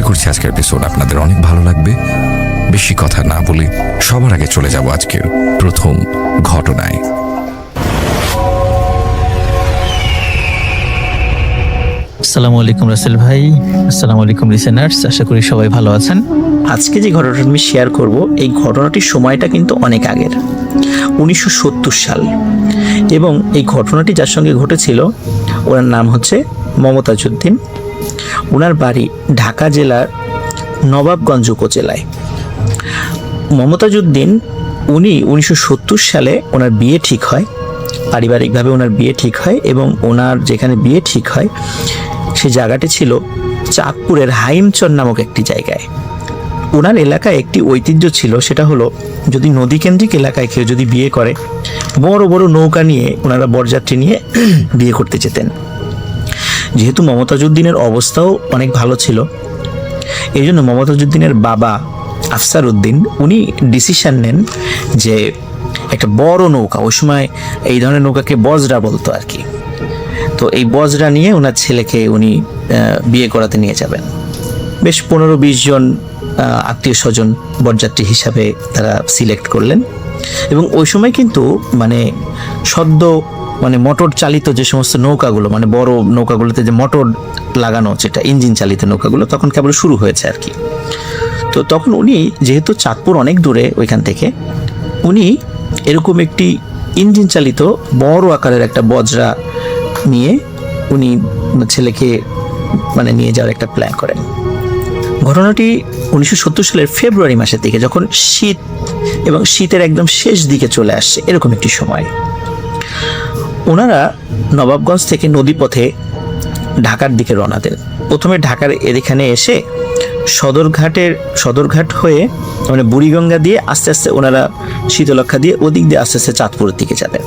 আশা করছি আজকের এপিসোড আপনাদের অনেক ভালো লাগবে। বেশি কথা না বলে সবার আগে চলে যাব আজকের প্রথম ঘটনায়। আসসালামু আলাইকুম রাসেল ভাই, আসসালামু আলাইকুম লিসেনার্স, আশা করি সবাই ভালো আছেন। আজকে যে ঘটনাটা আমি শেয়ার করব, এই ঘটনাটির সময়টা কিন্তু অনেক আগের, 1970 সাল। এবং এই ঘটনাটি যার সঙ্গে ঘটেছিল ওনার নাম হচ্ছে মমতাজ উদ্দিন। ওনার বাড়ি ঢাকা জেলার নবাবগঞ্জ উপজেলায়। মমতাজ উদ্দিন উনি 1970 সালে ওনার বিয়ে ঠিক হয়, পারিবারিকভাবে ওনার বিয়ে ঠিক হয়। এবং ওনার যেখানে বিয়ে ঠিক হয় সে জায়গাটি ছিল চাঁদপুরের হাইমচর নামক একটি জায়গায়। ওনার এলাকায় একটি ঐতিহ্য ছিল, সেটা হলো যদি নদীকেন্দ্রিক এলাকায় কেউ যদি বিয়ে করে, বড় বড় নৌকা নিয়ে ওনারা বরযাত্রী নিয়ে বিয়ে করতে যেতেন। যেহেতু মমতাজ উদ্দিনের অবস্থাও অনেক ভালো ছিল, এই জন্য মমতাজ উদ্দিনের বাবা আফসার উদ্দিন উনি ডিসিশন নেন যে একটা বড় নৌকা, ওই সময় এই ধরনের নৌকাকে বজরা বলতো আর কি, তো এই বজরা নিয়ে ওনার ছেলেকে উনি বিয়ে করাতে নিয়ে যাবেন। বেশ 15-20 জন আত্মীয় স্বজন বরযাত্রী হিসাবে তারা সিলেক্ট করলেন। এবং ওই সময় কিন্তু সদ্য মোটর চালিত যে সমস্ত নৌকাগুলো, বড় নৌকাগুলোতে যে মোটর লাগানো, যেটা ইঞ্জিন চালিত নৌকাগুলো তখন কেবল শুরু হয়েছে আর কি। তো তখন উনি যেহেতু চাঁদপুর অনেক দূরে ওইখান থেকে, উনি এরকম একটি ইঞ্জিন চালিত বড় আকারের একটা বজরা নিয়ে উনি ছেলেকে নিয়ে যাওয়ার একটা প্ল্যান করেন। ঘটনাটি 1970 সালের ফেব্রুয়ারি মাসের দিকে, যখন শীত এবং শীতের একদম শেষ দিকে চলে আসছে এরকম একটি সময়। ওনারা নবাবগঞ্জ থেকে নদীপথে ঢাকার দিকে রওনা দেন। প্রথমে ঢাকার এখানে এসে সদরঘাট হয়ে বুড়িগঙ্গা দিয়ে আস্তে আস্তে ওনারা শীতলক্ষা দিয়ে ওদিক দিয়ে আস্তে আস্তে চাঁদপুরের দিকে যাবেন।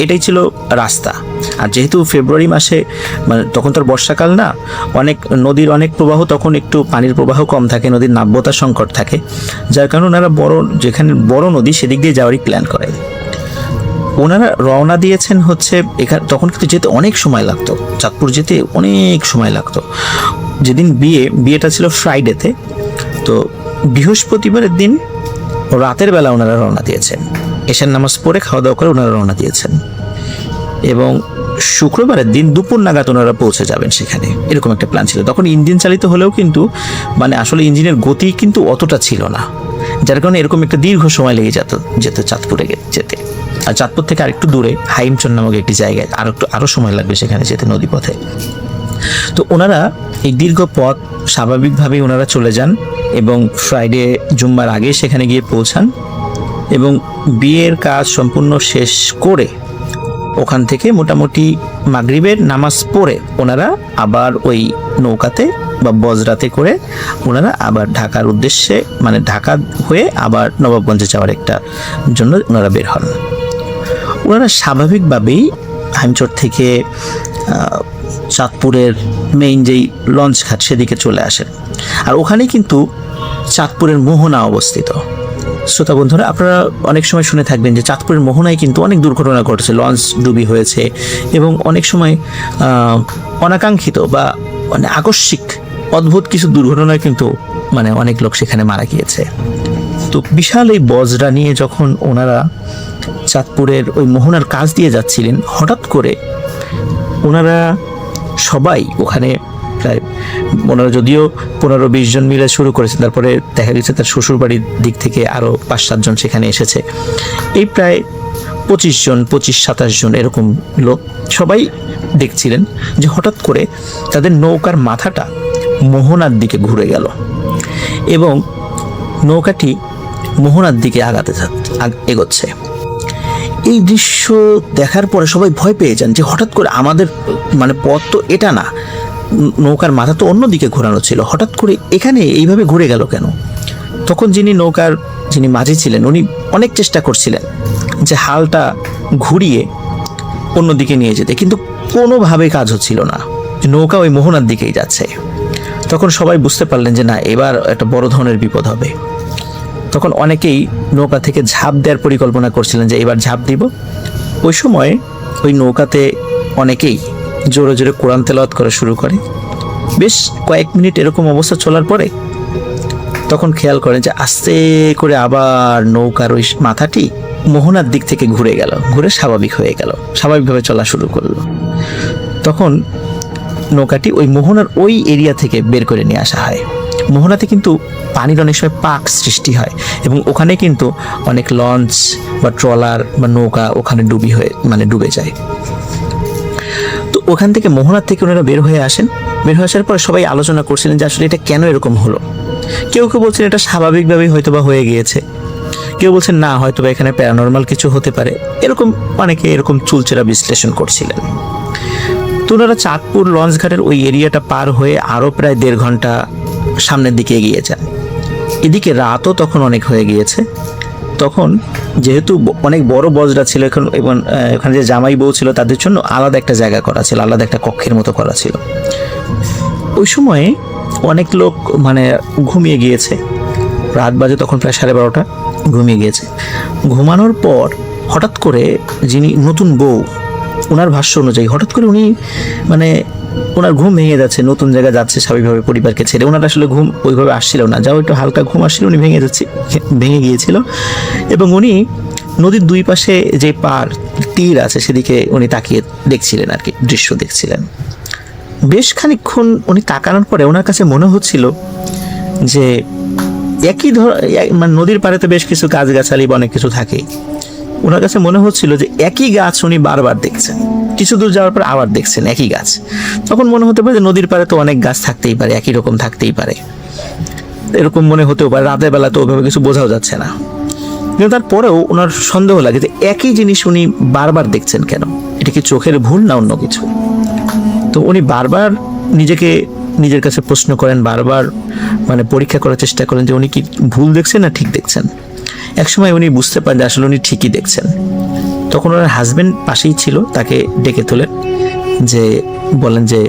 এটাই ছিল রাস্তা। আর যেহেতু ফেব্রুয়ারি মাসে তখন তো বর্ষাকাল না, নদীর অনেক প্রবাহ, তখন একটু পানির প্রবাহ কম থাকে, নদীর নাব্যতা সংকট থাকে, যার কারণে ওনারা যেখানে বড় নদী সেদিক দিয়ে যাওয়ারই প্ল্যান করেন। ওনারা রওনা দিয়েছেন হচ্ছে এখানে, তখন কিন্তু যেতে অনেক সময় লাগতো, চাঁদপুর যেতে অনেক সময় লাগতো। যেদিন বিয়েটা ছিল ফ্রাইডেতে, তো বৃহস্পতিবারের দিন রাতের বেলা ওনারা রওনা দিয়েছেন। এশার নামাজ পড়ে খাওয়া দাওয়া করে ওনারা রওনা দিয়েছেন। এবং শুক্রবারের দিন দুপুর নাগাদ ওনারা পৌঁছে যাবেন সেখানে, এরকম একটা প্ল্যান ছিল। তখন ইঞ্জিন চালিত হলেও কিন্তু আসলে ইঞ্জিনের গতি কিন্তু অতটা ছিল না, যার কারণে এরকম একটা দীর্ঘ সময় লেগে যেত চাঁদপুরে যেতে। আর চাঁদপুর থেকে আরেকটু দূরে হাইমচর নামক একটি জায়গায় আরো সময় লাগবে সেখানে যেতে নদীপথে। তো ওনারা এই দীর্ঘ পথ স্বাভাবিকভাবেই ওনারা চলে যান এবং ফ্রাইডে জুম্মার আগে সেখানে গিয়ে পৌঁছান। এবং বিয়ের কাজ সম্পূর্ণ শেষ করে ওখান থেকে মোটামুটি মাগরিবের নামাজ পড়ে ওনারা আবার ওই নৌকাতে বা বজরাতে করে ওনারা আবার ঢাকার উদ্দেশ্যে, ঢাকা হয়ে আবার নবাবগঞ্জে যাওয়ার একটা জন্য ওনারা বের হন। ওনারা স্বাভাবিকভাবেই হাইমচর থেকে চাঁদপুরের মেইন যেই লঞ্চ ঘাট সেদিকে চলে আসেন। আর ওখানে কিন্তু চাঁদপুরের মোহনা অবস্থিত। শ্রোতা বন্ধুরা, আপনারা অনেক সময় শুনে থাকবেন যে চাঁদপুরের মোহনায় কিন্তু অনেক দুর্ঘটনা ঘটেছে, লঞ্চ ডুবি হয়েছে এবং অনেক সময় অনাকাঙ্ক্ষিত বা আকস্মিক অদ্ভুত কিছু দুর্ঘটনায় কিন্তু অনেক লোক সেখানে মারা গিয়েছে। তো বিশাল এই বজরা নিয়ে যখন ওনারা চাঁদপুরের ওই মোহনার কাজ দিয়ে যাচ্ছিলেন, হঠাৎ করে ওনারা সবাই ওখানে প্রায় ওনারা যদিও 15-20 জন মিলে শুরু করেছেন, তারপরে দেখা গেছে তার শ্বশুরবাড়ির দিক থেকে আরও 5-7 জন সেখানে এসেছে। এই প্রায় 25-27 জন এরকম লোক সবাই দেখছিলেন যে হঠাৎ করে তাদের নৌকার মাথাটা মোহনার দিকে ঘুরে গেল এবং নৌকাটি মোহনার দিকে এগোচ্ছে। এই দৃশ্য দেখার পরে সবাই ভয় পেয়ে যান যে হঠাৎ করে আমাদের পথ তো এটা না, নৌকার মাথা তো অন্যদিকে ঘোরানো ছিল, হঠাৎ করে এখানে এইভাবে ঘুরে গেল কেন? তখন যিনি মাঝি ছিলেন উনি অনেক চেষ্টা করছিলেন যে হালটা ঘুরিয়ে অন্যদিকে নিয়ে যেতে, কিন্তু কোনোভাবে কাজ হচ্ছিল না, নৌকা ওই মোহনার দিকেই যাচ্ছে। তখন সবাই বুঝতে পারলেন যে না, এবার একটা বড় ধরনের বিপদ হবে। তখন অনেকেই নৌকা থেকে ঝাঁপ দেওয়ার পরিকল্পনা করছিলেন যে এবার ঝাঁপ দিব। ওই সময় ওই নৌকাতে অনেকেই জোরে জোরে কোরআন তেলাওয়াত করা শুরু করে বেশ কয়েক মিনিট এরকম অবস্থা চলার পরে তখন খেয়াল করেন যে আস্তে করে আবার নৌকার ওই মাথাটি মোহনার দিক থেকে ঘুরে গেল, ঘুরে স্বাভাবিক হয়ে গেল, স্বাভাবিকভাবে চলা শুরু করলো। তখন নৌকাটি ওই মোহনার ওই এরিয়া থেকে বের করে নিয়ে আসা হয়। মোহনাতে কিন্তু পানির অনেক সময় পাক সৃষ্টি হয় এবং ওখানে কিন্তু অনেক লঞ্চ বা ট্রলার বা নৌকা ওখানে ডুবে যায়। তো ওখান থেকে মোহনার থেকে ওনারা বের হয়ে আসেন। বের হয়ে আসার পর সবাই আলোচনা করছিলেন যে আসলে এটা কেন এরকম হলো। কেউ কেউ বলছেন এটা স্বাভাবিকভাবেই হয়তোবা হয়ে গিয়েছে, কেউ বলছেন না হয়তোবা এখানে প্যারানর্মাল কিছু হতে পারে, এরকম অনেকে এরকম চুলচেরা বিশ্লেষণ করছিলেন। তো ওনারা চাঁদপুর লঞ্চ ঘাটের ওই এরিয়াটা পার হয়ে আরও প্রায় 1.5 ঘন্টা সামনের দিকে এগিয়ে যান। এদিকে রাতও তখন অনেক হয়ে গিয়েছে। তখন যেহেতু অনেক বড় বজরা ছিল এবং এখানে যে জামাই বউ ছিল তাদের জন্য আলাদা একটা জায়গা করা ছিল, আলাদা একটা কক্ষের মতো করা ছিল। ওই সময়ে অনেক লোক ঘুমিয়ে গিয়েছে। রাত বাজে তখন প্রায় 12:30, ঘুমিয়ে গিয়েছে। ঘুমানোর পর হঠাৎ করে যিনি নতুন বউ, ওনার ভাষ্য অনুযায়ী হঠাৎ করে উনি ওনার ঘুম ভেঙে যাচ্ছে, নতুন জায়গায় যাচ্ছে স্বাভাবিকভাবে পরিবারকে ছেড়ে। ওনার আসলে ঘুম ওইভাবে আসছিল না, যাও একটু হালকা ঘুম আসছিল, উনি ভেঙে গিয়েছিল এবং উনি নদীর দুই পাশে যে তীর আছে সেদিকে উনি তাকিয়ে দেখছিলেন আর কি, দৃশ্য দেখছিলেন। বেশ খানিকক্ষণ উনি তাকানোর পরে ওনার কাছে মনে হচ্ছিল যে একই নদীর পাড়ে তো বেশ কিছু গাছগাছালি বা অনেক কিছু থাকে। ওনার কাছে মনে হচ্ছিল যে একই গাছ উনি বারবার দেখছেন, কিছু দূর যাওয়ার পর আবার দেখছেন একই গাছ। তখন মনে হতে পারে যে নদীর পাড়ে তো অনেক গাছ থাকতেই পারে, একই রকম থাকতেই পারে, এরকম মনে হতেও পারে। রাতের বেলা তো ওইভাবে কিছু বোঝাও যাচ্ছে না, কিন্তু তারপরেও ওনার সন্দেহ লাগে যে একই জিনিস উনি বারবার দেখছেন কেন, এটা কি চোখের ভুল না অন্য কিছু। তো উনি বারবার নিজের কাছে প্রশ্ন করেন, বারবার পরীক্ষা করার চেষ্টা করেন যে উনি কি ভুল দেখছেন না ঠিক দেখছেন। একসময় উনি বুঝতে পারেন যে আসলে উনি ঠিকই দেখছেন। তখন ওনার হাজবেন্ড পাশেই ছিল, তাকে ডেকে তোলেন, যে বলেন যে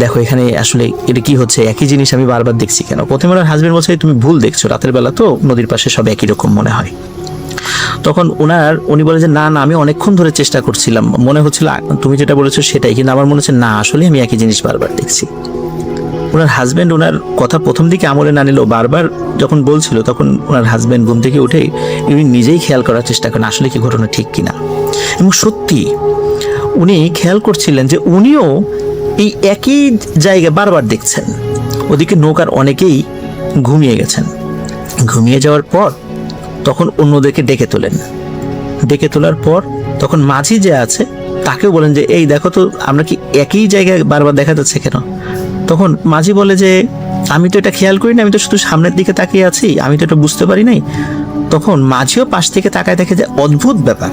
দেখো এখানে আসলে এটা কি হচ্ছে, একই জিনিস আমি বারবার দেখছি কেন। প্রথমে ওনার হাজবেন্ড বলছে তুমি ভুল দেখছো, রাতের বেলা তো নদীর পাশে সব একই রকম মনে হয়। তখন উনি বলে যে না আমি অনেকক্ষণ ধরে চেষ্টা করছিলাম, মনে হচ্ছিল তুমি যেটা বলেছো সেটাই, কিন্তু আমার মনে হচ্ছে না আসলে আমি একই জিনিস বারবার দেখছি। ওনার হাজবেন্ড ওনার কথা প্রথম দিকে আমলে না নিলেও বারবার যখন বলছিল তখন ওনার হাজবেন্ড ঘুম থেকে উঠে উনি নিজেই খেয়াল করার চেষ্টা করেন আসলে কি ঘটনা ঠিক কিনা। এবং সত্যি উনি খেয়াল করছিলেন যে উনিও এই একই জায়গায় বারবার দেখছেন। ওদিকে নৌকার অনেকেই ঘুমিয়ে গেছেন। ঘুমিয়ে যাওয়ার পর তখন অন্যদেরকে ডেকে তোলার পর তখন মাঝি যে আছে তাকেও বলেন যে এই দেখো তো আমরা কি একই জায়গায় বারবার দেখা যাচ্ছে কেন। তখন মাঝি বলে যে আমি তো এটা খেয়াল করি না, আমি তো শুধু সামনের দিকে তাকিয়ে আছি, আমি তো এটা বুঝতে পারি নাই। তখন মাঝিও পাশ থেকে তাকায় দেখে যে অদ্ভুত ব্যাপার,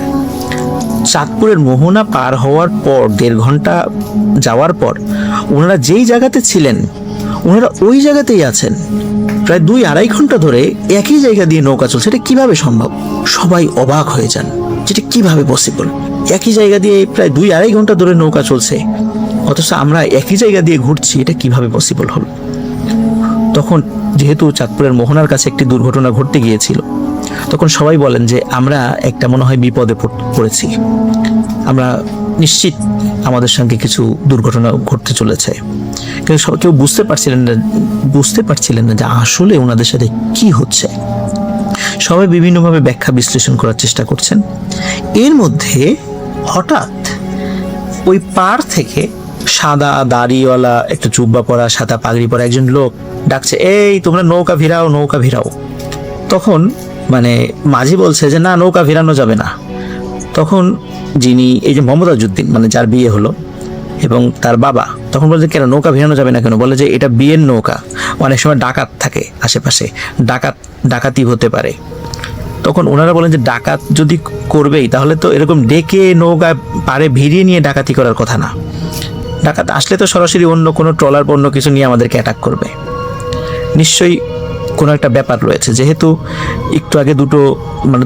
চাঁদপুরের মোহনা পার হওয়ার পর 1.5 ঘন্টা যাওয়ার পর ওনারা যেই জায়গাতে ছিলেন ওনারা ওই জায়গাতেই আছেন। প্রায় 2-2.5 ঘন্টা ধরে একই জায়গা দিয়ে নৌকা চলছে, এটা কিভাবে সম্ভব। সবাই অবাক হয়ে যান, যেটা কিভাবে পসিবল, একই জায়গা দিয়ে প্রায় 2-2.5 ঘন্টা ধরে নৌকা চলছে, অথচ আমরা একই জায়গা দিয়ে ঘুরছি, এটা কিভাবে পসিবল হলো। তখন যেহেতু চাঁদপুরের মোহনার কাছে একটি দুর্ঘটনা ঘটতে গিয়েছিল, তখন সবাই বলেন যে আমরা একটা মনে হয় বিপদে পড়েছি, আমরা নিশ্চিত আমাদের সঙ্গে কিছু দুর্ঘটনা ঘটতে চলেছে। কিন্তু কেউ বুঝতে পারছিলেন না যে আসলে ওনাদের সাথে কি হচ্ছে। সবাই বিভিন্নভাবে ব্যাখ্যা বিশ্লেষণ করার চেষ্টা করছেন। এর মধ্যে হঠাৎ ওই পাড় থেকে সাদা দাড়িওয়ালা একটা জুব্বা পরা সাদা পাগড়ি পরা একজন লোক ডাকছে, এই তোমরা নৌকা ভিড়াও। তখন মাঝি বলছে যে না নৌকা ভিড়ানো যাবে না। তখন যিনি এই যে মমতাজউদ্দিন যার বিয়ে হলো এবং তার বাবা তখন বলছে কেন নৌকা ভিড়ানো যাবে না কেন, বলে যে এটা বিয়ের নৌকা, অনেক সময় ডাকাত থাকে আশেপাশে, ডাকাতি হতে পারে। তখন ওনারা বলেন যে ডাকাত যদি করবেই তাহলে তো এরকম ডেকে নৌকা পাড়ে ভিড়িয়ে নিয়ে ডাকাতি করার কথা না, ডাকাত আসলে তো সরাসরি অন্য কোনো ট্রলার বা অন্য কিছু নিয়ে আমাদেরকে অ্যাটাক করবে, নিশ্চয়ই কোনো একটা ব্যাপার রয়েছে। যেহেতু একটু আগে দুটো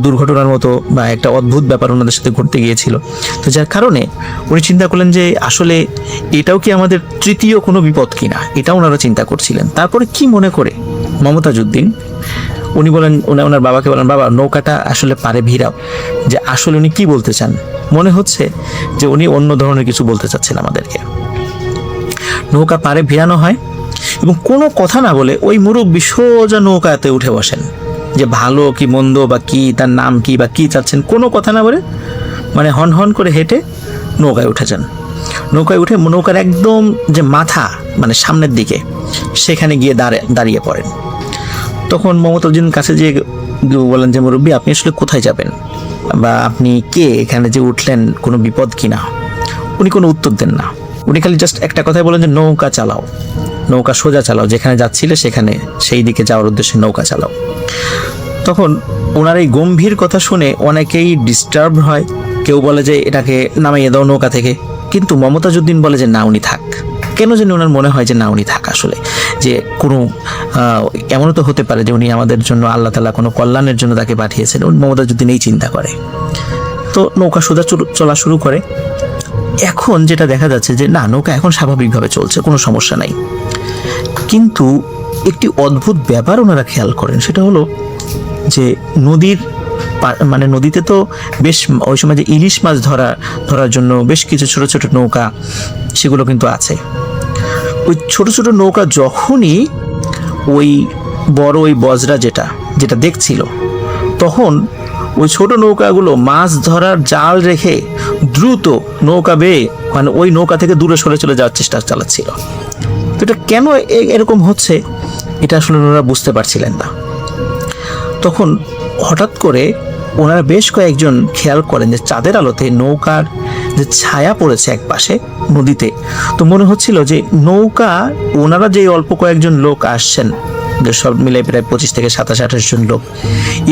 দুর্ঘটনার মতো বা একটা অদ্ভুত ব্যাপার ওনাদের সাথে ঘটতে গিয়েছিল, তো যার কারণে উনি চিন্তা করলেন যে আসলে এটাও কি আমাদের তৃতীয় কোনো বিপদ কিনা, এটা ওনারা চিন্তা করছিলেন। তারপরে কি মনে করে মমতাজউদ্দিন উনি বলেন ওনার বাবাকে বলেন, বাবা নৌকাটা আসলে পারে ভিড়াও। যে আসলে উনি কি বলতে চান, মনে হচ্ছে যে উনি অন্য ধরনের কিছু বলতে চাচ্ছেন আমাদেরকে। নৌকা পাড়ে ভিড়ানো হয় এবং কোনো কথা না বলে ওই মুরব্বি সোজা নৌকাতে উঠে বসেন, যে ভালো কি মন্দ বা কি, তার নাম কি বা কি চাচ্ছেন, কোনো কথা না বলে মানে হন হন করে হেঁটে নৌকায় উঠে যান। নৌকায় উঠে নৌকার একদম যে মাথা মানে সামনের দিকে, সেখানে গিয়ে দাঁড়িয়ে পড়েন। তখন মমতাজুদ্দিন কাছে যেয়ে বলেন যে মুরব্বী, আপনি আসলে কোথায় যাবেন বা আপনি কে, এখানে যে উঠলেন কোনো বিপদ কিনা? উনি কোনো উত্তর দেন না। উনি খালি জাস্ট একটা কথাই বলেন যে নৌকা চালাও, নৌকা সোজা চালাও, যেখানে যাচ্ছিলে সেখানে সেই দিকে যাওয়ার উদ্দেশ্যে নৌকা চালাও। তখন ওনার এই গম্ভীর কথা শুনে অনেকেই ডিস্টার্ব হয়, কেউ বলে যে এটাকে নামাইয়ে দাও নৌকা থেকে, কিন্তু মমতাজুদ্দিন বলে যে না, উনি থাক। কেন জানি ওনার মনে হয় যে না, উনি থাক, আসলে যে কোনো এমনও তো হতে পারে যে উনি আমাদের জন্য, আল্লাহ তাআলা কোনো কল্যাণের জন্য তাকে পাঠিয়েছেন। মমতাজুদ্দিন এই চিন্তা করে, তো নৌকা সোজা চলা শুরু করে। এখন যেটা দেখা যাচ্ছে যে না, নৌকা এখন স্বাভাবিকভাবে চলছে, কোনো সমস্যা নাই। কিন্তু একটি অদ্ভুত ব্যাপার ওনারা খেয়াল করেন, সেটা হলো যে নদীর মানে নদীতে তো বেশ ওই সময় যে ইলিশ মাছ ধরার জন্য বেশ কিছু ছোট ছোট নৌকা সেগুলো কিন্তু আছে। ওই ছোট ছোট নৌকা যখনই ওই বড় ওই বজরা যেটা দেখছিল, তখন ওই ছোট নৌকাগুলো মাছ ধরার জাল রেখে দ্রুত নৌকা বেয়ে মানে ওই নৌকা থেকে দূরে সরে চলে যাওয়ার চেষ্টা চালাচ্ছিল। তো এটা কেন এরকম হচ্ছে, এটা আসলে ওনারা বুঝতে পারছিলেন না। তখন হঠাৎ করে ওনারা বেশ কয়েকজন খেয়াল করেন যে চাঁদের আলোতে নৌকার যে ছায়া পড়েছে এক পাশে নদীতে, তো মনে হচ্ছিল যে নৌকা, ওনারা যে অল্প কয়েকজন লোক আসছেন, যে সব মিলে প্রায় 25 থেকে 27-28 জন লোক,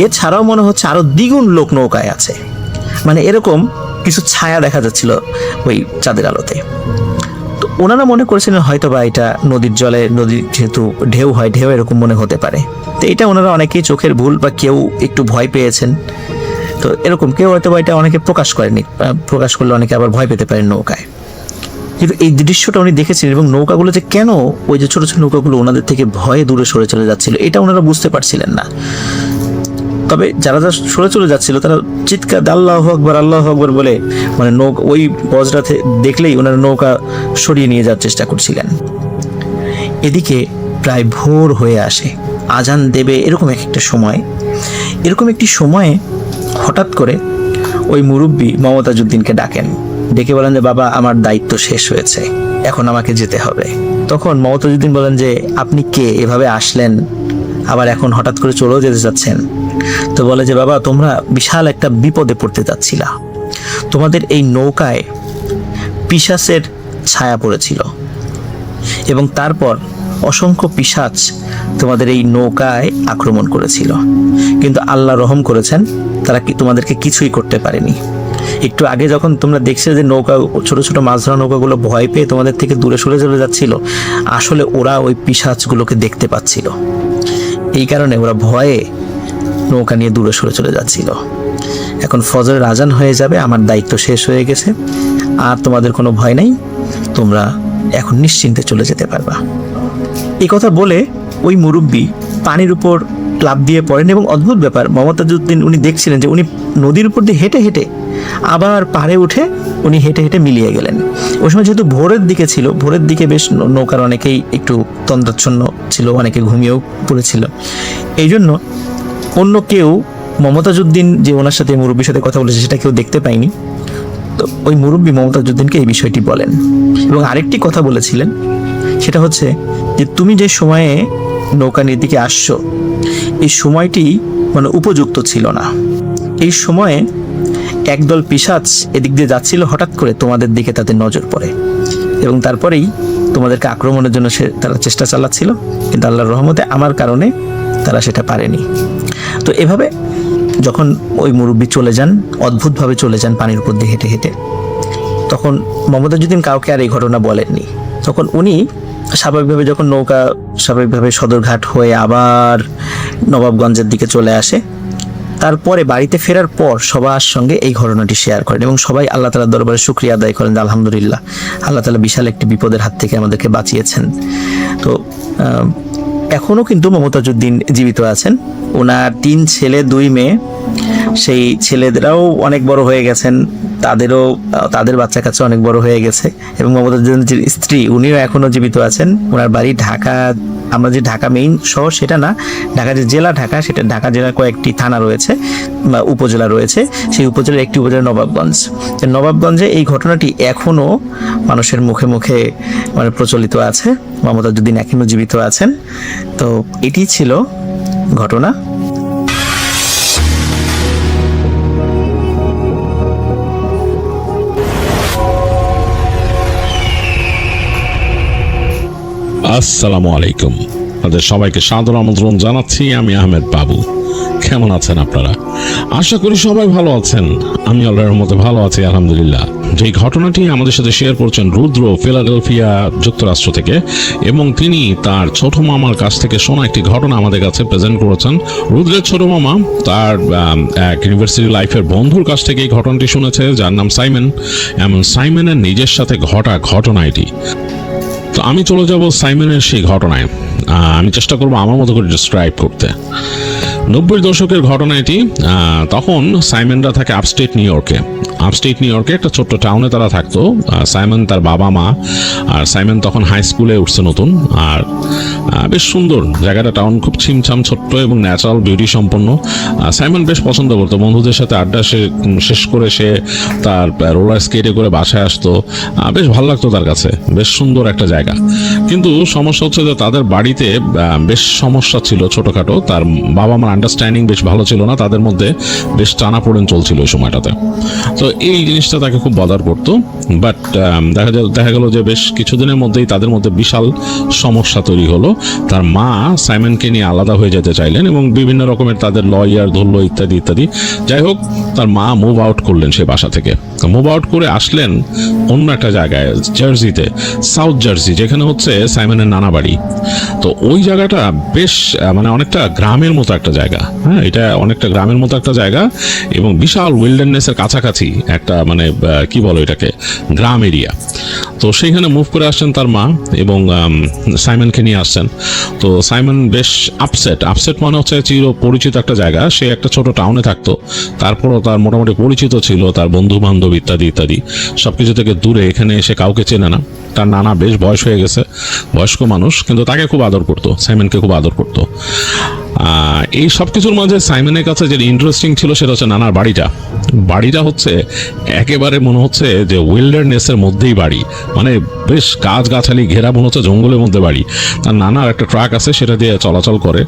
এছাড়াও মনে হচ্ছে আরো দ্বিগুণ লোক নৌকায় আছে। মানে এরকম কিছু ছায়া দেখা যাচ্ছিল ওই চাঁদের আলোতে। তো ওনারা মনে করেছিলেন হয়তো বা এটা নদীর জলে, নদীর যেহেতু ঢেউ হয়, ঢেউ এরকম মনে হতে পারে। তো এটা ওনারা অনেকেই চোখের ভুল বা কেউ একটু ভয় পেয়েছেন, তো এরকম কেউ হয়তো বা এটা অনেকে প্রকাশ করেনি, প্রকাশ করলে অনেকে আবার ভয় পেতে পারেন নৌকায়। কিন্তু এই দৃশ্যটা উনি দেখেছিলেন এবং নৌকাগুলো যে কেন ওই যে ছোট ছোট নৌকাগুলো ওনাদের থেকে ভয়ে দূরে সরে চলে যাচ্ছিল, এটা ওনারা বুঝতে পারছিলেন না। তবে যারা সরে চলে যাচ্ছিল তারা চিৎকার আল্লাহু আকবার, আল্লাহু আকবার বলে মানে নৌকা ওই বজরাতে দেখলেই ওনারা নৌকা সরিয়ে নিয়ে যাওয়ার চেষ্টা করছিলেন। এদিকে প্রায় ভোর হয়ে আসে, আজান দেবে এরকম একটা সময়। এরকম একটি সময়ে হঠাৎ করে ওই মুরব্বী মমতাজুদ্দিনকে ডাকেন, ডেকে বলেন যে বাবা, আমার দায়িত্ব শেষ হয়েছে, এখন আমাকে যেতে হবে। তখন মমতাজুদ্দিন বলেন যে আপনি কে, এভাবে আসলেন আবার এখন হঠাৎ করে চলেও যেতে চাচ্ছেন? তো বলে যে বাবা, তোমরা বিশাল একটা বিপদে পড়তে যাচ্ছিলা, তোমাদের এই নৌকায় পিশাচের ছায়া পড়েছিল এবং তারপর অসংখ্য পিশাচ তোমাদের এই নৌকায় আক্রমণ করেছিল, কিন্তু আল্লাহ রহম করেছেন, তারা তোমাদেরকে কিছুই করতে পারেনি। একটু আগে যখন তোমরা দেখছিলে যে নৌকা, ছোট ছোট মাছ ধরা নৌকাগুলো ভয় পেয়ে তোমাদের থেকে দূরে সরে চলে যাচ্ছিল, আসলে ওরা ওই পিশাচগুলোকে দেখতে পাচ্ছিল, এই কারণে ওরা ভয়ে নৌকা নিয়ে দূরে সরে চলে যাচ্ছিল। এখন ফজরের আজান হয়ে যাবে, আমার দায়িত্ব শেষ হয়ে গেছে, আর তোমাদের কোনো ভয় নেই, তোমরা এখন নিশ্চিন্তে চলে যেতে পারবা। এই কথা বলে ওই মুরব্বী পানির উপর লাফ দিয়ে পড়েন এবং অদ্ভুত ব্যাপার, মমতাজুদ্দিন উনি দেখছিলেন যে উনি নদীর উপর দিয়ে হেঁটে হেঁটে আবার পাড়ে উঠে উনি হেঁটে হেঁটে মিলিয়ে গেলেন। ওই সময় যেহেতু ভোরের দিকে ছিল, ভোরের দিকে বেশ নৌকার অনেকেই একটু তন্দ্রাচ্ছন্ন ছিল, অনেকে ঘুমিয়েও পড়েছিল। এই জন্য অন্য কেউ, মমতাজুদ্দিন যে ওনার সাথে মুরব্বীর সাথে কথা বলেছে, সেটা কেউ দেখতে পায়নি। তো ওই মুরব্বী মমতাজুদ্দিনকে এই বিষয়টি বলেন এবং আরেকটি কথা বলেছিলেন, সেটা হচ্ছে যে তুমি যে সময়ে নৌকা নিয়ে দিকে আসছো, এই সময়টি মানে উপযুক্ত ছিল না। এই সময়ে একদল পিশাচ এদিক দিয়ে যাচ্ছিল, হঠাৎ করে তোমাদের দিকে তাদের নজর পড়ে এবং তারপরেই তোমাদেরকে আক্রমণের জন্য তারা চেষ্টা চালাচ্ছিল, কিন্তু আল্লাহর রহমতে আমার কারণে তারা সেটা পারেনি। তো এভাবে যখন ওই মুরব্বী চলে যান, অদ্ভুতভাবে চলে যান পানির উপর দিয়ে হেঁটে হেঁটে, তখন মমতাজুদ্দিন কাউকে আর এই ঘটনা বলেননি। তখন উনি স্বাভাবিকভাবে যখন নৌকা স্বাভাবিকভাবে সদরঘাট হয়ে আবার নবাবগঞ্জের দিকে চলে আসে, তারপরে বাড়িতে ফেরার পর সবার সঙ্গে এই ঘটনাটি শেয়ার করেন এবং সবাই আল্লাহ তাআলার দরবারে শুকরিয়া আদায় করেন যে আলহামদুলিল্লাহ, আল্লাহ তাআলা বিশাল একটি বিপদের হাত থেকে আমাদেরকে বাঁচিয়েছেন। তো এখনও কিন্তু মমতাজুদ্দিন জীবিত আছেন, ওনার 3 ছেলে 2 মেয়ে সেই ছেলেদেরাও অনেক বড় হয়ে গেছেন, তাদের বাচ্চা কাচ্চা অনেক বড় হয়ে গেছে। এবং মমতাজের স্ত্রী উনিও এখনও জীবিত আছেন। ওনার বাড়ি ঢাকা, আমরা যে ঢাকা মেইন শহর সেটা না, ঢাকা যে জেলা ঢাকা, সেটা ঢাকা জেলার কয়েকটি থানা রয়েছে বা উপজেলা রয়েছে, সেই উপজেলার একটি উপজেলা নবাবগঞ্জ। নবাবগঞ্জে এই ঘটনাটি এখনও মানুষের মুখে মুখে মানে প্রচলিত আছে। মমতাজউদ্দিন এখনও জীবিত আছেন। তো এটি ছিল ঘটনা। আসসালামু আলাইকুম, আপনাদের সবাইকে সাদর আমন্ত্রণ জানাচ্ছি। আমি আহমেদ বাবু। কেমন আছেন আপনারা? আশা করি সবাই ভালো আছেন। আমি আল্লাহর রহমতে ভালো আছি, আলহামদুলিল্লাহ। যে ঘটনাটি আমাদের সাথে শেয়ার করছেন রুদ্র, ফিলাডেলফিয়া, যুক্তরাষ্ট্র থেকে, এবং তিনি তার ছোট মামার কাছ থেকে শোনা একটি ঘটনা আমাদের কাছে প্রেজেন্ট করেছেন। রুদ্রের ছোট মামা তার এক ইউনিভার্সিটি লাইফের বন্ধুর কাছ থেকে এই ঘটনাটি শুনেছে, যার নাম সাইমন। এমন সাইমনের নিজের সাথে ঘটা ঘটনা এটি। তো আমি চলে যাব সাইমনের সেই ঘটনায়। আমি চেষ্টা করবো আমার মতো করে ডিসক্রাইব করতে। 90-এর দশকের ঘটনা এটি। তখন সাইমনরা থাকে আপস্টেট নিউ ইয়র্কে একটা ছোট্ট টাউনে তারা থাকতো। সাইমন, তার বাবা মা, আর সাইমন তখন হাই স্কুলে উঠছে নতুন। আর বেশ সুন্দর জায়গাটা, টাউন খুব ছিমছাম, ছোট্ট এবং ন্যাচারাল বিউটি সম্পন্ন। সাইমন বেশ পছন্দ করতো বন্ধুদের সাথে আড্ডা শেষ করে সে তার রোলার স্কেটে করে বাসায় আসতো। বেশ ভালো লাগতো তার কাছে, বেশ সুন্দর একটা জায়গা। কিন্তু সমস্যা হচ্ছে যে তাদের বাড়িতে বেশ সমস্যা ছিল ছোটখাটো। তার বাবা মার আন্ডারস্ট্যান্ডিং বেশ ভালো ছিল না, তাদের মধ্যে বেশ টানাপোড়েন চলছিল ওই সময়টাতে। তো এই জিনিসটা তাকে খুব বদার করতো। বাট দেখা গেল যে বেশ কিছুদিনের মধ্যেই তাদের মধ্যে বিশাল সমস্যা তৈরি হলো। তার মা সাইমনকে নিয়ে আলাদা হয়ে যেতে চাইলেন এবং বিভিন্ন রকমের তাদের লয়ার ধরল ইত্যাদি ইত্যাদি। যাই হোক, তার মা মুভ আউট করলেন সে বাসা থেকে। মুভ আউট করে আসলেন অন্য একটা জায়গায়, জার্সিতে, সাউথ জার্সি, যেখানে হচ্ছে সাইমনের নানা বাড়ি। তো ওই জায়গাটা বেশ মানে অনেকটা গ্রামের মতো একটা জায়গা। হ্যাঁ, এটা অনেকটা গ্রামের মতো একটা জায়গা এবং বিশাল উইল্ডারনেসের কাছাকাছি একটা মানে কি বলো এটাকে, গ্রাম এরিয়া। তো সেইখানে মুভ করে আসছেন তার মা এবং সাইমনকে নিয়ে আসছেন। তো সাইমন বেশ আপসেট মানে হচ্ছে চির পরিচিত একটা জায়গা, সে একটা ছোট টাউনে থাকতো, তারপরও তার মোটামুটি পরিচিত ছিল, তার বন্ধু বান্ধব ইত্যাদি ইত্যাদি সবকিছু থেকে দূরে। এখানে এসে কাউকে চেনে না। তার নানা বেশ বয়স হয়ে গেছে, বয়স্ক মানুষ, কিন্তু তাকে খুব আদর করতো, সাইমনকে খুব আদর করতো। এই সব কিছুর মাঝে সাইমনের কাছে যেটা ইন্টারেস্টিং ছিল সেটা হচ্ছে নানার বাড়িটা হচ্ছে একেবারে মনে হচ্ছে যে উইল্ডারনেসের মধ্যেই বাড়ি, মানে বেশ গাছগাছালি ঘেরা, মনে হচ্ছে জঙ্গলের মধ্যে বাড়ি। তার নানার একটা ট্রাক আছে, সেটা দিয়ে চলাচল করে।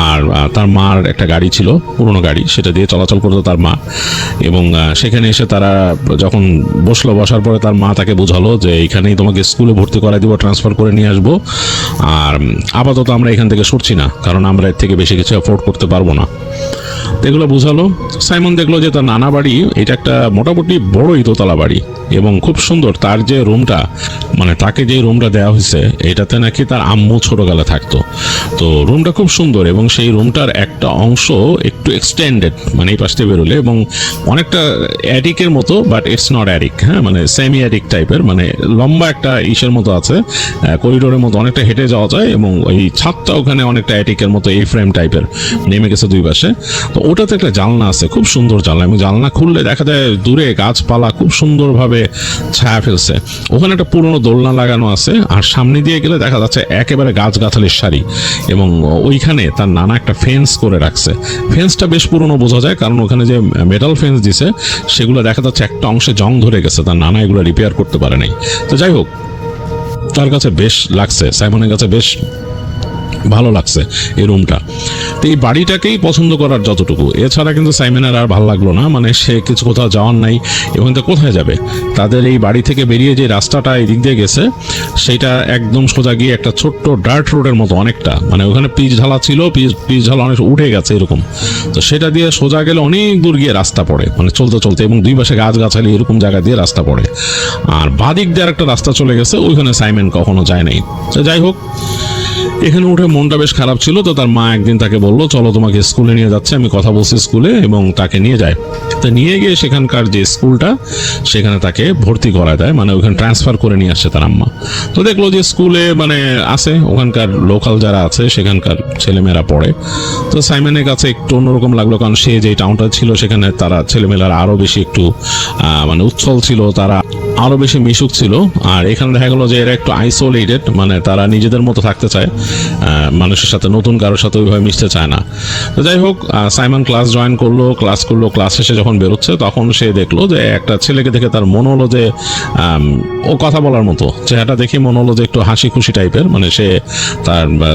আর তার মার একটা গাড়ি ছিল, পুরনো গাড়ি, সেটা দিয়ে চলাচল করতো তার মা। এবং সেখানে এসে তারা যখন বসার পরে তার মা তাকে বোঝালো যে এইখানেই তোমাকে স্কুলে ভর্তি করাই দিব, ট্রান্সফার করে নিয়ে আসবো, আর আপাতত আমরা এখান থেকে সরছি না, কারণ আমরা এর থেকে বেশি কিছু অ্যাফোর্ড করতে পারবো না। এগুলো বোঝালো। সাইমন দেখলো যে তার নানা বাড়ি এটা একটা মোটামুটি বড়ই দোতলা বাড়ি এবং খুব সুন্দর। তার যে রুমটা, মানে তাকে যে রুমটা দেওয়া হয়েছে, এটাতে নাকি তার আম্মু ছোটবেলা থাকতো। তো রুমটা খুব সুন্দর এবং সেই রুমটার একটা অংশ একটু এক্সটেন্ডেড, মানে এই পাশে বেরোলে, এবং অনেকটা অ্যাটিকের মতো, বাট ইটস নট অ্যাটিক। হ্যাঁ, মানে সেমি অ্যাটিক টাইপের, মানে লম্বা একটা ইসের মতো আছে, করিডোরের মতো, অনেকটা হেঁটে যাওয়া যায়। এবং ওই ছাদটা ওখানে অনেকটা অ্যাটিকের মতো এই ফ্রেম টাইপের নেমে গেছে দুই পাশে। তো ওটাতে একটা জানলা আছে, খুব সুন্দর জানলা, এবং জানলা খুললে দেখা যায় দূরে গাছপালা খুব সুন্দরভাবে ছায়া ফেলছে। ওখানে একটা পুরনো দোলনা লাগানো আছে, আর সামনে দিয়ে গেলে দেখা যাচ্ছে একেবারে গাছগাছালির সারি। এবং ওইখানে তার নানা একটা ফেন্স করে রাখছে। ফেন্সটা বেশ পুরনো বোঝা যায়, কারণ ওখানে যে মেটাল ফেন্স দিছে সেগুলো দেখা যাচ্ছে একটা অংশে জং ধরে গেছে, তার নানা এগুলো রিপেয়ার করতে পারে নাই। তো যাই হোক, তার কাছে বেশ লাগছে, সাইমনের কাছে বেশ ভালো লাগছে এই রুমটা। তো এই বাড়িটাকেই পছন্দ করার যতটুকু, এছাড়া কিন্তু সাইমনের আর ভালো লাগলো না। মানে সে কিছু কোথাও যাওয়ার নাই, এবং তো কোথায় যাবে? তাদের এই বাড়ি থেকে বেরিয়ে যে রাস্তাটা এই দিক দিয়ে গেছে, সেটা একদম সোজা গিয়ে একটা ছোট্ট ডার্ট রোডের মতো, অনেকটা, মানে ওখানে পিচ ঢালা ছিল, পিচ ঢালা অনেক উঠে গেছে এরকম। তো সেটা দিয়ে সোজা গেলে অনেক দূর গিয়ে রাস্তা পড়ে, মানে চলতে চলতে, এবং দুই পাশে গাছগাছালি এরকম জায়গা দিয়ে রাস্তা পড়ে। আর বাদিক দিয়ে একটা রাস্তা চলে গেছে, ওইখানে সাইমন কখনো যায় নাই। তো যাই হোক, এখানে উঠে মনটা বেশ খারাপ ছিল, তো তার মা একদিন তাকে বললো চলো তোমাকে স্কুলে নিয়ে যাচ্ছে, আমি কথা বলছি স্কুলে, এবং তাকে নিয়ে যায়। তো নিয়ে গিয়ে সেখানকার যে স্কুলটা সেখানে তাকে ভর্তি করা দেয়, মানে ওখানে ট্রান্সফার করে নিয়ে আসছে তার আম্মা। তো দেখলো যে স্কুলে মানে আছে ওখানকার লোকাল যারা আছে সেখানকার ছেলেমেয়েরা পড়ে। তো সাইমনের কাছে একটু অন্যরকম লাগলো, কারণ সে যে টাউনটা ছিল সেখানে তারা ছেলেমেয়েরা আরো বেশি একটু মানে উচ্ছল ছিল, তারা আরো বেশি মিশুক ছিল। আর এখানে দেখা গেলো যে এরা একটু আইসোলেটেড, মানে তারা নিজেদের মতো থাকতে চায়, মানুষের সাথে নতুন কারোর সাথে ওইভাবে মিশতে চায় না। তো যাই হোক, সাইমন ক্লাস জয়েন করলো, ক্লাস শেষে যখন বেরোচ্ছে তখন সে দেখলো যে একটা ছেলেকে দেখে তার মনে হলো যে ও কথা বলার মতো, চেহারাটা দেখে মনে হলো যে একটু হাসি খুশি টাইপের, মানে সে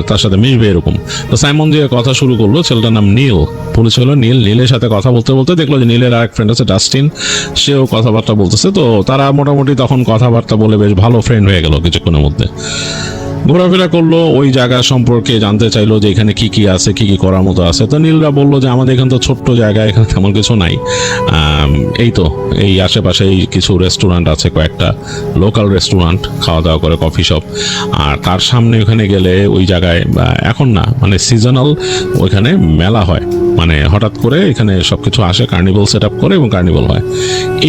তার সাথে মিশবে এরকম। তো সাইমন যে কথা শুরু করলো, ছেলেটার নাম নীল, পুলিশ হলো নীলের সাথে কথা বলতে বলতে দেখলো যে নীলের আরেক ফ্রেন্ড আছে ডাস্টিন, সেও কথাবার্তা বলতেছে। তো তারা মোটামুটি তখন কথাবার্তা বলে বেশ ভালো ফ্রেন্ড হয়ে গেল কিছুক্ষণের মধ্যে। ঘোরাফেরা করলো, ওই জায়গা সম্পর্কে জানতে চাইলো যে এখানে কি কি আছে, কি কি করার মতো আছে। তো নীলরা বললো যে আমাদের এখানে তো ছোট্ট জায়গা, এখানে তেমন কিছু নাই, এই তো এই আশেপাশে এই কিছু রেস্টুরেন্ট আছে, কয়েকটা লোকাল রেস্টুরেন্ট, খাওয়া দাওয়া করে, কফি শপ। আর তার সামনে ওখানে গেলে ওই জায়গায় এখন না, মানে সিজনাল ওইখানে মেলা হয়, মানে হঠাৎ করে এখানে সবকিছু আসে, কার্নিভাল সেট আপ করে এবং কার্নিভাল হয়।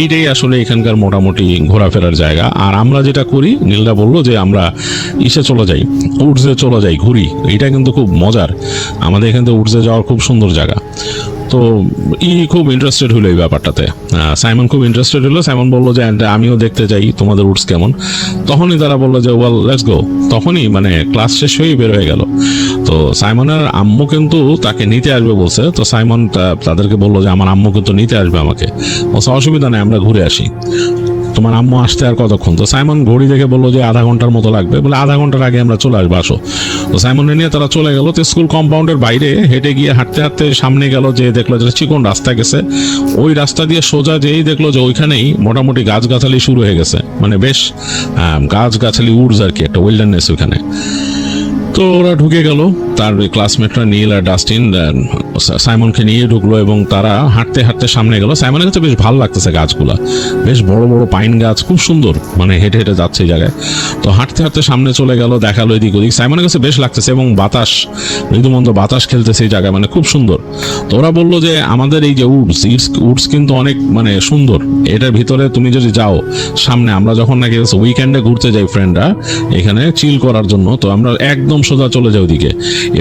এইটাই আসলে এখানকার মোটামুটি ঘোরাফেরার জায়গা। আর আমরা যেটা করি, নীলরা বললো যে আমরা ইসে চলে যাই, উডসে চলে যাই, ঘুরি। এটা কিন্তু খুব মজার, আমাদের এখান থেকে উডসে যাওয়ার খুব সুন্দর জায়গা। তো খুব ইন্টারেস্টেড হলো এই ব্যাপারটাতে, সাইমন খুব ইন্টারেস্টেড হলো। সাইমন বললো যে আমিও দেখতে চাই তোমাদের উডস কেমন। তখনই তারা বললো যে ওয়েল লেটস গো। তখনই মানে ক্লাস শেষ হয়েই বের হয়ে গেল। তো সাইমনের আম্মু কিন্তু তাকে নিতে আসবে বলছে। তো সাইমন তাদেরকে বললো যে আমার আম্মু কিন্তু নিতে আসবে আমাকে, বলছে অসুবিধা নেই, আমরা ঘুরে আসি, তোমার আম্মু আসতে আর কতক্ষণ। তো সাইমন ঘড়ি দেখে বললো যে আধা ঘন্টার মতো লাগবে, বলে আধা ঘন্টার আগে আমরা চলে আসবো, আসো। তো সাইমনকে নিয়ে তারা চলে গেল। তো স্কুল কম্পাউন্ডের বাইরে হেঁটে গিয়ে হাঁটতে হাঁটতে সামনে গেল, যে দেখলো যে চিকন রাস্তা গেছে, ওই রাস্তা দিয়ে সোজা যেই দেখলো যে ওইখানেই মোটামুটি গাছগাছালি শুরু হয়ে গেছে, মানে বেশ গাছগাছালি উডস আর কি, একটা ওয়েল্ডারনেস ওইখানে। তো ওরা ঢুকে গেল, তার ক্লাসমেটরা নীল আর ডাস্টিন সাইমনকে নিয়ে ঢুকলো, এবং তারা হাঁটতে হাঁটতে সামনে গেল। সাইমনের কাছে বেশ ভালো লাগতেছে গাছগুলা, বেশ বড় বড় পাইন গাছ, খুব সুন্দর, মানে হেঁটে হেঁটে যাচ্ছে এই জায়গায়। তো হাঁটতে হাঁটতে সামনে চলে গেল, দেখালো এদিক ওদিক, সাইমনের কাছে বেশ লাগতেছে, এবং বাতাস, মৃদুমন্দ বাতাস খেলতেছে এই জায়গায়, মানে খুব সুন্দর। তো ওরা বললো যে আমাদের এই যে উডস কিন্তু অনেক মানে সুন্দর, এটার ভিতরে তুমি যদি যাও সামনে, আমরা যখন নাকি উইকেন্ডে ঘুরতে যাই ফ্রেন্ডরা এখানে চিল করার জন্য, তো আমরা একদম সোজা চলে যাই ওদিকে।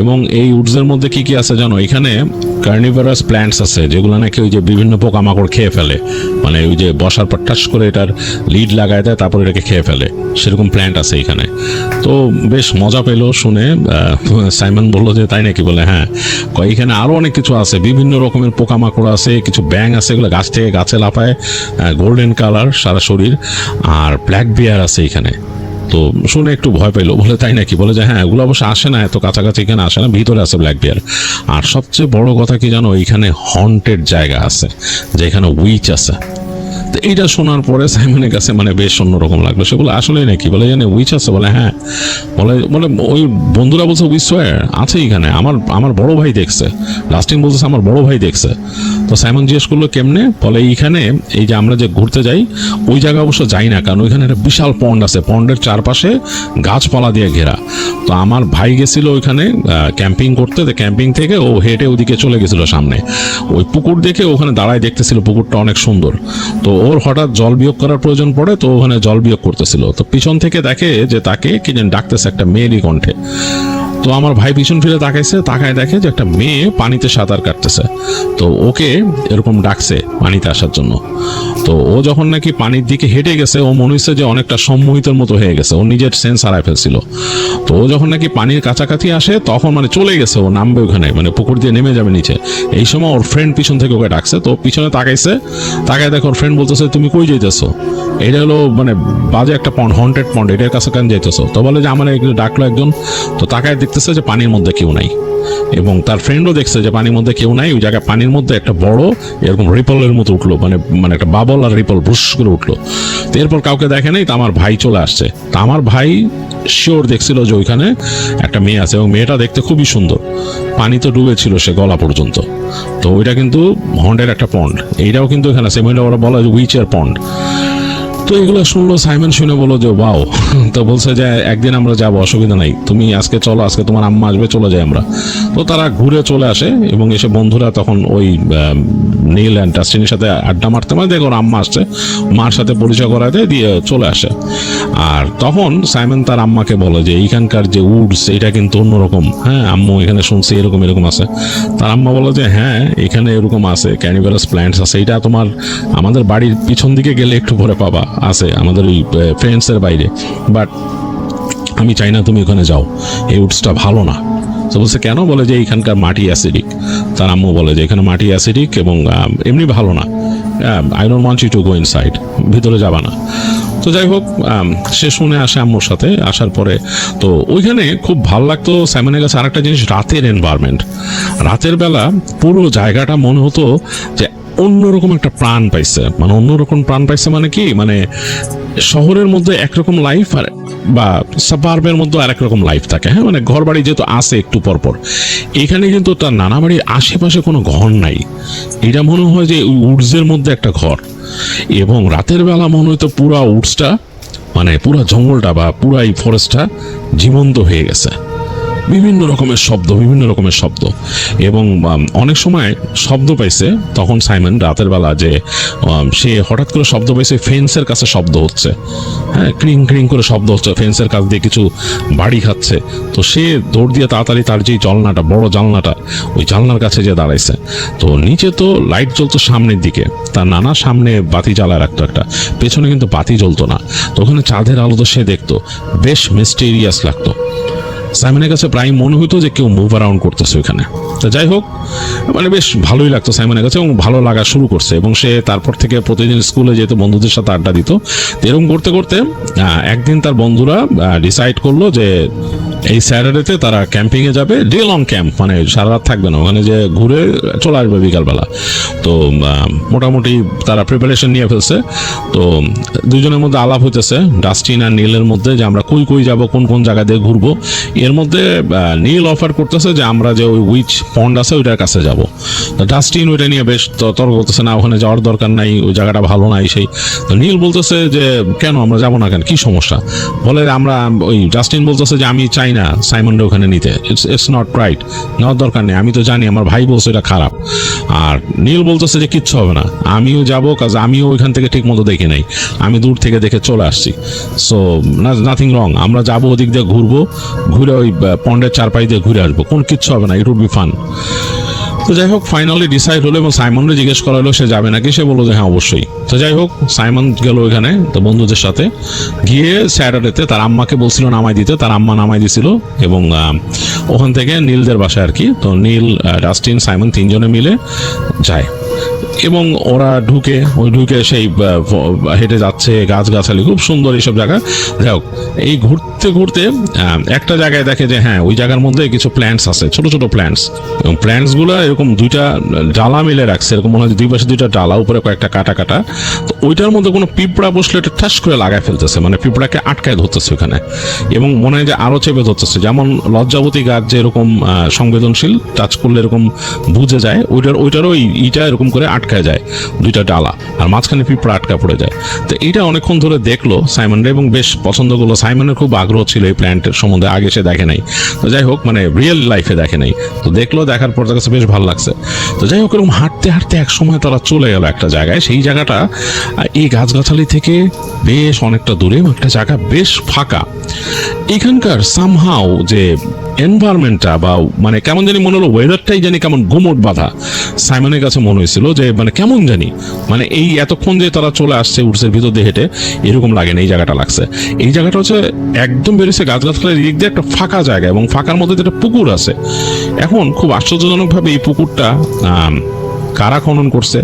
এবং এই উডসের মধ্যে কি কি আছে জানো, এখানে কার্নিভারাস প্ল্যান্টস আছে, যেগুলো নাকি ওই যে বিভিন্ন পোকামাকড় খেয়ে ফেলে, মানে ওই যে বসার পর ঠাস করে এটার লিড লাগায় দেয়, তারপর এটাকে খেয়ে ফেলে, সেরকম প্ল্যান্ট আছে এখানে। তো বেশ মজা পেলো শুনে। সাইমন বললো যে তাই নাকি, বলে হ্যাঁ, এখানে আরো অনেক কিছু আছে, বিভিন্ন রকমের পোকামাকড় আছে, কিছু ব্যাং আছে, এগুলো গাছ থেকে গাছে লাফায়, গোল্ডেন কালার সারা শরীর, আর ব্ল্যাক বিয়ার আছে এখানে। তো শুনে একটু ভয় পেলো, বলে তাই নাকি, বলে যে হ্যাঁ, এগুলো অবশ্য আসে না এত কাছাকাছি, এখানে আসে না, ভিতরে আছে ব্ল্যাক বিয়ার। আর সবচেয়ে বড় কথা কি জানো, এখানে হন্টেড জায়গা আছে, যেখানে উইচ আছে। তো এইটা শোনার পরে সাইমনের কাছে মানে বেশ অন্যরকম লাগলো। সে বলে আসলে নাকি, বলে জানে উইচ আছে, বলে হ্যাঁ, বলে বলে ওই বন্ধুরা বলছে উইচ আছে এখানে, আমার বড় ভাই দেখছে, লাস্টিং বলতেছে আমার বড় ভাই দেখছে। তো সাইমন জিজ্ঞেস করলো কেমনে, বলে এইখানে এই যে আমরা যে ঘুরতে যাই ওই জায়গা অবশ্য যাই না, কারণ ওইখানে একটা বিশাল পন্ড আছে, পন্ডের চারপাশে গাছপালা দিয়ে ঘেরা। তো আমার ভাই গেছিল ওইখানে ক্যাম্পিং করতে, ক্যাম্পিং থেকে ও হেঁটে ওদিকে চলে গেছিল সামনে, ওই পুকুর দেখে ওখানে দাঁড়ায় দেখতেছিল, পুকুরটা অনেক সুন্দর। তো ওর হঠাৎ জল বিয়োগ করার প্রয়োজন পড়ে, তো ওখানে জল বিয়োগ করতেছিল। তো পিছন থেকে দেখে যে তাকে কি যেন ডাকতেছে একটা মেয়েরই কণ্ঠে। তো আমার ভাই পিছন ফিরে তাকাইছে, তাকায় দেখে যে একটা মেয়ে পানিতে সাঁতার কাটতেছে। তো ওকে এরকম ডাকছে পানিতে আসার জন্য। তো ও যখন নাকি পানির দিকে হেঁটে গেছে, ও মনে হচ্ছে যে অনেকটা সম্মোহিতের মতো হয়ে গেছে, ও নিজের সেন্স হারায় ফেলছিল। তো ও যখন নাকি পানির কাছাকাছি আসে তখন মানে চলে গেছে, ও নামবে ওখানে, মানে পুকুর দিয়ে নেমে যাবে নিচে। এই সময় ওর ফ্রেন্ড পিছন থেকে ওকে ডাকছে। তো পিছনে তাকাইছে, তাকায় দেখো ওর ফ্রেন্ড বলতেছে তুমি কই যাইতেছো, এটা হলো মানে বাজে একটা পন্ড, হন্টেড পন্ড, এটার কাছে কেন যাইতেছো? তো বলে যে আমার ডাকলো একজন। তো তাকায় দেখতেছে যে পানির মধ্যে কেউ নাই, এবং তার ফ্রেন্ডও দেখছে যে পানির মধ্যে কেউ নাই। ওই জায়গায় পানির মধ্যে একটা বড় এরকম রিপলের মতো উঠলো, মানে একটা বাবল আর রিপল ভুস করে উঠলো। তো এরপর কাউকে দেখে নাই, তো আমার ভাই চলে আসছে। তা আমার ভাই শিওর দেখছিল যে ওইখানে একটা মেয়ে আছে, এবং মেয়েটা দেখতে খুবই সুন্দর, পানি তো ডুবেছিল সে গলা পর্যন্ত। তো ওইটা কিন্তু হন্টের একটা পন্ড, এইটাও কিন্তু এখানে আছে, ওরা বলা উইচের পন্ড। তো এগুলো শুনলো সাইমন, শুনে বলো যে ওয়াও। তো বলছে যে একদিন আমরা যাবো, অসুবিধা নাই, তুমি আজকে চলো, আজকে তোমার আম্মা আসবে, চলে যাই আমরা। তো তারা ঘুরে চলে আসে এবং এসে বন্ধুরা তখন ওই নীল অ্যান্ড ডাস্টিনের সাথে আড্ডা মারতে মারতে দেখো ওর আম্মা আসছে, মার সাথে পরিচয় করায় দেয়, দিয়ে চলে আসে। আর তখন সাইমন তার আম্মাকে বলে যে এইখানকার যে উডস এটা কিন্তু অন্যরকম, হ্যাঁ আম্মু এখানে শুনছি এরকম এরকম আছে। তার আম্মা বলে যে হ্যাঁ এখানে এরকম আছে, ক্যানিভারাস প্ল্যান্টস আছে, এটা তোমার আমাদের বাড়ির পিছন দিকে গেলে একটু পরে পাবা, আছে আমাদের ওই ফ্রেন্ডসের বাইরে, বাট আমি চাই না তুমি ওখানে যাও, এই উডসটা ভালো না। তো বলছে কেন? বলে যে এইখানকার মাটি অ্যাসিডিক। তার আম্মু বলে যে এখানে মাটি অ্যাসিডিক এবং এমনি ভালো না, I don't want you to go inside, ভিতরে যাবা না। তো যাই হোক, সে শুনে আসে আম্মুর সাথে। আসার পরে তো ওইখানে খুব ভালো লাগতো সাইমনের কাছে আরেকটা জিনিস, রাতের এনভায়রনমেন্ট। রাতের বেলা পুরো জায়গাটা মনে হতো যে অন্যরকম একটা প্রাণ পাইছে, মানে অন্যরকম প্রাণ পাইছে মানে কি, মানে শহরের মধ্যে একরকম লাইফ আর বা সাবার্বের মধ্যে আর একরকম লাইফ থাকে, হ্যাঁ মানে ঘর বাড়ি যেহেতু আসে একটু পরপর, এখানে কিন্তু তার নানা বাড়ির আশেপাশে কোনো ঘর নাই। এটা মনে হয় যে ওই উডসের মধ্যে একটা ঘর, এবং রাতের বেলা মনে হয়তো পুরা উডসটা মানে পুরা জঙ্গলটা বা পুরা এই ফরেস্টটা জীবন্ত হয়ে গেছে। বিভিন্ন রকমের শব্দ এবং অনেক সময় শব্দ পাইছে তখন সাইমন রাতের বেলা, যে সে হঠাৎ করে শব্দ পাইছে ফেন্সের কাছে শব্দ হচ্ছে, হ্যাঁ ক্রিং ক্রিং করে শব্দ হচ্ছে, ফেন্সের কাছ দিয়ে কিছু বাড়ি খাচ্ছে। তো সে দৌড় দিয়ে তাড়াতাড়ি তার যে জানলাটা, বড় জানলাটা, ওই জানলার কাছে যে দাঁড়াইছে। তো নিচে তো লাইট জ্বলতো সামনের দিকে, তার নানা সামনে বাতি জ্বালায় রাখতো একটা, পেছনে কিন্তু বাতি জ্বলতো না। তো ওখানে চাঁদের আলো তো সে দেখতো, বেশ মিস্টেরিয়াস লাগতো। সাইমনের কাছে প্রায় মনে হতো যে কেউ মুভ অ্যারাউন্ড করতেছে ওইখানে। তো যাই হোক, মানে বেশ ভালোই লাগতো সাইমনের কাছে এবং ভালো লাগা শুরু করছে, এবং সে তারপর থেকে প্রতিদিন স্কুলে যেত, বন্ধুদের সাথে আড্ডা দিত। এরকম করতে করতে একদিন তার বন্ধুরা ডিসাইড করলো যে এই স্যাটারডেতে তারা ক্যাম্পিংয়ে যাবে, ডে লং ক্যাম্প, মানে সারা রাত থাকবে না ওখানে, যে ঘুরে চলে আসবে বিকালবেলা। তো মোটামুটি তারা প্রিপারেশন নিয়ে ফেলছে। তো দুজনের মধ্যে আলাপ হইতেছে ডাস্টিন আর নীলের মধ্যে, যে আমরা কই কই যাব, কোন কোন জায়গা দিয়ে ঘুরবো। এর মধ্যে নীল অফার করতেছে যে আমরা যে ওই উইচ পন্ড আছে ওইটার কাছে যাব। ডাস্টিন ওইটা নিয়ে বেশ তর্ক করতেছে, না ওখানে যাওয়ার দরকার নাই, ওই জায়গাটা ভালো নাই সেই। তো নীল বলতেছে যে কেন আমরা যাবো না, কেন কি সমস্যা? বলে আমরা ওই ডাস্টিন বলতেছে যে আমি চাই না সাইমনরে ওখানে নিতে, ইটস নট রাইট, নেওয়ার দরকার নেই, আমি তো জানি আমার ভাই বলছে এটা খারাপ। আর নীল বলতেছে যে কিচ্ছু হবে না, আমিও যাবো, কাজ আমিও ওইখান থেকে ঠিক মতো দেখি নাই, আমি দূর থেকে দেখে চলে আসছি। সো নাথিং রং, আমরা যাবো ওদিক দিয়ে ঘুরবো, ঘুরে ওই পন্ডের চারপাই দিয়ে ঘুরে আসবো, কোন কিচ্ছু হবে না, ইট উড বি ফান। তো যাই হোক, ফাইনালি ডিসাইড হলো এবং সাইমনকে জিজ্ঞেস করা হলো সে যাবে নাকি, সে বললো যে হ্যাঁ অবশ্যই। তো যাই হোক, সাইমন গেল ওইখানে তো বন্ধুদের সাথে গিয়ে স্যাটারডেতে তার আম্মাকে বলছিল নামাই দিতে, তার আম্মা নামাই দিছিল, এবং ওখান থেকে নীলদের বাসায় আর কি। তো নীল, ডাস্টিন, সাইমন তিনজনে মিলে যায় এবং ওরা ঢুকে সেই হেঁটে যাচ্ছে, গাছগাছালি খুব সুন্দর এইসব জায়গা। যাই হোক, এই ঘুরতে ঘুরতে একটা জায়গায় দেখে যে হ্যাঁ ওই জায়গার মধ্যে কিছু প্ল্যান্টস আছে, ছোট ছোট প্ল্যান্টস, এবং প্ল্যান্টসগুলো এরকম দুইটা ডালা মিলে রাখছে, এরকম মনে হয় দুই পাশে দুইটা ডালা, উপরে কয়েকটা কাটা কাটা। তো ওইটার মধ্যে কোনো পিঁপড়া বসলে এটা ঠাস করে লাগায় ফেলতেছে, মানে পিঁপড়াকে আটকায় ধরতেছে ওখানে, এবং মনে হয় যে আরো চেপে ধরতেছে। যেমন লজ্জাবতী গাছ যে এরকম সংবেদনশীল, টাচ করলে এরকম বুঝে যায়, ওইটারও ইটা এরকম করে আটকায় যায় দুইটা ডালা, আর মাঝখানে পিঁপড়া আটকা পড়ে যায়। তো এইটা অনেকক্ষণ ধরে দেখলো সাইমনরা এবং বেশ পছন্দ করলো। সাইমনের খুব আগ্রহ ছিল এই প্ল্যান্টের সম্বন্ধে, আগে সে দেখে নাই। তো যাই হোক, মানে রিয়েল লাইফে দেখে নাই, তো দেখলো, দেখার পর তার কাছে বেশ ভালো লাগছে। তো যাই হোক, এরকম হাঁটতে হাঁটতে এক সময় তারা চলে গেল একটা জায়গায়, সেই জায়গাটা এই গাছগাছালি থেকে বেশ অনেকটা দূরে, একটা জায়গা বেশ ফাঁকা। এখানকার সামহাও যে এনভায়রনমেন্টটা বা মানে কেমন জানি মনে হলো, ওয়েদারটাই জানি কেমন গুমট বাঁধা। সাইমনের কাছে মনে হয়েছিল যে মানে কেমন জানি, মানে এই এতক্ষণ যে তারা চলে আসছে উডসের ভিতর দিয়ে হেঁটে, এরকম লাগে না এই জায়গাটা লাগছে। এই জায়গাটা হচ্ছে একদম বেরিয়েছে গাছগাছালির দিক দিয়ে একটা ফাঁকা জায়গা, এবং ফাঁকার মধ্যে একটা পুকুর আছে। এখন খুব আশ্চর্যজনকভাবে এই পুকুরটা কারা খনন করছে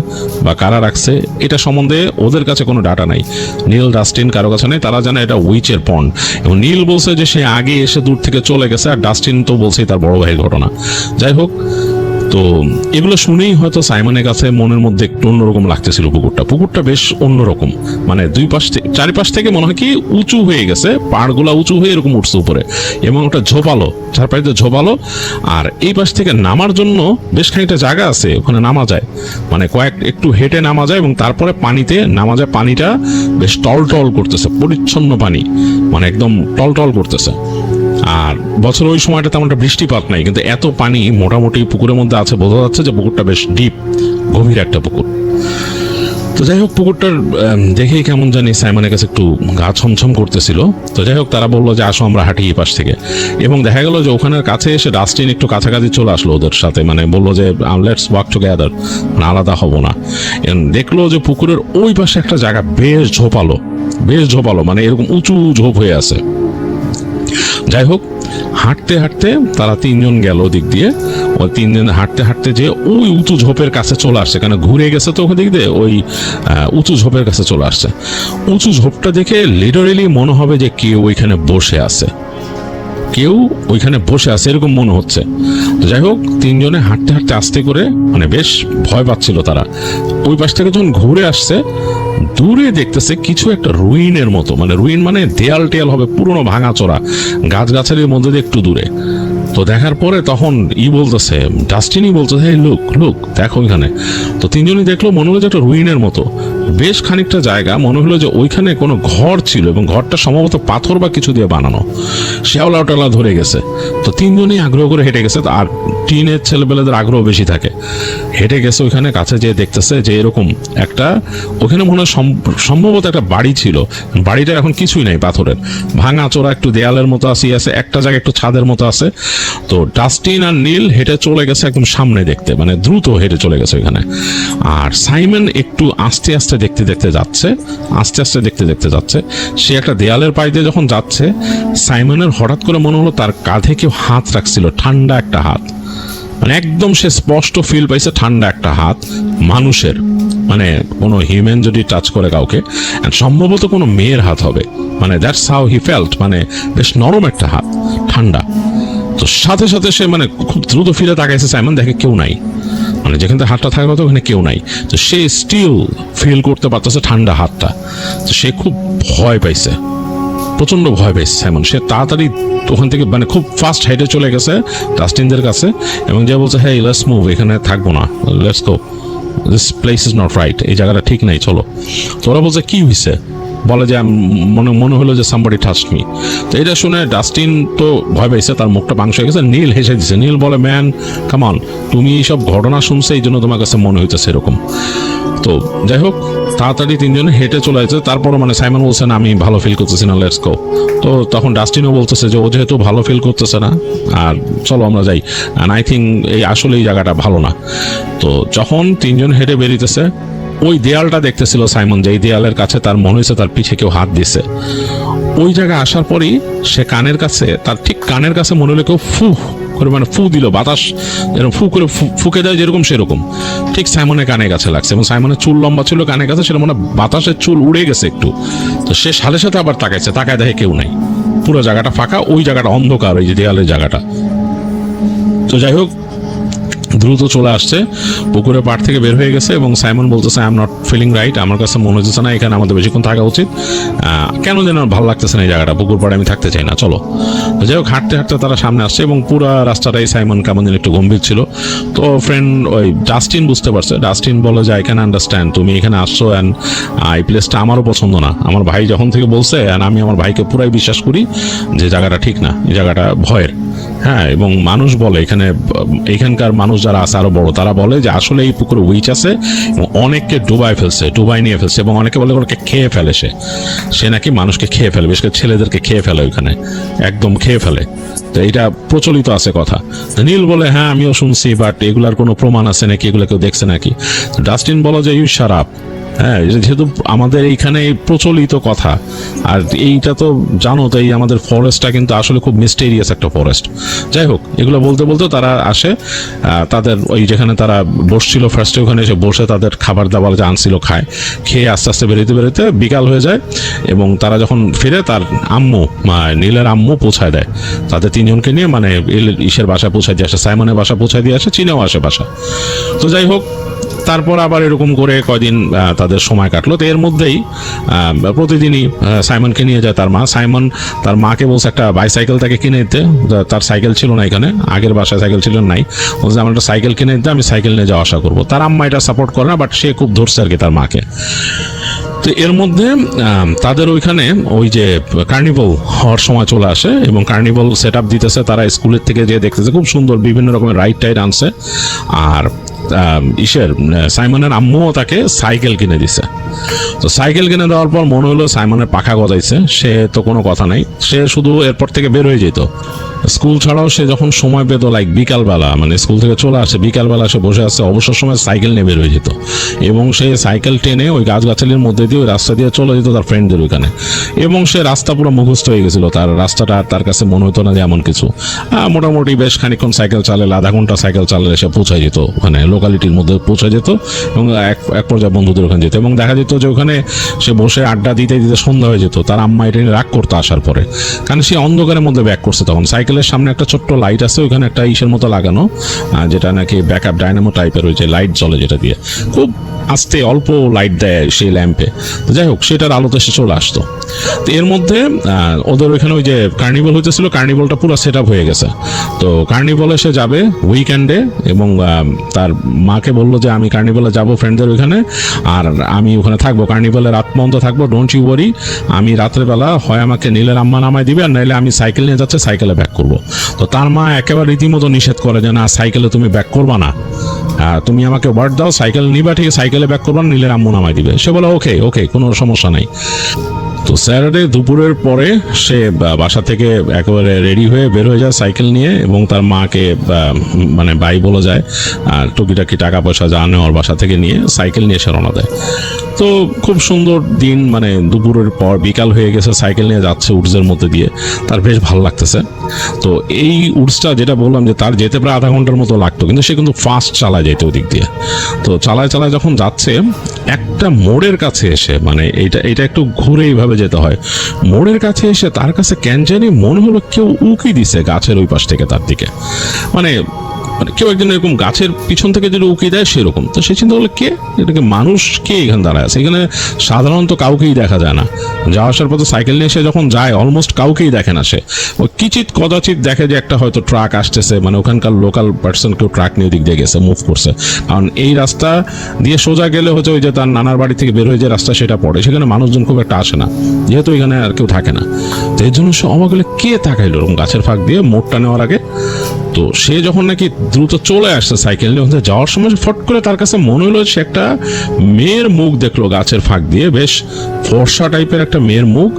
বা কারা রাখছে এটা সম্বন্ধে ওদের কাছে কোনো ডাটা নাই। নীল, ডাস্টিন কারো কাছে নেই, তারা জানে এটা উইচের পন্ড। এবং নীল বলছে যে সে আগে এসে দূর থেকে চলে গেছে, আর ডাস্টিন তো বলছেই তার বড় ভাইয়ের ঘটনা। যাই হোক, তো এগুলো শুনেই হয়তো সাইমনের কাছে মনের মধ্যে একটু অন্যরকম লাগতেছিল। পুকুরটা বেশ অন্যরকম, মানে দুই পাশ থেকে চারিপাশ থেকে মনে হয় কি উঁচু হয়ে গেছে, পাড়গুলা উঁচু হয়ে এরকম উঠছে উপরে, এবং ওটা ঝোপালো, চারপাশে ঝোপালো। আর এই পাশ থেকে নামার জন্য বেশ খানিকটা জায়গা আছে, ওখানে নামা যায়, মানে একটু হেঁটে নামা যায়, এবং তারপরে পানিতে নামা যায়। পানিটা বেশ টল করতেছে, পরিচ্ছন্ন পানি, মানে একদম টল করতেছে। আর বছর ওই সময়টা তেমন একটা বৃষ্টিপাত নাই, কিন্তু এত পানি মোটামুটি পুকুরের মধ্যে আছে, বোঝা যাচ্ছে যে পুকুরটা বেশ ডিপ, গভীর একটা পুকুর। তো যাই হোক, পুকুরটার দেখেই কেমন জানি সাইমনের কাছে একটু গা ছমছম করতেছিল। তো যাই হোক, তারা বললো যে আসো আমরা হাঁটি এই পাশ থেকে, এবং দেখা গেল যে ওখানের কাছে এসে ডাস্টিন একটু কাছাকাছি চলে আসলো ওদের সাথে, মানে বললো যে লেটস ওয়াক টুগেদার, মানে আলাদা হব না। দেখলো যে পুকুরের ওই পাশে একটা জায়গা বেশ ঝোপালো, মানে এরকম উঁচু ঝোপ হয়ে আছে। যাই হোক, হাঁটতে হাঁটতে তারা তিনজন গেল দিক দিয়ে, ওই তিনজন হাঁটতে হাঁটতে যে ওই উঁচু ঝোপের কাছে চলে আসছে, কেন ঘুরে গেছে তো ওখান দিক দিয়ে, ওই উঁচু ঝোপের কাছে চলে আসছে। উঁচু ঝোপটা দেখে লিটারেলি মনে হবে যে কেউ ওইখানে বসে আছে, এরকম মনে হচ্ছে। যাই হোক, তিনজনে হাঁটতে হাঁটতে আস্তে করে, মানে বেশ ভয় পাচ্ছিল তারা। ওই পাশ থেকে যখন ঘুরে আসছে, দূরে দেখতেছে কিছু একটা রুইনের মতো, মানে রুইন মানে দেয়াল টেয়াল হবে, পুরনো ভাঙাচোরা, গাছগাছালির মধ্যে দিয়ে একটু দূরে। তো দেখার পরে তখন ডাস্টিনই বলতেছে হে লুক দেখো ওইখানে। তো তিনজনই দেখলো, মনে হলো যে একটা রুইনের মতো, বেশ খানিকটা জায়গা, মনে হলো যে ওইখানে কোনো ঘর ছিল, এবং ঘরটা সম্ভবত পাথর বা কিছু দিয়ে বানানো, শেওলা টেলা ধরে গেছে। তো তিনজনই আগ্রহ করে হেঁটে গেছে, আর টিনের ছেলেপেলেদের আগ্রহ বেশি থাকে। হেঁটে গেছে ওইখানে, কাছে যেয়ে দেখতেছে যে এরকম একটা, ওখানে মনে হয় সম্ভবত একটা বাড়ি ছিল। বাড়িটা এখন কিছুই নাই, পাথরের ভাঙা চোরা, একটু দেয়ালের মতো আছে, একটা জায়গায় একটু ছাদের মতো আছে। তো ডাস্টিন আর নীল হেঁটে চলে গেছে একদম সামনে দেখতে, মানে দ্রুত হেঁটে চলে গেছে ওইখানে। আর সাইমন একটু আস্তে আস্তে দেখতে যাচ্ছে। সে একটা দেয়ালের পাশ দিয়ে যখন যাচ্ছে, সাইমনের হঠাৎ করে মনে হলো তার কাঁধে কেউ হাত রাখছিল, ঠান্ডা একটা হাত, মানে একদম সে স্পষ্ট ফিল পাইছে ঠান্ডা একটা হাত মানুষের, মানে কোনো হিউম্যান যদি টাচ করে কাউকে, সম্ভবত কোনো মেয়ের হাত হবে, মানে দ্যাটস হাউ হি ফেল্ট, মানে বেশ নরম একটা হাত, ঠান্ডা। তো সাথে সাথে সে মানে খুব দ্রুত ফিরে তাকাইছে, সাইমন দেখে কেউ নাই, মানে যেখানে হাতটা থাকার কথা ওখানে কেউ নাই। তো সে স্টিল ফিল করতে পারতেছে ঠান্ডা হাতটা। তো সে খুব ভয় পাইছে, প্রচন্ড ভয় পেয়েছে সাইমন। সে তাড়াতাড়ি ওখান থেকে মানে খুব ফাস্ট হেঁটে চলে গেছে ডাস্টিনদের কাছে, এবং যে বলছে হ্যাঁ লেটস মুভ, এখানে থাকবো না, let's go, this place is not right, এই জায়গাটা ঠিক নাই, চলো। তো ওরা বলছে কি হয়েছে, বলে যে মনে হলো যে সামবডি টাচড মি। তো এটা শুনে ডাস্টিন তো ভয় পাইছে, তার মুখটা মাংস হয়ে গেছে। নীল হেসে দিছে, নীল বলে ম্যান কাম অন, তুমি এইসব ঘটনা শুনছে এই জন্য তোমার কাছে মনে হইতেছে এরকম। তো যাই হোক, তাড়াতাড়ি তিনজনে হেঁটে চলে আসছে। তারপরও মানে সাইমন বলছে না আমি ভালো ফিল করতেছি না, লেটস গো। তো তখন ডাস্টিনও বলতেছে যে ও যেহেতু ভালো ফিল করতেছে না, আর চলো আমরা যাই, অ্যান্ড আই থিঙ্ক আসলে এই জায়গাটা ভালো না। তো যখন তিনজন হেঁটে বেরিয়েছে, ওই দেয়ালটা দেখতেছিল সাইমন, যে এই দেয়ালের কাছে তার মনে হয়েছে তার পিছে কেউ হাত দিছে। ওই জায়গায় আসার পরই সে কানের কাছে, তার ঠিক কানের কাছে মনে হলো কেউ ফু করে, মানে ফু দিল, বাতাস এরকম ফু করে ফুকে দেয় যেরকম, সেরকম ঠিক সাইমনের কানের কাছে লাগছে। এবং সাইমনের চুল লম্বা ছিল কানের কাছে, সেটা মনে বাতাসের চুল উড়ে গেছে একটু। তো সে সাথে সাথে আবার তাকায় দেখে কেউ নাই, পুরো জায়গাটা ফাঁকা, ওই জায়গাটা অন্ধকার, ওই যে দেয়ালের জায়গাটা। তো যাই হোক, দ্রুত চলে আসছে, পুকুরের পাড় থেকে বের হয়ে গেছে, এবং সাইমন বলতেছে I am not feeling right, আমার কাছে মনে হচ্ছে না এখানে আমাদের বেশিক্ষণ থাকা উচিত, কেন যেন ভালো লাগতেছে না এই জায়গাটা, পুকুর পাড়ে আমি থাকতে চাই না, চলো। যাই হোক, হাঁটতে হাঁটতে তারা সামনে আসছে, এবং পুরো রাস্তাটাই সাইমন কেমন যেন একটু গম্ভীর ছিল। তো ফ্রেন্ড ওই ডাস্টিন বুঝতে পারছে, ডাস্টিন বলে যে আই ক্যান আন্ডারস্ট্যান্ড, তুমি এখানে আসছো, অ্যান্ড এই প্লেসটা আমারও পছন্দ না, আমার ভাই যখন থেকে বলছে, অ্যান্ড আমি আমার ভাইকে পুরাই বিশ্বাস করি যে জায়গাটা ঠিক না, এই জায়গাটা ভয়ের। হ্যাঁ, এবং মানুষ বলে এখানকার মানুষ যারা আছে আরো বড়, তারা বলে যে আসলে এই পুকুরে উইচ আছে, এবং অনেককে ডুবাই নিয়ে ফেলছে, এবং অনেকে বলে ওকে খেয়ে ফেলে, সে নাকি মানুষকে খেয়ে ফেলে, বিশেষ করে ছেলেদেরকে খেয়ে ফেলে, ওইখানে একদম খেয়ে ফেলে। তো এটা প্রচলিত আছে কথা। নীল বলে হ্যাঁ আমিও শুনছি, বাট এগুলার কোনো প্রমাণ আছে নাকি, এগুলো কেউ দেখছে নাকি? ডাস্টিন বলো যে ইউ শাট আপ, হ্যাঁ, যেহেতু আমাদের এইখানে এই প্রচলিত কথা, আর এইটা তো জানো তো, এই আমাদের ফরেস্টটা কিন্তু আসলে খুব মিস্টেরিয়াস একটা ফরেস্ট। যাই হোক, এগুলো বলতে বলতে তারা আসে, তাদের ওই যেখানে তারা বসছিল ফার্স্টে, ওখানে এসে বসে তাদের খাবার দাবার যা আনছিল খায়, খেয়ে আস্তে আস্তে বেরোতে বেরোতে বিকাল হয়ে যায়। এবং তারা যখন ফিরে, তার আম্মু, নীলের আম্মু পৌঁছায় দেয় তাদের তিনজনকে নিয়ে, মানে ইসের বাসা পৌঁছায় দিয়ে আসে, সাইমনের বাসা পৌঁছায় দিয়ে আসে, চীনেও আসে বাসা। তো যাই হোক, তারপর আবার এরকম করে কয়দিন তাদের সময় কাটলো। তো এর মধ্যেই প্রতিদিনই সাইমনকে নিয়ে যায় তার মা। সাইমন তার মাকে বলছে একটা বাইসাইকেল তাকে কিনে দিতে, তার সাইকেল ছিল না এখানে, আগের বাসায় সাইকেল ছিল নাই, বলছে আমার একটা সাইকেল কিনে দিতে, আমি সাইকেল নিয়ে যাওয়া আসা করবো। তার আম্মা এটা সাপোর্ট করে না, বাট সে খুব ধরছে আর কি তার মাকে। তো এর মধ্যে তাদের ওইখানে ওই যে কার্নিভাল হওয়ার সময় চলে আসে, এবং কার্নিভাল সেট আপ দিতেছে, তারা স্কুলের থেকে যে দেখতেছে খুব সুন্দর বিভিন্ন রকমের রাইড টাইড আনছে। আর সাইমনের আম্মুও তাকে সাইকেল কিনে দিছে। তো সাইকেল কিনে দেওয়ার পর মনে হলো সাইমনের পাখা গজাইছে, সে তো কোনো কথা নাই, সে শুধু এরপর থেকে বের হয়ে যেত। স্কুল ছাড়াও সে যখন সময় পেত, লাইক বিকালবেলা, মানে স্কুল থেকে চলে আসে, বিকালবেলা সে বসে আসছে, অবসর সময় সাইকেল নিয়ে বের হয়ে যেত, এবং সে সাইকেল টেনে ওই গাছগাছালির মধ্যে দিয়ে ওই রাস্তা দিয়ে চলে যেত তার ফ্রেন্ডদের ওইখানে। এবং সে রাস্তা পুরো মুখস্থ হয়ে গেছিল, তার রাস্তাটা তার কাছে মনে হতো না যে এমন কিছু। মোটামুটি বেশ খানিকক্ষণ সাইকেল চালালে, আধা ঘন্টা সাইকেল চালালে সে পৌঁছায় যেত ওখানে, লোকালিটির মধ্যে পৌঁছে যেত, এবং এক পর্যায়ে বন্ধুদের ওখানে যেত। এবং দেখা যেত যে ওখানে সে বসে আড্ডা দিতে দিতে সন্ধ্যা হয়ে যেত। তার আম্মা এটা নিয়ে রাগ করতো আসার পরে, কারণ সে অন্ধকারের মধ্যে ব্যাক করছে। তখন সাইকেলের সামনে একটা ছোট্ট লাইট আছে, ওখানে একটা ইসের মতো লাগানো, যেটা নাকি ব্যাকআপ ডায়নামো টাইপের, ওই যে লাইট জ্বলে, যেটা দিয়ে খুব আস্তে অল্প লাইট দেয় সেই ল্যাম্পে। তো যাই হোক, সেটার আলোতে সে চলে আসতো। তো এর মধ্যে ওদের ওইখানে ওই যে কার্নিভাল হইতেছিল, কার্নিভালটা পুরো সেট আপ হয়ে গেছে। তো কার্নিভালে সে যাবে উইকেন্ডে, এবং তার মাকে বললো যে আমি কার্নিভালে যাবো ফ্রেন্ডদের ওইখানে, আর আমি ওখানে থাকবো, কার্নিভালে রাত পর্যন্ত থাকবো, ডোন্ট ইউ ওয়ারি। আমি রাত্রেবেলা হয় আমাকে নীলের আম্মা নামাই দিবে, আর নাইলে আমি সাইকেল নিয়ে যাচ্ছে, সাইকেলে ব্যাক করবো। তো তার মা একেবারে রীতিমতো নিষেধ করে যে না, সাইকেলে তুমি ব্যাক করবা না, তুমি আমাকে ওয়ার্ড দাও, সাইকেল নিবা ঠিক, সাইকেলে ব্যাক করবা, নীলের আম্মু নামাই দিবে। সে বলে ওকে ওকে, কোনো সমস্যা নাই। তো স্যাটারডে দুপুরের পরে সে বাসা থেকে একেবারে রেডি হয়ে বের হয়ে যায় সাইকেল নিয়ে, এবং তার মাকে মানে বাই বলে যায়, আর টুকিটাকি টাকা পয়সা যা নেওয়ার বাসা থেকে নিয়ে সাইকেল নিয়ে সে রওনা দেয়। তো খুব সুন্দর দিন, মানে দুপুরের পর বিকাল হয়ে গেছে, সাইকেল নিয়ে যাচ্ছে উডসের মধ্যে দিয়ে, তার বেশ ভালো লাগতেছে। তো এই উডসটা যেটা বললাম যে তার যেতে প্রায় আধা ঘন্টার মতো লাগতো, কিন্তু সে কিন্তু ফাস্ট চালায় যেত ওদিক দিয়ে। তো চালায় চালায় যখন যাচ্ছে, একটা মোড়ের কাছে এসে, মানে এইটা একটু ঘুরে এইভাবে যেতে হয়, মোড়ের কাছে এসে তার কাছে কেন জানি মনে হলো কেউ উকি দিছে গাছের ওই পাশ থেকে তার দিকে, মানে কেউ একজন এরকম গাছের পিছন থেকে যদি উকি দেয় সেরকম। তো সে চিন্তা করলো কে, এটাকে মানুষ কে এখানে দাঁড়ায় আছে, এখানে সাধারণত কাউকেই দেখা যায় না। যাওয়া আসার পথে সাইকেল নিয়ে সে যখন যায়, অলমোস্ট কাউকেই দেখে না সে, ওই কিচিত কদাচিৎ দেখে যে একটা হয়তো ট্রাক আসতেছে, মানে ওখানকার লোকাল পার্সন কেউ ট্রাক নিয়ে দিক দিয়ে গেছে, মুভ করছে। কারণ এই রাস্তা দিয়ে সোজা গেলে হচ্ছে ওই যে তার নানার বাড়ি থেকে বের হয়ে যে রাস্তা সেটা পড়ে, সেখানে মানুষজন খুব একটা আসে না, যেহেতু এখানে আর কেউ থাকে না। তো এর জন্য সে অবাক হলে কে তাকাইলো এরকম গাছের ফাঁক দিয়ে মোড়টা নেওয়ার আগে। তো সে যখন নাকি দ্রুত চলে আসছে সাইকেল নিয়ে, যাওয়ার সময় ফট করে তার কাছে মনে হলো সে একটা মেয়ের মুখ দেখলো গাছের ফাঁক দিয়ে, বেশ ফর্সা টাইপের একটা মেয়ের মুখ,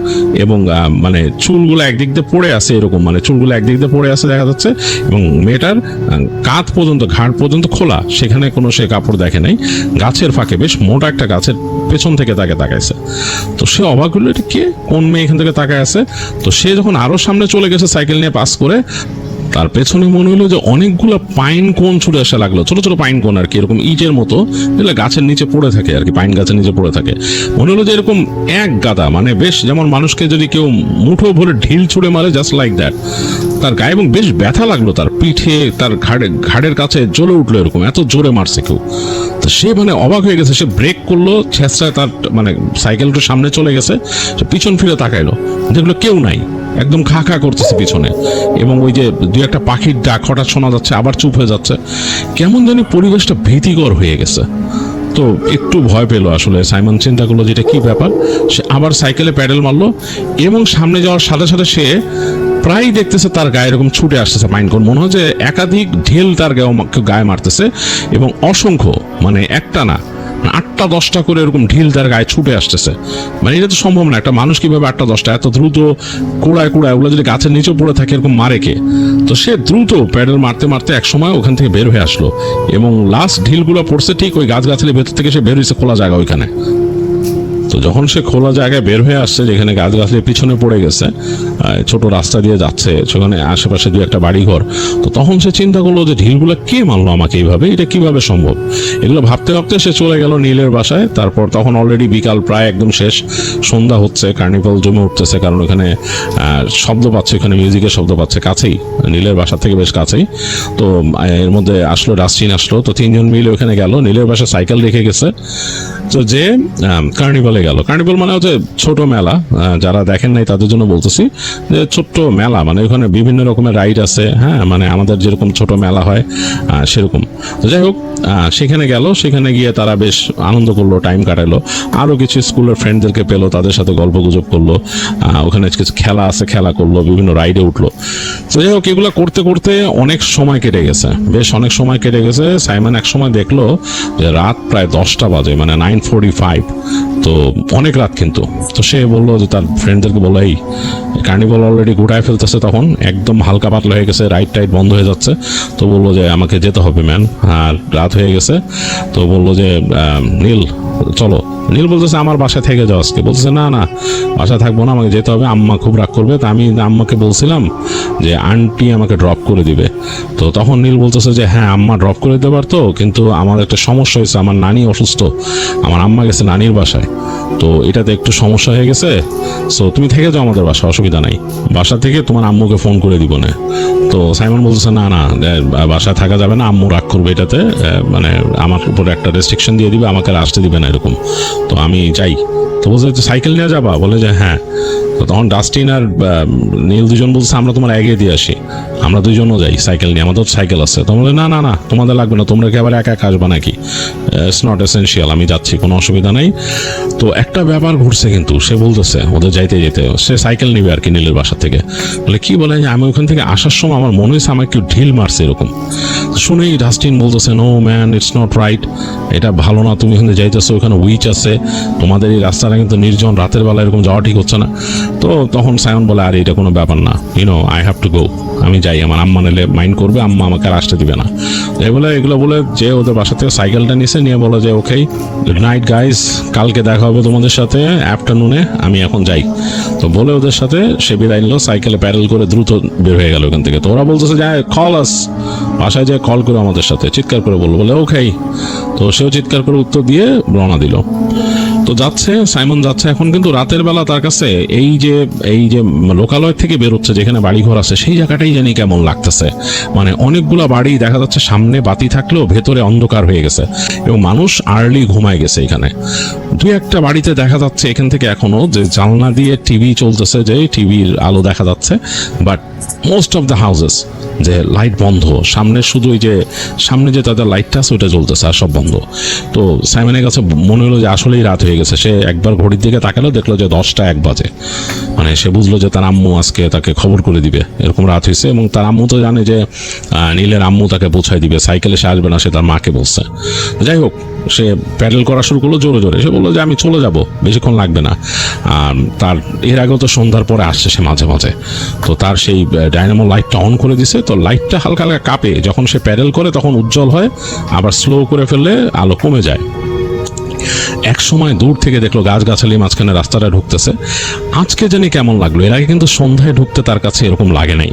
এবং মানে চুলগুলো একদিক দিয়ে পড়ে আছে, এরকম মানে চুলগুলো একদিক দিয়ে পড়ে আছে দেখা যাচ্ছে, এবং মেয়েটার কাঁধ পর্যন্ত, ঘাড় পর্যন্ত খোলা, সেখানে কোনো সে কাপড় দেখে নাই, গাছের ফাঁকে বেশ মোটা একটা গাছের পেছন থেকে তাকে তাকাইছে। তো সে অবাক হলো, এটা কে, কোন মেয়ে এখান থেকে তাকায় আছে। তো সে যখন আরো সামনে চলে গেছে সাইকেল নিয়ে পাস করে, তার পেছনে মনে হলো যে অনেকগুলো পাইন কোন ছুটে আসা লাগলো, ছোট ছোট পাইন কোন আর কি, এরকম ইটের মতো, যেগুলো গাছের নিচে পড়ে থাকে আর কি, পাইন গাছের নিচে পড়ে থাকে। মনে হলো যে এরকম এক গাদা, মানে বেশ যেমন মানুষকে যদি কেউ মুঠো ভরে ঢিল ছুড়ে মারে, জাস্ট লাইক দ্যাট তার গায়ে, এবং বেশ ব্যথা লাগলো তার পিঠে, তার ঘাড়ের কাছে জ্বলে উঠলো, এরকম এত জোরে মারছে কেউ। তো সে মানে অবাক হয়ে গেছে, সে ব্রেক করলো, ছেঁচড়ায় তার মানে সাইকেলটা সামনে চলে গেছে, সে পিছন ফিরে তাকাইলো, দেখলো কেউ নাই, একদম খা খা করতেছে পিছনে, এবং ওই যে দুই একটা পাখির ডাক হঠাৎ শোনা যাচ্ছে, আবার চুপ হয়ে যাচ্ছে, কেমন জানি পরিবেশটা ভীতিকর হয়ে গেছে। তো একটু ভয় পেলো আসলে সাইমন, চিন্তা করলো যেটা কি ব্যাপার। সে আবার সাইকেলে প্যাডেল মারলো, এবং সামনে যাওয়ার সাথে সাথে সে প্রায় দেখতেছে তার গায়ে এরকম ছুটে আসতেছে পাইনকোন, মনে হয় যে একাধিক ঢেল তার গায়ে মারতেছে, এবং অসংখ্য, মানে একটা না 8টা 10টা করে এরকম ঢিল তার গায়ে ছুটে আসতেছে। মানে এটা তো সম্ভব না, একটা মানুষ কিভাবে 8টা 10টা এত দ্রুত কোড়ায় ওগুলো যদি গাছের নিচে পড়ে থাকে এরকম মারে কে। তো সে দ্রুত প্যাডেল মারতে মারতে এক সময় ওখান থেকে বের হয়ে আসলো, এবং লাস্ট ঢিলগুলো পড়ছে ঠিক ওই গাছগাছালির ভেতর থেকে, সে বের হয়েছে খোলা জায়গা ওইখানে, তো যখন সে খোলা জায়গায় বের হয়ে আসছে, যেখানে গাছগাছালির পিছনে পড়ে গেছে, ছোট রাস্তা দিয়ে যাচ্ছে, সেখানে আশেপাশে দু একটা বাড়ি ঘর, তো তখন সে চিন্তা করলো যে ঢিলগুলো কে মারলো আমাকে এইভাবে, এটা কিভাবে সম্ভব। এগুলো ভাবতে ভাবতে সে চলে গেল নীলের বাসায়। তারপর তখন অলরেডি বিকাল প্রায় একদম শেষ, সন্ধ্যা হচ্ছে, কার্নিভাল জমে উঠতেছে, কারণ ওখানে শব্দ পাচ্ছে, ওখানে মিউজিকের শব্দ পাচ্ছে কাছেই, নীলের বাসা থেকে বেশ কাছেই। তো এর মধ্যে আসলো ডাস্টিন আসলো, তো তিনজন মিলে ওখানে গেল। নীলের বাসায় সাইকেল রেখে গেছে, তো যে কার্নিভালে গেল। কার্নিভাল মানে হচ্ছে ছোট মেলা, যারা দেখেন নাই তাদের জন্য বলতেছি যে ছোট্ট মেলা, মানে ওখানে বিভিন্ন রকমের রাইড আছে, হ্যাঁ, মানে আমাদের যেরকম ছোট মেলা হয় সেরকম। তো যাই হোক, সেখানে গেল, সেখানে গিয়ে তারা বেশ আনন্দ করলো, টাইম কাটালো, আরও কিছু স্কুলের ফ্রেন্ডদেরকে পেলো, তাদের সাথে গল্প গুজব করলো, ওখানে কিছু খেলা আছে খেলা করলো, বিভিন্ন রাইডে উঠলো। তো যাই হোক, এগুলো করতে করতে অনেক সময় কেটে গেছে, বেশ অনেক সময় কেটে গেছে। সাইমন এক সময় দেখলো যে রাত প্রায় 10টা বাজে, মানে 9:45, তো অনেক রাত কিন্তু। তো সে বললো যে তার ফ্রেন্ডদেরকে বললো, এই কার্নিভাল অলরেডি গুটায় ফেলতেছে, তখন একদম হালকা পাতলা হয়ে গেছে, রাইড টাইড বন্ধ হয়ে যাচ্ছে। তো বললো যে আমাকে যেতে হবে ম্যান, আর রাত হয়ে গেছে। তো বললো যে নীল চলো। নীল বলতেছে আমার বাসায় থেকে যাও আজকে। বলতেছে না না, বাসায় থাকবো না, আমাকে যেতে হবে, আম্মা খুব রাগ করবে। তা আমি আম্মাকে বলছিলাম যে আন্টি আমাকে ড্রপ করে দিবে। তো তখন নীল বলতেছে যে হ্যাঁ, আম্মা ড্রপ করে দিতে পারতো, কিন্তু আমার একটা সমস্যা হয়েছে, আমার নানি অসুস্থ, আমার আম্মা গেছে নানির বাসায়, তো এটাতে একটু সমস্যা হয়ে গেছে। সো তুমি থেকে যাও আমাদের বাসায়, অসুবিধা নাই, বাসা থেকে তোমার আম্মুকে ফোন করে দিব না। তো সাইমন বলতেছে না না, বাসায় থাকা যাবে না, আম্মু রাগ করবে এটাতে, মানে আমার উপরে একটা রেস্ট্রিকশন দিয়ে দিবে, আমাকে আর আসতে দিবে না এরকম, তো আমি যাই। তো বলছে সাইকেল নিয়ে যাবা? বলে যে হ্যাঁ। তো তখন ডাস্টিন আর নীল দুজন বলছে আমরা তোমার আগে দিয়ে আসি, আমরা দুজনও যাই সাইকেল নিয়ে, আমাদের সাইকেল আছে। তো বলে না না না, তোমাদের লাগবে না, তোমরা কি আবার একা একা আসবা নাকি? ইটস নট এসেনশিয়াল, আমি যাচ্ছি, কোনো অসুবিধা নেই। তো একটা ব্যাপার ঘটছে কিন্তু, সে বলতেছে ওদের যাইতে যেতে সে সাইকেল নিবে আর কি নীলের বাসা থেকে। বলে কি বলে, আমি ওখান থেকে আসার সময় আমার মনে হয়েছে আমাকে কেউ ঢিল মারছে এরকম। শুনেই ডাস্টিন বলতেছে no man, it's not right, এটা ভালো না, তুমি ওখানে যাইতেছো, ওখানে উইচ আছে, তোমাদের এই রাস্তাটা কিন্তু নির্জন, রাতের বেলা এরকম যাওয়া ঠিক হচ্ছে না। তো তখন সাইমন বলে আর এটা কোনো ব্যাপার না, YONO I have to go, আমি যাই, আমার আম্মা নিলে মাইন্ড করবে, আম্মা আমাকে আর আসতে দিবে না। এগুলো বলে যে ওদের বাসা থেকে সাইকেলটা নিছে, নিয়ে বলে যে ওকে গুড নাইট গাইস, কালকে দেখা হবে তোমাদের সাথে আফটারনুনে, আমি এখন যাই। তো বলে ওদের সাথে সে বিদায় নিল, সাইকেলে প্যাডেল করে দ্রুত বের হয়ে গেল ওখান থেকে। তো ওরা বলতেছে যে কল আস, বাসায় যায় কল করে আমাদের সাথে, চিৎকার করে বললো, বলে ওকে। তো সেও চিৎকার করে উত্তর দিয়ে রওনা দিল। তো যাচ্ছে, সাইমন যাচ্ছে এখন, কিন্তু রাতের বেলা তার কাছে এই যে লোকালয় থেকে বেরোচ্ছে, যেখানে বাড়িঘর আছে, সেই জায়গাটাই জানি কেমন লাগতেছে। মানে অনেকগুলা বাড়ি দেখা যাচ্ছে, সামনে বাতি থাকলেও ভেতরে অন্ধকার হয়ে গেছে, এবং মানুষ আর্লি ঘুমায় গেছে এখানে। দুই একটা বাড়িতে দেখা যাচ্ছে এখান থেকে এখনো যে জানলা দিয়ে টিভি চলতেছে, যে টিভির আলো দেখা যাচ্ছে, but most of the houses যে লাইট বন্ধ, সামনে শুধু ওই যে সামনে যে তাদের লাইটটা আছে ওইটা জ্বলতেছে, আর সব বন্ধ। তো সাইমনের কাছে মনে হলো যে আসলেই রাত হয়ে গেছে। সে একবার ঘড়ির দিকে তাকালো, দেখলো যে 10:01 বাজে। মানে সে বুঝলো যে তার আম্মু আজকে তাকে খবর করে দিবে, এরকম রাত হয়েছে। এবং তার আম্মু তো জানে যে নীলের আম্মু তাকে পৌঁছায় দিবে, সাইকেলে সে আসবে না, সে তার মাকে বলছে। যাই হোক, সে প্যাডেল করা শুরু করলো জোরে জোরে। সে বললো যে আমি চলে যাব, বেশিক্ষণ লাগবে না। তার এর আগেও তো সন্ধ্যার পরে আসছে সে মাঝে মাঝে। তো তার সেই ডাইনামো লাইটটা অন করে দিছে, তো লাইটটা হালকা হালকা কাঁপে, যখন সে প্যাডেল করে তখন উজ্জ্বল হয়, আবার স্লো করে ফেললে আলো কমে যায়। এক সময় দূর থেকে দেখলো গাছগাছালি মাঝখানে রাস্তাটা ঢুকতেছে। আজকে জানি কেমন লাগলো, এর আগে কিন্তু সন্ধ্যায় ঢুকতে তার কাছে এরকম লাগে নাই,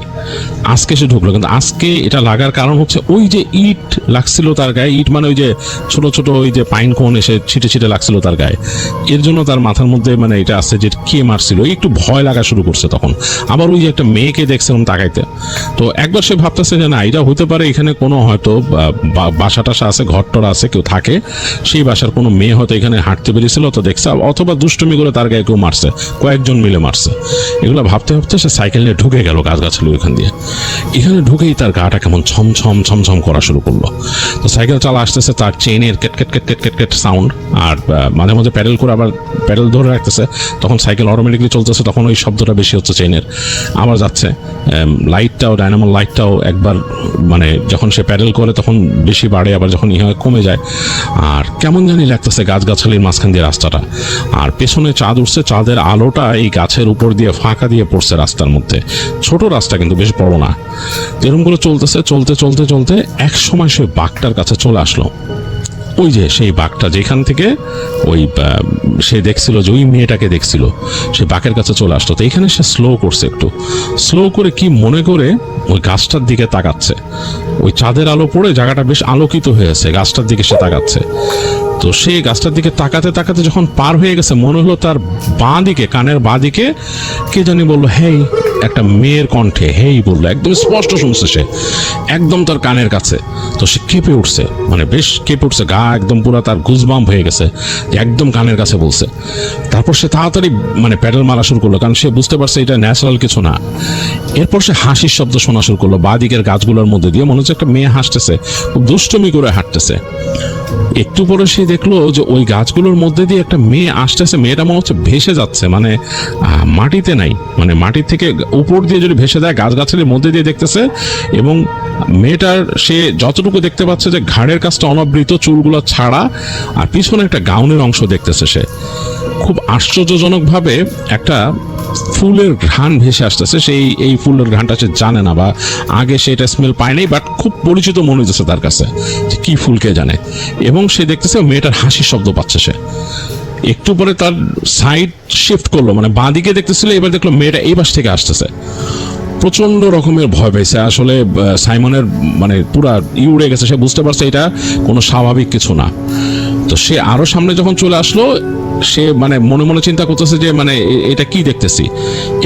আজকে সে ঢুকলো। কিন্তু আজকে এটা লাগার কারণ হচ্ছে ওই যে ইট লাগছিল তার গায়ে, ইট মানে ওই যে ছোট ছোট ওই যে পাইন কোন এসে ছিটে ছিটে লাগছিল তার গায়ে, এর জন্য তার মাথার মধ্যে মানে এটা আসছে যে কে মারছিল, একটু ভয় লাগা শুরু করছে তখন। আবার ওই যে একটা মেয়েকে দেখছিলাম তাকাইতে, তো একবার সে ভাবতেছে যে না, এটা হতে পারে এখানে কোনো হয়তো বাসা টাসা আছে, ঘরটর আছে, কেউ থাকে, সেই বাসার কোনো মেয়ে হয়তো এখানে হাঁটতে বেরিয়েছিল, তো দেখছে, অথবা দুষ্টুমি করে তার গায়ে কেউ মারছে, কয়েকজন মিলে মারছে। এগুলো ভাবতে ভাবতে সে সাইকেল নিয়ে ঢুকে গেল গাছগাছালি ওইখান দিয়ে। এখানে ঢুকেই তার গাটা কেমন ছমছম ছমছম করা শুরু করলো। তো সাইকেল চালা আসতেছে, তার চেনের কেট কেট কেট কেট কেট কেট সাউন্ড, আর মাঝে মাঝে প্যাডেল করে আবার প্যাডেল ধরে রাখতেছে, তখন সাইকেল অটোমেটিকলি চলতেছে, তখন ওই শব্দটা বেশি হচ্ছে চেনের। আবার যাচ্ছে, লাইটটাও ডাইনামো লাইটটাও একবার মানে যখন সে প্যাডেল করে তখন বেশি বাড়ে, আবার যখন ইহা কমে যায়। আর কেমন জানি লাগতেছে গাছগাছালির মাঝখান দিয়ে রাস্তাটা, আর পেছনে চাঁদ উঠছে, চাঁদের আলোটা এই গাছের উপর দিয়ে ফাঁকা দিয়ে পড়ছে রাস্তার মধ্যে। ছোট রাস্তা কিন্তু বেশ বড় না। এরকম করে চলতেছে, চলতে চলতে চলতে এক সময় সে বাঘটার কাছে চলে আসলো। ওই যে সেই বাঘটা যেখান থেকে ওই সে দেখছিল যে ওই মেয়েটাকে দেখছিল, সে বাঘের কাছে চলে আসলো। তো এখানে সে স্লো করছে, একটু স্লো করে কি মনে করে ওই গাছটার দিকে তাকাচ্ছে। ওই চাঁদের আলো পড়ে জায়গাটা বেশ আলোকিত হয়েছে, গাছটার দিকে সে তাকাচ্ছে। তো সে গাছটার দিকে তাকাতে তাকাতে যখন পার হয়ে গেছে, মনে হলো তার বাঁ দিকে, কানের বাঁ দিকে কে জানি বললো হেই, একটা মেয়ের কণ্ঠে হেই বললো, একদম স্পষ্ট শুনছে সে, একদম তার কানের কাছে। তো সে কেঁপে উঠছে, মানে বেশ কেঁপে উঠছে, গা একদম পুরো তার গুজবাম্প হয়ে গেছে, যে একদম কানের কাছে বলছে। তারপর সে তাড়াতাড়ি মানে প্যাডেল মারা শুরু করলো, কারণ সে বুঝতে পারছে এটা ন্যাচারাল কিছু না। এরপর সে হাসির শব্দ শোনা শুরু করলো বাঁ দিকের গাছগুলোর মধ্যে দিয়ে, মনে হচ্ছে একটা মেয়ে হাসতেছে, খুব দুষ্টমি করে হাঁটতেছে। একটু পরে সে দেখলো যে ওই গাছগুলোর মধ্যে দিয়ে একটা মেয়ে আসতেছে, মেয়েটা মনে হচ্ছে ভেসে যাচ্ছে, মানে মাটিতে নাই, মানে মাটির থেকে উপর দিয়ে যদি ভেসে যায় গাছগাছালির মধ্যে দিয়ে দেখতেছে। এবং মেয়েটার সে যতটুকু দেখতে পাচ্ছে যে ঘাড়ের কাছটা অনাবৃত, চুলগুলো ছাড়া, আর পিছনে একটা গাউনের অংশ দেখতেছে সে। খুব আশ্চর্যজনকভাবে একটা ফুলের ঘ্রাণ ভেসে আসতেছে, সেই এই ফুলের ঘ্রাণটা সে জানে না, বা আগে সেটা স্মেল পায়নি, বাট খুব পরিচিত মনে হচ্ছে তার কাছে, যে কি ফুলকে জানে। এবং সে দেখতেছে মেয়েটার হাসির শব্দ পাচ্ছে সে। একটু পরে তার সাইড শিফট করলো, মানে বাঁ দিকে দেখতেছিল, এবার দেখলো মেয়েটা এই পাশ থেকে আসতেছে। প্রচন্ড রকমের ভয় পেয়েছে আসলে সাইমনের, মানে পুরা উড়ে গেছে, সে বুঝতে পারছে এটা কোনো স্বাভাবিক কিছু না। তো সে আরো সামনে যখন চলে আসলো, সে মানে মনে মনে চিন্তা করতেছে যে মানে এটা কি দেখতেছি।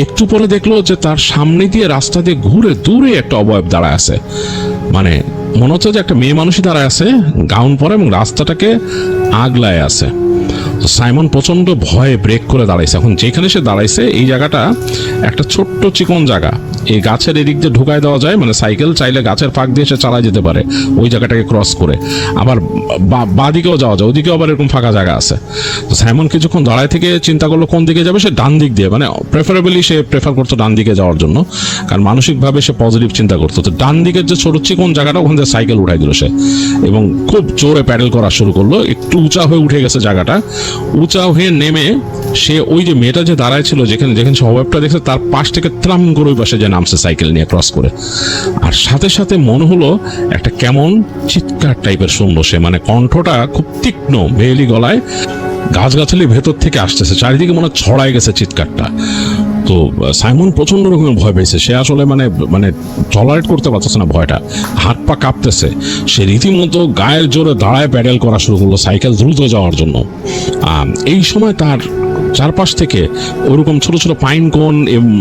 একটু পরে দেখলো যে তার সামনে দিয়ে রাস্তা দিয়ে ঘুরে দূরে একটা অবয়ব দাঁড়ায় আছে, মানে মনে হচ্ছে যে একটা মেয়ে মানুষই দাঁড়ায় আছে, গাউন পরে, এবং রাস্তাটাকে আগলায় আছে। সাইমন প্রচন্ড ভয়ে ব্রেক করে দাঁড়াইছে। এখন যেখানে সে দাঁড়াইছে এই জায়গাটা একটা ছোট্ট চিকন জায়গা, এই গাছের এদিক দিয়ে ঢুকায় দেওয়া যায়, মানে সাইকেল চাইলে গাছের ফাঁক দিয়ে সে চালা যেতে পারে ওই জায়গাটাকে ক্রস করে। আবার বাঁ দিকেও যাওয়া যায়, ওদিকেও আবার এরকম ফাঁকা জায়গা আছে। তো সাইমন কিছুক্ষণ দাঁড়ায় থেকে চিন্তা করলো কোন দিকে যাবে। সে ডান দিক দিয়ে, মানে প্রেফারেবলি সে প্রেফার করতো ডান দিকে যাওয়ার জন্য, কারণ মানসিকভাবে সে পজিটিভ চিন্তা করতো। তো ডান দিকের যে ছোট চিকন জায়গাটা, ওখান থেকে সাইকেল উঠাই দিল সে, এবং খুব জোরে প্যাডেল করা শুরু করলো। একটু উঁচা হয়ে উঠে গেছে জায়গাটা, উঁচা হয়ে নেমে সে ওই যে মেয়েটা যে দাঁড়ায় ছিল, যেখানে যেখানে সে অবয়বটা দেখছে, তার পাশ থেকে ত্রাম করে ওই পাশে যে নামছে সাইকেল নিয়ে ক্রস করে। আর সাথে সাথে মনে হলো একটা কেমন চিৎকার টাইপের শুনলো সে, মানে কণ্ঠটা খুব তীক্ষ্ণ মেয়েলি গলায়, গাছগাছালির ভেতর থেকে আসতেছে, চারিদিকে মনে ছড়ায় গেছে চিৎকারটা। তো সাইমন প্রচন্ড রকমের ভয় পেয়েছে, সে আসলে মানে মানে টলারেট করতে পারতেছে না ভয়টা, হাত পা কাঁপতেছে। সে রীতিমতো গায়ের জোরে দাঁড়ায় প্যাডেল করা শুরু করলো সাইকেল দ্রুত যাওয়ার জন্য। এই সময় তার চারপাশ থেকে ওরকম ছোট ছোট পাইন কোন,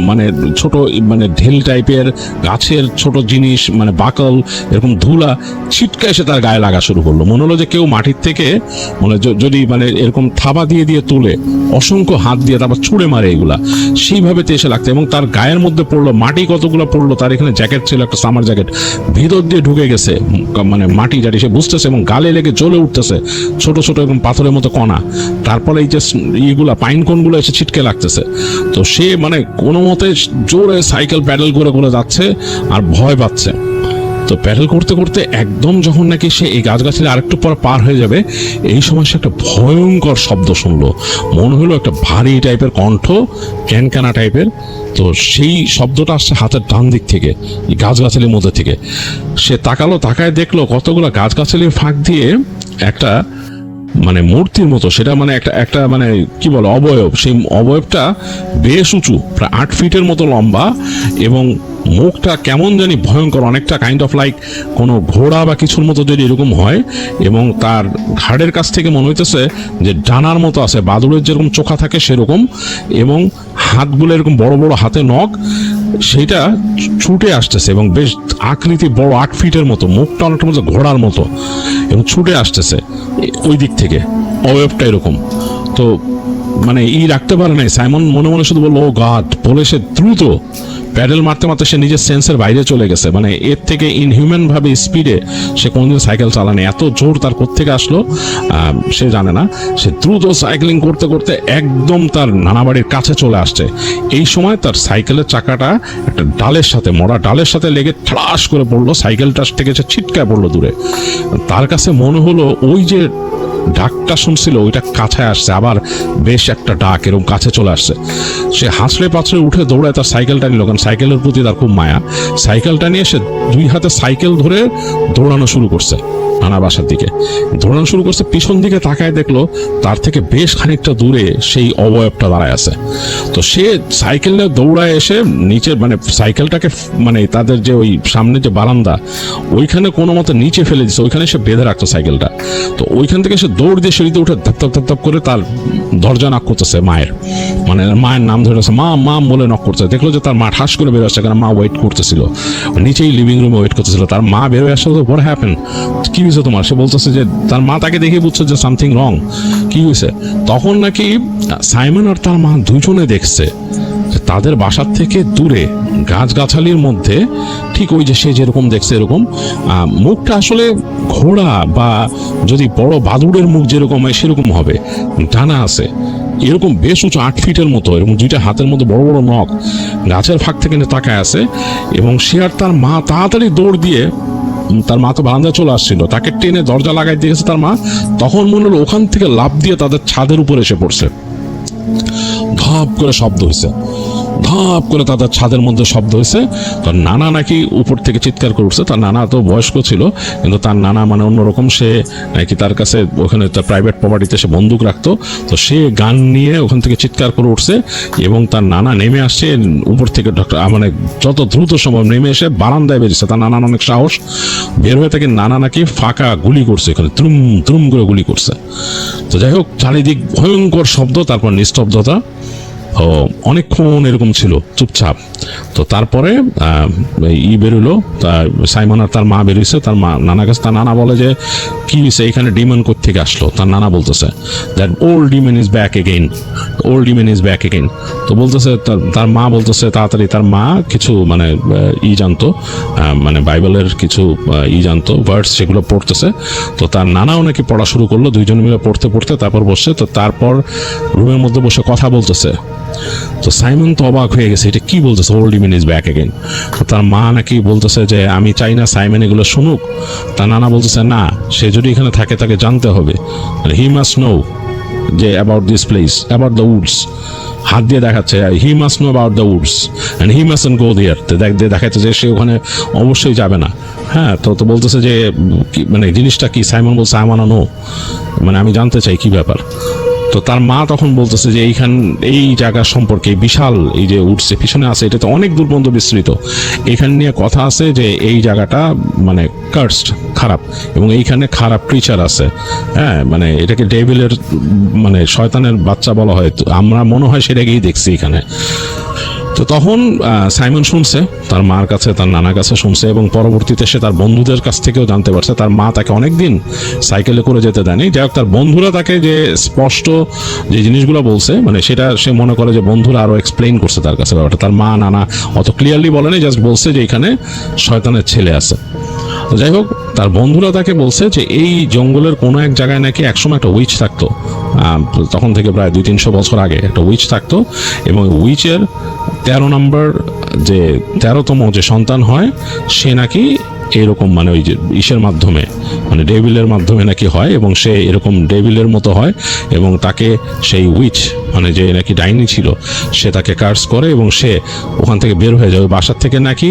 মানে ছোট মানে ঢেল টাইপের গাছের ছোট জিনিস, মানে বাকল, এরকম ধুলা ছিটকা এসে তার গায়ে লাগা শুরু করলো। মনে হলো যে কেউ মাটির থেকে মানে যদি মানে এরকম থাবা দিয়ে দিয়ে তুলে, অসংখ্য হাত দিয়ে তারপর ছুঁড়ে মারে এগুলা, সেইভাবে এসে লাগতো। এবং তার গায়ের মধ্যে পড়লো মাটি, কতগুলো পড়লো, তার এখানে জ্যাকেট ছিল, একটা সামার জ্যাকেট, ভিতর দিয়ে ঢুকে গেছে মানে মাটি জাটি, সে বুঝতেছে, এবং গালে লেগে জ্বলে উঠতেছে ছোট ছোট এরকম পাথরের মতো কণা। তারপরে এই যে ইগুলা পাইন কোনগুলো এসে ছিটকে লাগতেছে। তো সে মানে কোনো মতে জোরে সাইকেল প্যাডেল করে করে যাচ্ছে আর ভয় পাচ্ছে। তো প্যাডেল করতে করতে একদম যখন নাকি সে এই গাছগাছালি আরেকটু পর পার হয়ে যাবে, এই সময় সে একটা ভয়ঙ্কর শব্দ শুনলো। মনে হলো একটা ভারী টাইপের কণ্ঠ, ক্যানকানা টাইপের। তো সেই শব্দটা আসছে হাতের ডান দিক থেকে, এই গাছগাছালির মধ্যে থেকে। সে তাকালো, তাকায় দেখলো কতগুলো গাছগাছালির ফাঁক দিয়ে একটা মানে মূর্তির মতো, সেটা মানে একটা একটা মানে কি বলে অবয়ব, সেই অবয়বটা বেশ উঁচু, প্রায় 8 ফিটের মতো লম্বা, এবং মুখটা কেমন জানি ভয়ঙ্কর, অনেকটা কাইন্ড অফ লাইক কোনো ঘোড়া বা কিছুর মতো যদি এরকম হয়। এবং তার ঘাড়ের কাছ থেকে মনে হইতেছে যে ডানার মতো আছে, বাদুড়ের যেরকম চোখা থাকে সেরকম, এবং হাতগুলো এরকম বড় বড় হাতে নখ, সেটা ছুটে আসতেছে, এবং বেশ আকৃতি বড়, 8 ফিটের মতো, মুখটা অনেকটা মতো ঘোড়ার মতো, এবং ছুটে আসতেছে ওই দিক থেকে, অবয়বটা এরকম। তো মানে রাখতে পারে নাই সাইমন, মনে মনে শুধু বললো ও গড বলে সে দ্রুত প্যাডেল মারতে মারতে সে নিজের সেন্সের বাইরে চলে গেছে। মানে এর থেকে ইনহিউম্যান ভাবে স্পিডে সে কোনদিন সাইকেল চালানে, এত জোর তার কোত্থেকে আসলো সে জানে না। সে দ্রুত সাইক্লিং করতে করতে একদম তার নানা বাড়ির কাছে চলে আসছে। এই সময় তার সাইকেলের চাকাটা একটা ডালের সাথে, মরা ডালের সাথে লেগে ঠাস করে পড়লো, সাইকেলটা থেকে সে ছিটকায় পড়লো দূরে। তার কাছে মনে হলো ওই যে ডাকটা শুনছিল ওইটা কাছে আসছে, আবার বেশ একটা ডাক এরকম কাছে চলে আসছে। সে হাসলে পাছলে উঠে দৌড়ায় তার সাইকেলটা নিল, কারণ সাইকেলের প্রতি তার খুব মায়া। সাইকেলটা নিয়ে সে 2 হাতে সাইকেল ধরে দৌড়ানো শুরু করছে নানা বাসার দিকে। দৌড়ানো শুরু করছে, পিছন দিকে তাকায় দেখলো তার থেকে বেশ খানিকটা দূরে সেই অবয়বটা দাঁড়ায় আছে। তো সে সাইকেল নিয়ে দৌড়ায় এসে নিচে, মানে সাইকেলটাকে মানে তাদের যে ওই সামনে যে বারান্দা ওইখানে কোনো মতো নিচে ফেলে দিচ্ছে, ওইখানে সে বেঁধে রাখতো সাইকেলটা। তো ওইখান থেকে সে দৌড় দিয়ে সিঁড়িতে উঠে ধাপ ধাপ ধাপ ধাপ করে তার দরজা নক করতেছে মায়ের, মানে মায়ের নাম ধরে আছে, মা মা বলে নক করছে। দেখলো যে তার মা ঠাস করে বেরো আসছে, কারণ মা ওয়েট করতেছিল নিচেই লিভিং রুমে ওয়েট করতেছিল। তার মা বেরোয় আসছে, হোয়াট হ্যাপেন, কি হয়েছে তোমার? সে বলতেছে যে তার মা তাকে দেখে বুঝছে যে সামথিং রং, কি হয়েছে। তখন নাকি সাইমন আর তার মা দুজনে দেখছে যে তাদের বাসার থেকে দূরে গাছগাছালির মধ্যে ঠিক ওই যে সে যেরকম দেখছে এরকম মুখটা আসলে ঘোড়া বা যদি বড় বাদুড়ের মুখ যেরকম হয় সেরকম হবে, ডানা আছে এরকম বেশ উঁচু 8 ফিটের মতো, এবং 2টা হাতের মধ্যে বড় বড় নখ, গাছের ফাঁক থেকে তাকায় আছে। এবং সে আর তার মা তাড়াতাড়ি দৌড় দিয়ে, তার মা তো বারান্দায় চলে আসছিল, তাকে টেনে দরজা লাগাই দিয়েছে তার মা। তখন মনে হলো ওখান থেকে লাফ দিয়ে তাদের ছাদের উপরে এসে পড়ছে। ধপ করে শব্দ হয়েছে, ধপ করে তাদের ছাদের মধ্যে শব্দ হয়েছে। তার নানা নাকি উপর থেকে চিৎকার করে উঠছে। তার নানা তো বয়স্ক ছিল, কিন্তু তার নানা মানে অন্যরকম, সে নাকি তার কাছে ওখানে তার প্রাইভেট প্রপার্টিতে সে বন্দুক রাখতো। তো সে গান নিয়ে ওখান থেকে চিৎকার করে উঠছে, এবং তার নানা নেমে আসছে উপর থেকে, মানে যত দ্রুত সম্ভব নেমে এসে বারান্দায় বেরিয়েছে। তার নানার অনেক সাহস, বের হয়ে থেকে নানা নাকি ফাঁকা গুলি করছে, এখানে ত্রুম ত্রুম করে গুলি করছে। তো যাই হোক, চারিদিক ভয়ঙ্কর শব্দ, তারপর নিস্তব্ধতা। অনেকক্ষণ এরকম ছিল চুপচাপ। তো তারপরে বেরোলো, তার সাইমন আর তার মা বেরিয়েছে। তার মা নানা কাছে, তার নানা বলে যে কি হয়েছে, এখানে ডিমন কোত্থেকে আসলো? তার নানা বলতেছে that old Demon is back again, old Demon is back again. তো বলতেছে, তার মা বলতেছে তাড়াতাড়ি, তার মা কিছু মানে জানতো, মানে বাইবেলের কিছু জানতো, ভার্স, সেগুলো পড়তেছে। তো তার নানাও নাকি পড়া শুরু করলো, দুইজন মিলে পড়তে পড়তে তারপর বসছে। তো তারপর রুমের মধ্যে বসে কথা বলতেছে। তো সাইমন তো অবাক হয়ে গেছে, এটা কি বলতেছে, old Demon is back again. তো তার মা নাকি বলতেছে যে আমি চাই না সাইমন এগুলো শুনুক। তার নানা বলতেছে না, সে যদি এখানে থাকে তাকে জানতে হবে, হি মাস্ট নো যে about this place, about the woods. হাত দিয়ে দেখাচ্ছে he must know about the woods and he mustn't go there. দেখাচ্ছে যে সে ওখানে অবশ্যই যাবে না। হ্যাঁ, তো বলতেছে যে মানে জিনিসটা কি? সাইমন বলছে আই ওয়ান্ট টু নো, মানে আমি জানতে চাই কি ব্যাপার। তো তার মা তখন বলতেছে যে এই জায়গা সম্পর্কে, বিশাল এই যে উঠছে পিছনে আছে, এটা তো অনেক দূর পর্যন্ত বিস্তৃত। এখান নিয়ে কথা আছে যে এই জায়গাটা মানে কার্সড, খারাপ, এবং এইখানে খারাপ ক্রিচার আছে। হ্যাঁ, মানে এটাকে ডেভিলের মানে শয়তানের বাচ্চা বলা হয়। তো আমরা মনে হয় সেটাকেই দেখছি এখানে। তো তখন সাইমন শুনছে, তার মার কাছে, তার নানার কাছে শুনছে, এবং পরবর্তীতে সে তার বন্ধুদের কাছ থেকেও জানতে পারছে। তার মা তাকে অনেকদিন সাইকেলে করে যেতে দেয়নি। যাই হোক, তার বন্ধুরা তাকে যে স্পষ্ট যে জিনিসগুলো বলছে, মানে সেটা সে মনে করে যে বন্ধুরা আরো এক্সপ্লেইন করছে তার কাছে ব্যাপারটা। তার মা নানা অত ক্লিয়ারলি বলেনি, জাস্ট বলছে যে এখানে শয়তানের ছেলে আছে। তো যাই হোক, তার বন্ধুরা তাকে বলছে যে এই জঙ্গলের কোনো এক জায়গায় নাকি একসময় একটা উইচ থাকতো, তখন থেকে প্রায় 200-300 বছর আগে একটা উইচ থাকতো, এবং উইচের 13 নম্বর যে 13তম যে সন্তান হয় সে নাকি এরকম মানে ওই যে ইসের মাধ্যমে, মানে ডেভিলের মাধ্যমে নাকি হয়, এবং সে এরকম ডেভিলের মতো হয়, এবং তাকে সেই উইচ মানে যে নাকি ডাইনি ছিল সে তাকে কার্স করে, এবং সে ওখান থেকে বের হয়ে যায়। ওই বাসার থেকে নাকি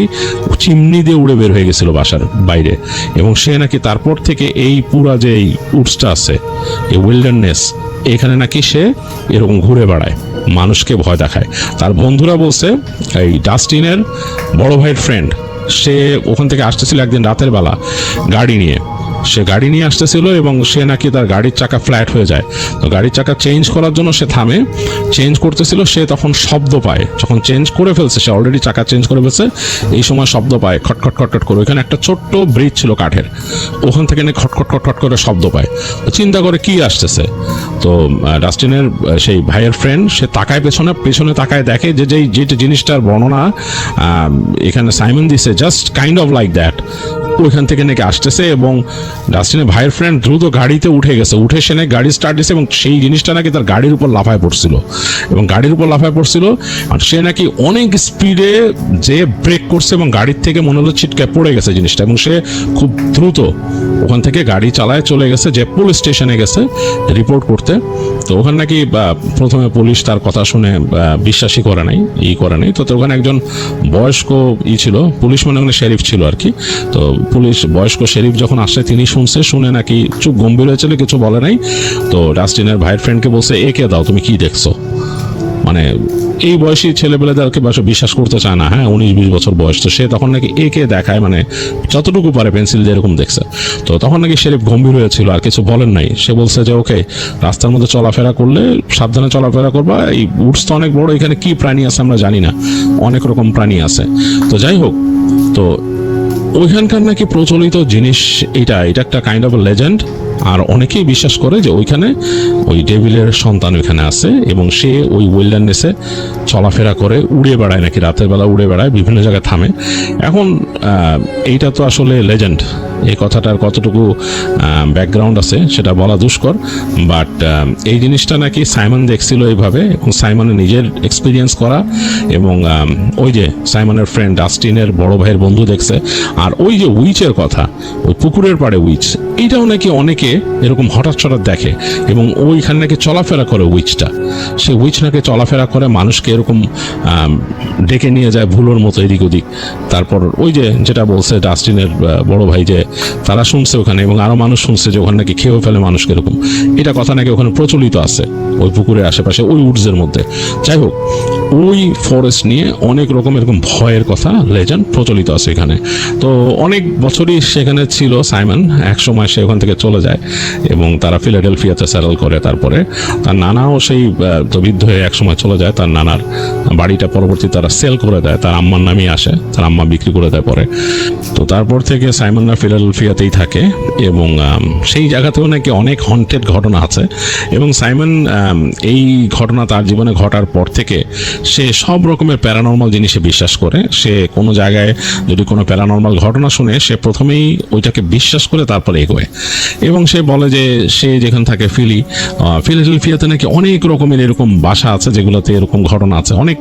চিমনি দিয়ে উড়ে বের হয়ে গেছিল বাসার বাইরে, এবং সে নাকি তারপর থেকে এই পুরা যে এই উডসটা আছে, এই উইল্ডারনেস, এখানে নাকি সে এরকম ঘুরে বেড়ায়, মানুষকে ভয় দেখায়। তার বন্ধুরা বলছে এই ডাস্টিনের বড় ভাইয়ের ফ্রেন্ড, সে ওখান থেকে আসতেছিল একদিন রাতের বেলা গাড়ি নিয়ে। সে গাড়ি নিয়ে আসতেছিল, এবং সে নাকি তার গাড়ির চাকা ফ্ল্যাট হয়ে যায়। তো গাড়ির চাকা চেঞ্জ করার জন্য সে থামে, চেঞ্জ করতেছিল, সে তখন শব্দ পায়। যখন চেঞ্জ করে ফেলছে, সে অলরেডি চাকা চেঞ্জ করে ফেলছে, এই সময় শব্দ পায় খটখট খটখট করে। ওইখানে একটা ছোট্ট ব্রিজ ছিল কাঠের, ওখান থেকে নিয়ে খটখট খটখট করে শব্দ পায়। তো চিন্তা করে কি আসতেছে। তো ডাস্টিনের সেই ভাইয়ের ফ্রেন্ড সে তাকায় পেছনে তাকায়, দেখে যে যেই জিনিসটার বর্ণনা এখানে সাইমন দিছে, just kind of like that, ওইখান থেকে নাকি আসতেছে এবং ডাস্টিনের ভাইয়ের ফ্রেন্ড দ্রুত গাড়িতে উঠে গেছে, উঠে সে নাকি গাড়ি স্টার্ট দিয়েছে এবং সেই জিনিসটা নাকি তার গাড়ির উপর লাফায় পড়ছিল এবং গাড়ির উপর লাফায় পড়ছিল আর সে নাকি অনেক স্পিডে যে ব্রেক করছে এবং গাড়ির থেকে মনে হলো ছিটকে পড়ে গেছে জিনিসটা এবং সে খুব দ্রুত ওখান থেকে গাড়ি চালায় চলে গেছে, যে পুলিশ স্টেশনে গেছে রিপোর্ট করতে। তো ওখানে নাকি প্রথমে পুলিশ তার কথা শুনে বিশ্বাসই করে নাই, তো ওখানে একজন বয়স্ক ছিল, পুলিশ মানে ওখানে শেরিফ ছিল আর কি। তো পুলিশ বয়স্ক শেরিফ যখন আসছে তিনি শুনে নাকি চুপ গম্ভীর হয়েছিল, কিছু বলে নাই। তো ডাস্টিনের ভাইয়ের ফ্রেন্ডকে বলছে একে দাও, তুমি কি দেখছো? মানে এই বয়সী ছেলেপেলেদেরকে বিশ্বাস করতে চায় না, হ্যাঁ 19-20 বছর বয়স। তো সে তখন নাকি একে দেখায়, মানে যতটুকু পারে পেন্সিল দিয়ে এরকম দেখছে। তো তখন নাকি শেরিফ গম্ভীর হয়েছিল, আর কিছু বলেন নাই। সে বলছে যে ওকে, রাস্তার মধ্যে চলাফেরা করলে সাবধানে চলাফেরা করবা, এই উডস তো অনেক বড়, এখানে কি প্রাণী আছে আমরা জানি না, অনেক রকম প্রাণী আছে। তো যাই হোক, তো ওইখানকার নাকি প্রচলিত জিনিস এটা একটা কাইন্ড অফ লেজেন্ড। আর অনেকেই বিশ্বাস করে যে ওইখানে ওই ডেভিলের সন্তান ওইখানে আছে এবং সে ওই ওয়েল্ডারনেসে চলাফেরা করে, উড়ে বেড়ায়, নাকি রাতের বেলা উড়ে বেড়ায়, বিভিন্ন জায়গায় থামে। এখন এইটা তো আসলে লেজেন্ড, এই কথাটার কতটুকু ব্যাকগ্রাউন্ড আছে সেটা বলা দুষ্কর। বাট এই জিনিসটা নাকি সাইমন দেখছিল এইভাবে, এবং সাইমনের নিজের এক্সপিরিয়েন্স করা, এবং ওই যে সাইমনের ফ্রেন্ড ডাস্টিনের বড় ভাইয়ের বন্ধু দেখছে। আর ওই যে উইচের কথা, ওই পুকুরের পাড়ে উইচ, এইটাও নাকি অনেকে এরকম হঠাৎ দেখে এবং ওইখানে নাকি চলাফেরা করে উইচটা। সে উইচ নাকি চলাফেরা করে, মানুষকে এরকম ডেকে নিয়ে যায় ভুলোর মতো এদিক ওদিক। তারপর ওই যে যেটা বলছে ডাস্টিনের বড় ভাই, যে তারা শুনছে ওখানে এবং আরো মানুষ শুনছে যে ওখানে নাকি খেয়েও ফেলে মানুষকে এরকম, এটা কথা নাকি ওখানে প্রচলিত আছে ওই পুকুরের আশেপাশে, ওই উডসের মধ্যে। যাই হোক, ওই ফরেস্ট নিয়ে অনেক রকম এরকম ভয়ের কথা, লেজেন্ড প্রচলিত আছে এখানে। তো অনেক বছরই সেখানে ছিল সাইমন, এক সময় সে ওখান থেকে চলে যায় এবং তারা ফিলাডেলফিয়াতে সেটেল করে। তারপরে তার নানাও সেই তো বৃদ্ধ হয়ে এক সময় চলে যায়, তার নানার বাড়িটা পরবর্তী তারা সেল করে দেয়, তার আম্মার নামই আসে, তার আম্মা বিক্রি করে দেয় পরে। তো তারপর থেকে সাইমনরা ফিলাডেলফিয়াতেই থাকে এবং সেই জায়গাতেও নাকি অনেক হন্টেড ঘটনা আছে। এবং সাইমন এই ঘটনা তার জীবনে ঘটার পর থেকে সে সব রকমের প্যারানর্মাল জিনিসে বিশ্বাস করে। সে কোনো জায়গায় যদি কোনো প্যারানর্মাল ঘটনা শুনে, সে প্রথমেই ওইটাকে বিশ্বাস করে তারপরে এগোয়। এবং সে বলে যে সে যেখানে থাকে ফিলাডেলফিয়াতে নাকি অনেক রকমের এরকম বাসা আছে যেগুলোতে এরকম ঘটনা আছে, অনেক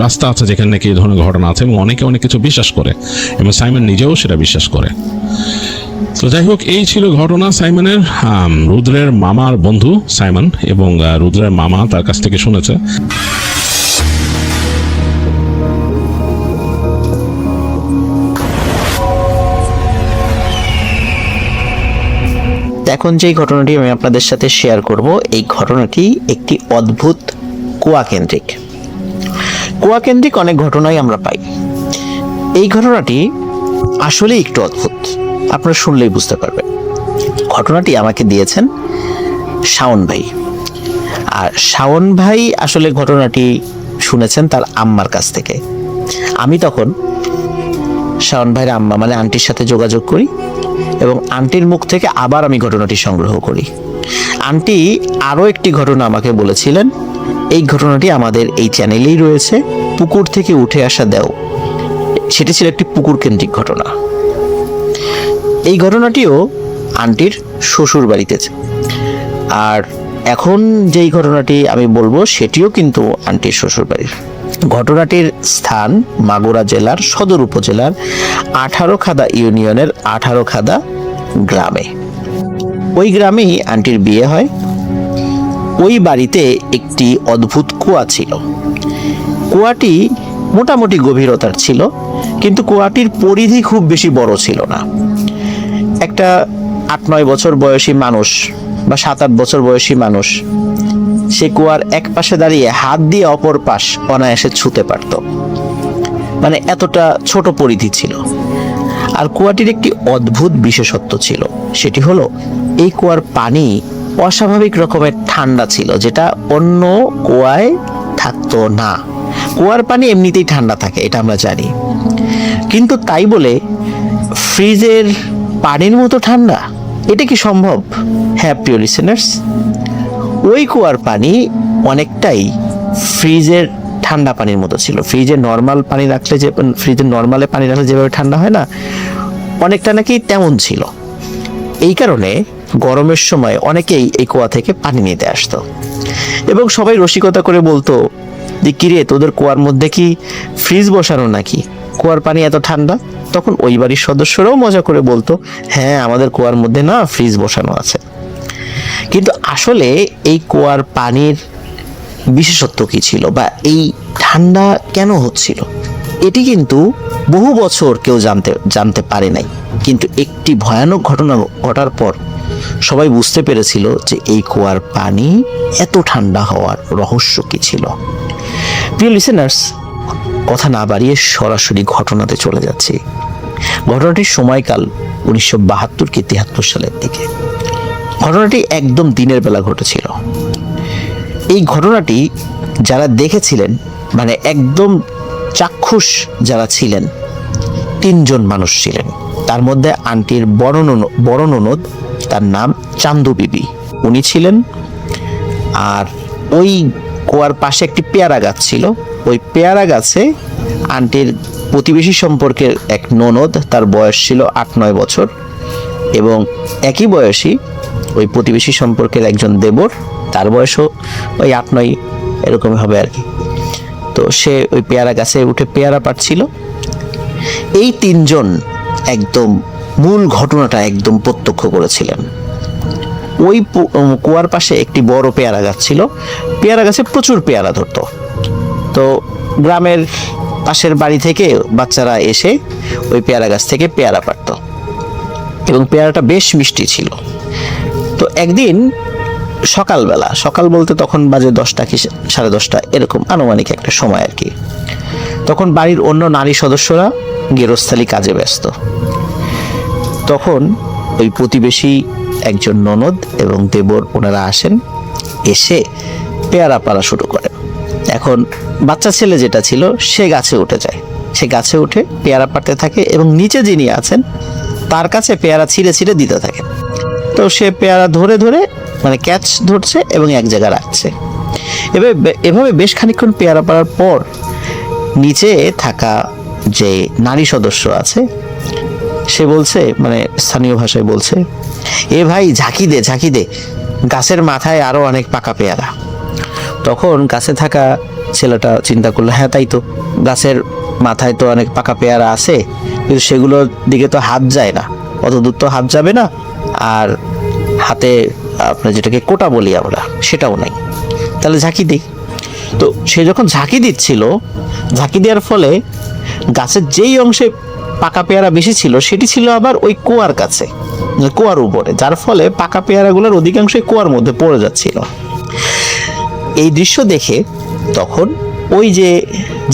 রাস্তা আছে যেখানে নাকি এই ধরনের ঘটনা আছে, এবং অনেকে অনেক কিছু বিশ্বাস করে এবং সাইমন নিজেও সেটা বিশ্বাস করে। তো যাই হোক, এই ছিল ঘটনা সাইমনের। রুদ্রের মামার বন্ধু সাইমন, এবং রুদ্রের মামা তার কাছ থেকে শুনেছে। এখন যেই ঘটনাটি আমি আপনাদের সাথে শেয়ার করব, এই ঘটনাটি একটি অদ্ভুত কুয়াকেন্দ্রিক অনেক ঘটনাই আমরা পাই। এই ঘটনাটি আসলে একটু অদ্ভুত, আপনারা শুনলেই বুঝতে পারবেন। ঘটনাটি আমাকে দিয়েছেন শাওন ভাই, আর শাওন ভাই আসলে ঘটনাটি শুনেছেন তার আম্মার কাছ থেকে। আমি তখন শাওন ভাইয়ের আম্মা মানে আন্টির সাথে যোগাযোগ করি এবং আন্টির মুখ থেকে আবার আমি ঘটনাটি সংগ্রহ করি। আন্টি আরও একটি ঘটনা আমাকে বলেছিলেন, এই ঘটনাটি আমাদের এই চ্যানেলেই রয়েছে, পুকুর থেকে উঠে আসা দেও। সেটি ছিল একটি পুকুর কেন্দ্রিক ঘটনা। এই ঘটনাটিও আন্টির শ্বশুর বাড়িতে। আর এখন যেই ঘটনাটি আমি বলবো সেটিও কিন্তু আন্টির শ্বশুর বাড়ির। ঘটনাটির স্থান মাগুরা জেলার সদর উপজেলার 18 খাদা ইউনিয়নের 18 খাদা গ্রামে। ওই গ্রামেই আন্টির বিয়ে হয়। ওই বাড়িতে একটি অদ্ভুত কুয়া ছিল। কুয়াটি মোটামুটি গভীরতার ছিল, কিন্তু কুয়াটির পরিধি খুব বেশি বড় ছিল না। একটা 8-9 বছর বয়সী মানুষ বা 7-8 বছর বয়সী মানুষ সে কুয়ার এক পাশে দাঁড়িয়ে হাত দিয়ে অপর পাশ অনায়াসে ছুঁতে পারত, মানে এতটা ছোট পরিধি ছিল। আর কুয়াটির একটি অদ্ভুত বিশেষত্ব ছিল, সেটি হলো এই কুয়ার পানি অস্বাভাবিক রকমের ঠান্ডা ছিল, যেটা অন্য কুয়ায় থাকতো না। কুয়ার পানি এমনিতেই ঠান্ডা থাকে, এটা আমরা জানি, কিন্তু তাই বলে ফ্রিজের পানির মতো ঠান্ডা, এটা কি সম্ভব? হ্যাঁ প্রিয় লিসেনার্স, ওই কুয়ার পানি অনেকটাই ফ্রিজের ঠান্ডা পানির মতো ছিল। ফ্রিজে নর্মাল পানি রাখলে, যে ফ্রিজের নর্মালে পানি রাখলে যেভাবে ঠান্ডা হয় না, অনেকটা নাকি তেমন ছিল। এই কারণে গরমের সময় অনেকেই এই কুয়া থেকে পানি নিতে আসতো এবং সবাই রসিকতা করে বলতো যে কিরে তোদের কুয়ার মধ্যে কি ফ্রিজ বসানো নাকি, কুয়ার পানি এত ঠান্ডা? তখন ওই বাড়ির সদস্যরাও মজা করে বলতো হ্যাঁ আমাদের কুয়ার মধ্যে না ফ্রিজ বসানো আছে। কিন্তু আসলে এই কুয়ার পানির বিশেষত্ব কি ছিল বা এই ঠান্ডা কেন হচ্ছিল, এটি কিন্তু বহু বছর কেউ জানতে পারে নাই। কিন্তু একটি ভয়ানক ঘটনা ঘটার পর সবাই বুঝতে পেরেছিল যে এই কুয়ার পানি এত ঠান্ডা হওয়ার রহস্য কি ছিল। প্রিয় লিসেনার্স, কথা না বাড়িয়ে সরাসরি ঘটনাতে চলে যাচ্ছি। ঘটনাটির সময়কাল 1972 কি 73 সালের দিকে। ঘটনাটি একদম দিনের বেলা ঘটেছিল। এই ঘটনাটি যারা দেখেছিলেন, মানে একদম চাক্ষুষ যারা ছিলেন, 3 জন মানুষ ছিলেন। তার মধ্যে আন্টির বড় ননদ, তার নাম চান্দু বিবি, উনি ছিলেন। আর ওই কুয়ার পাশে একটি পেয়ারা গাছ ছিল। ওই পেয়ারা গাছে আন্টির প্রতিবেশী সম্পর্কের এক ননদ, তার বয়স ছিল 8-9 বছর, এবং একই বয়সী ওই প্রতিবেশী সম্পর্কের একজন দেবর, তার বয়সও ওই 8-9 এরকমই হবে আর কি। তো সে ওই পেয়ারা গাছে উঠে পেয়ারা পাড়ছিল। এই 3 জন একদম মূল ঘটনাটা একদম প্রত্যক্ষ করেছিলেন। ওই কুয়ার পাশে একটি বড় পেয়ারা গাছ ছিল। পেয়ারা গাছে প্রচুর পেয়ারা ধরতো। তো গ্রামের পাশের বাড়ি থেকে বাচ্চারা এসে ওই পেয়ারা গাছ থেকে পেয়ারা পাড়ত এবং পেয়ারাটা বেশ মিষ্টি ছিল। তো একদিন সকালবেলা, সকাল বলতে তখন বাজে 10টা কি 10:30 এরকম আনুমানিক একটা সময় আর কি, তখন বাড়ির অন্য নারী সদস্যরা গেরস্থালি কাজে ব্যস্ত। তখন ওই প্রতিবেশী একজন ননদ এবং দেবর ওনারা আসেন, এসে পেয়ারা পাড়া শুরু করেন। এখন বাচ্চা ছেলে যেটা ছিল সে গাছে উঠে যায়। সে গাছে উঠে পেয়ারা পাড়তে থাকে এবং নিচে যিনি আছেন তার কাছে পেয়ারা ছিঁড়ে ছিঁড়ে দিতে থাকে। তো সে পেয়ারা ধরে ধরে মানে ক্যাচ ধরছে এবং এক জায়গায় রাখছে। এভাবে বেশ খানিকক্ষণ পেয়ারা পাড়ার পর নিচে থাকা যে নারী সদস্য আছে সে বলছে, মানে স্থানীয় ভাষায় বলছে, এ ভাই ঝাঁকি দে, গাছের মাথায় আরো অনেক পাকা পেয়ারা। তখন গাছে থাকা ছেলেটা চিন্তা করলো, হ্যাঁ তাই তো, গাছের মাথায় তো অনেক পাকা পেয়ারা আছে, কিন্তু সেগুলোর দিকে তো হাত যায় না, অত দূর তো হাত যাবে না, আর হাতে আপনার যেটাকে কোটা বলি আমরা সেটাও নাই, তাহলে ঝাঁকি দিই। তো সে যখন ঝাঁকি দিচ্ছিল, ঝাঁকি দেওয়ার ফলে গাছের যেই অংশে পাকা পেয়ারা বেশি ছিল সেটি ছিল আবার ওই কুয়ার কাছে, কুয়ার উপরে, যার ফলে পাকা পেয়ারাগুলোর অধিকাংশই কুয়ার মধ্যে পড়ে যাচ্ছিল। এই দৃশ্য দেখে তখন ওই